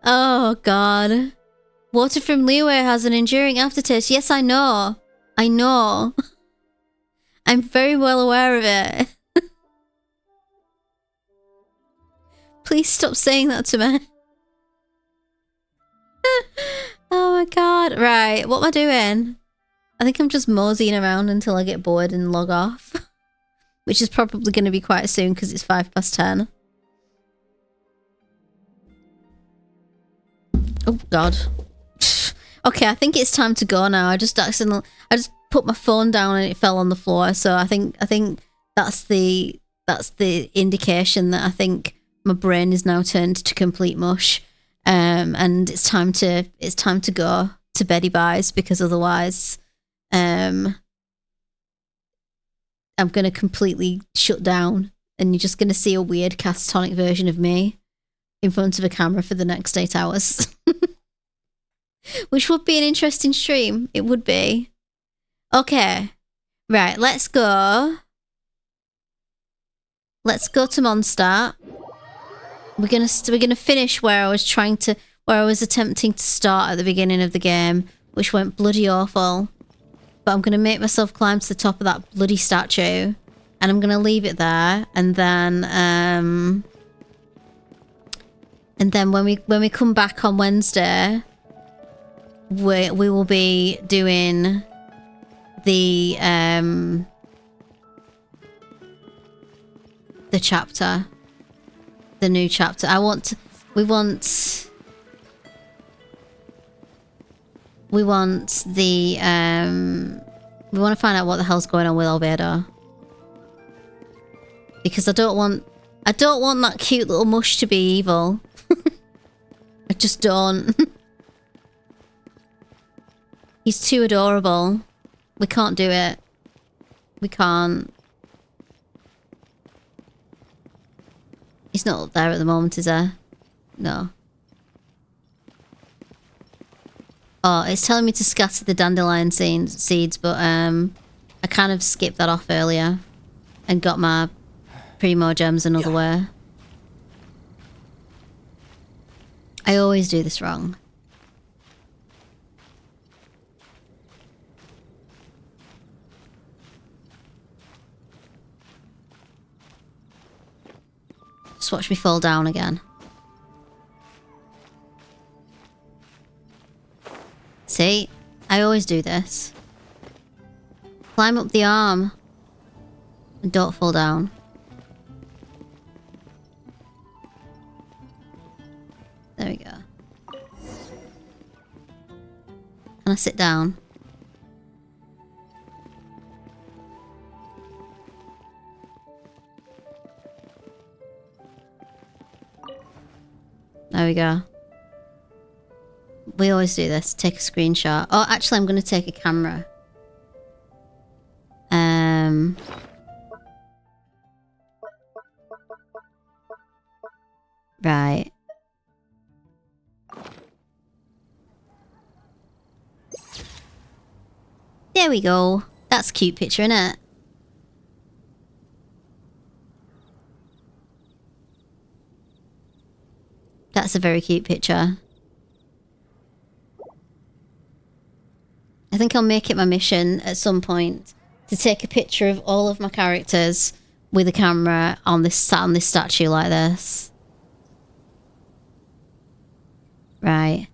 Oh god. Water from Liyue has an enduring aftertaste. Yes, I know. I know. I'm very well aware of it. Please stop saying that to me. Oh my god. Right, what am I doing? I think I'm just moseying around until I get bored and log off. Which is probably going to be quite soon because it's 10:05. Oh god. Okay, I think it's time to go now. I just put my phone down and it fell on the floor. So I think that's the indication that I think my brain is now turned to complete mush. And it's time to go to beddy buys, because otherwise I'm gonna completely shut down and you're just gonna see a weird catatonic version of me in front of a camera for the next 8 hours. Which would be an interesting stream. It would be. Okay. Right, let's go. Let's go to Mondstadt. We're gonna finish where I was attempting to start at the beginning of the game, which went bloody awful. But I'm gonna make myself climb to the top of that bloody statue, and I'm gonna leave it there, and then when we come back on Wednesday, we will be doing the chapter. The new chapter. We want to find out what the hell's going on with Albedo. Because I don't want that cute little mush to be evil. I just don't. He's too adorable. We can't do it. We can't. He's not up there at the moment, is there? No. Oh, it's telling me to scatter the dandelion seeds, but I kind of skipped that off earlier and got my primo gems another way. I always do this wrong. Just watch me fall down again. See? I always do this. Climb up the arm. And don't fall down. There we go. Can I sit down? There we go. We always do this. Take a screenshot. Oh, actually, I'm going to take a camera. Right. There we go. That's a cute picture, innit? That's a very cute picture. I think I'll make it my mission at some point to take a picture of all of my characters with a camera on this statue like this. Right.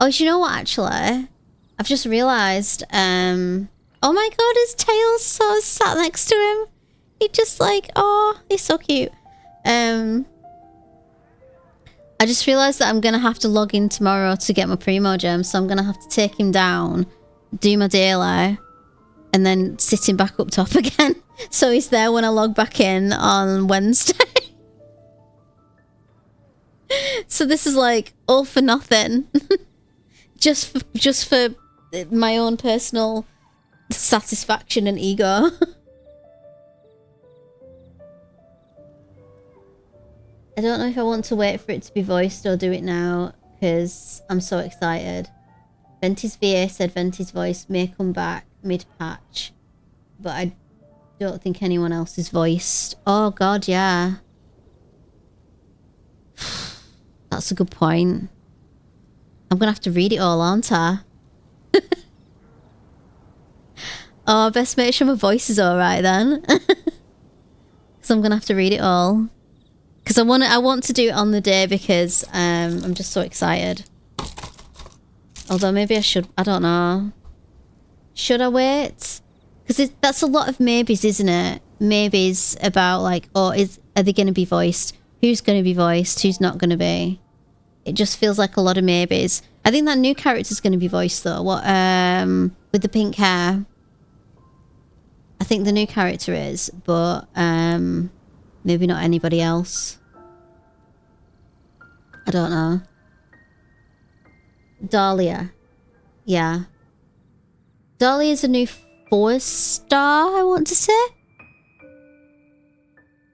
Oh, do you know what, actually? I've just realised, oh my god, his tail's so sat next to him. He just like, oh, he's so cute. I just realised that I'm going to have to log in tomorrow to get my primo gem, so I'm going to have to take him down, do my daily, and then sit him back up top again. So he's there when I log back in on Wednesday. So this is like all for nothing. just for my own personal satisfaction and ego. I don't know if I want to wait for it to be voiced or do it now, because I'm so excited. Venti's VA said Venti's voice may come back mid-patch, but I don't think anyone else is voiced. Oh god, yeah. That's a good point. I'm gonna have to read it all, aren't I? Oh, I best make sure my voice is alright then. Because I'm gonna have to read it all. Because I want to do it on the day, because I'm just so excited. Although maybe I should, I don't know. Should I wait? Because that's a lot of maybes, isn't it? Maybes about like, oh, are they going to be voiced? Who's going to be voiced? Who's not going to be? It just feels like a lot of maybes. I think that new character's going to be voiced though. What, with the pink hair. I think the new character is, but maybe not anybody else. I don't know. Dahlia. Yeah. Dahlia is a new 4-star, I want to say.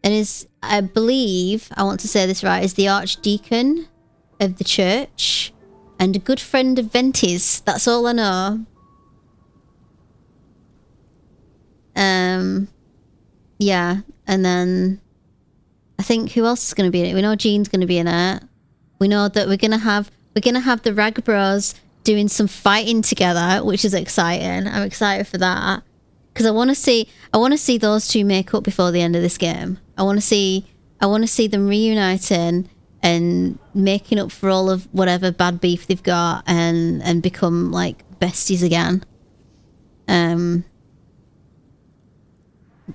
And is, I believe, I want to say this right, is the archdeacon of the church and a good friend of Ventis. That's all I know. Yeah, and then I think who else is going to be in it? We know Jean's going to be in it. We know that we're going to have the Rag Bros doing some fighting together, which is exciting. I'm excited for that because I want to see those two make up before the end of this game. I want to see them reuniting and making up for all of whatever bad beef they've got and become like besties again.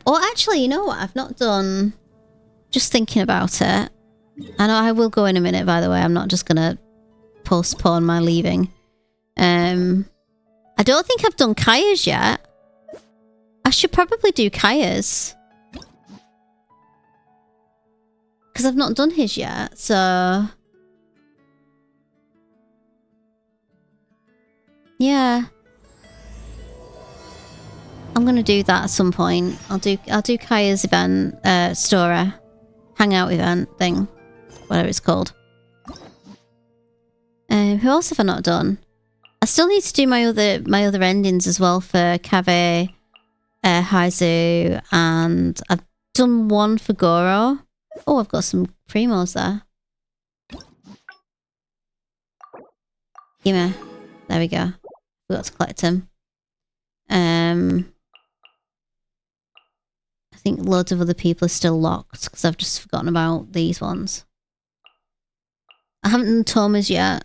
Or actually, you know what? I've not done... Just thinking about it. I know I will go in a minute, by the way. I'm not just going to postpone my leaving. I don't think I've done Kaya's yet. I should probably do Kaya's. Because I've not done his yet, so... Yeah. I'm gonna do that at some point. I'll do Kaya's event, story, hangout event thing, whatever it's called. Who else have I not done? I still need to do my other endings as well for Kave, Haizu, and I've done one for Goro. Oh, I've got some primos there. Gimme. There we go. Forgot to collect him. I think loads of other people are still locked because I've just forgotten about these ones. I haven't done Thomas yet.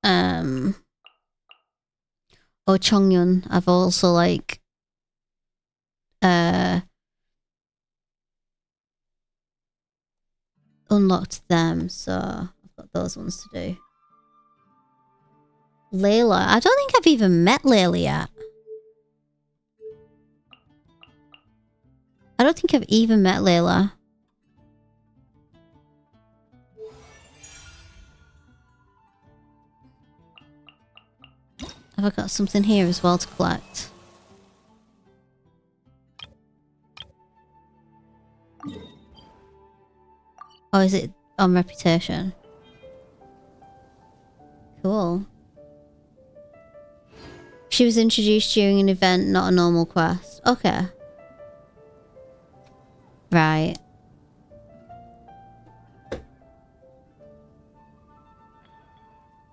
Oh, Chongyun. I've also like unlocked them, so I've got those ones to do. Layla. I don't think I've even met Layla yet. I don't think I've even met Layla. Have I got something here as well to collect? Oh, is it on reputation? Cool. She was introduced during an event, not a normal quest. Okay. Right.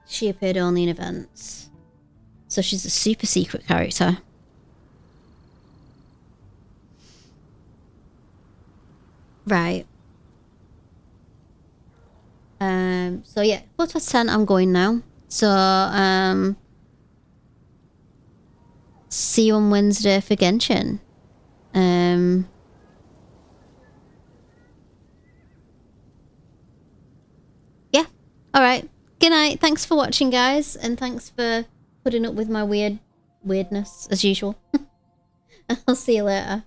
She appeared only in events. So she's a super secret character. Right. So yeah, 10:15, I'm going now. So, see you on Wednesday for Genshin. Yeah. Alright. Good night. Thanks for watching, guys. And thanks for putting up with my weirdness, as usual. I'll see you later.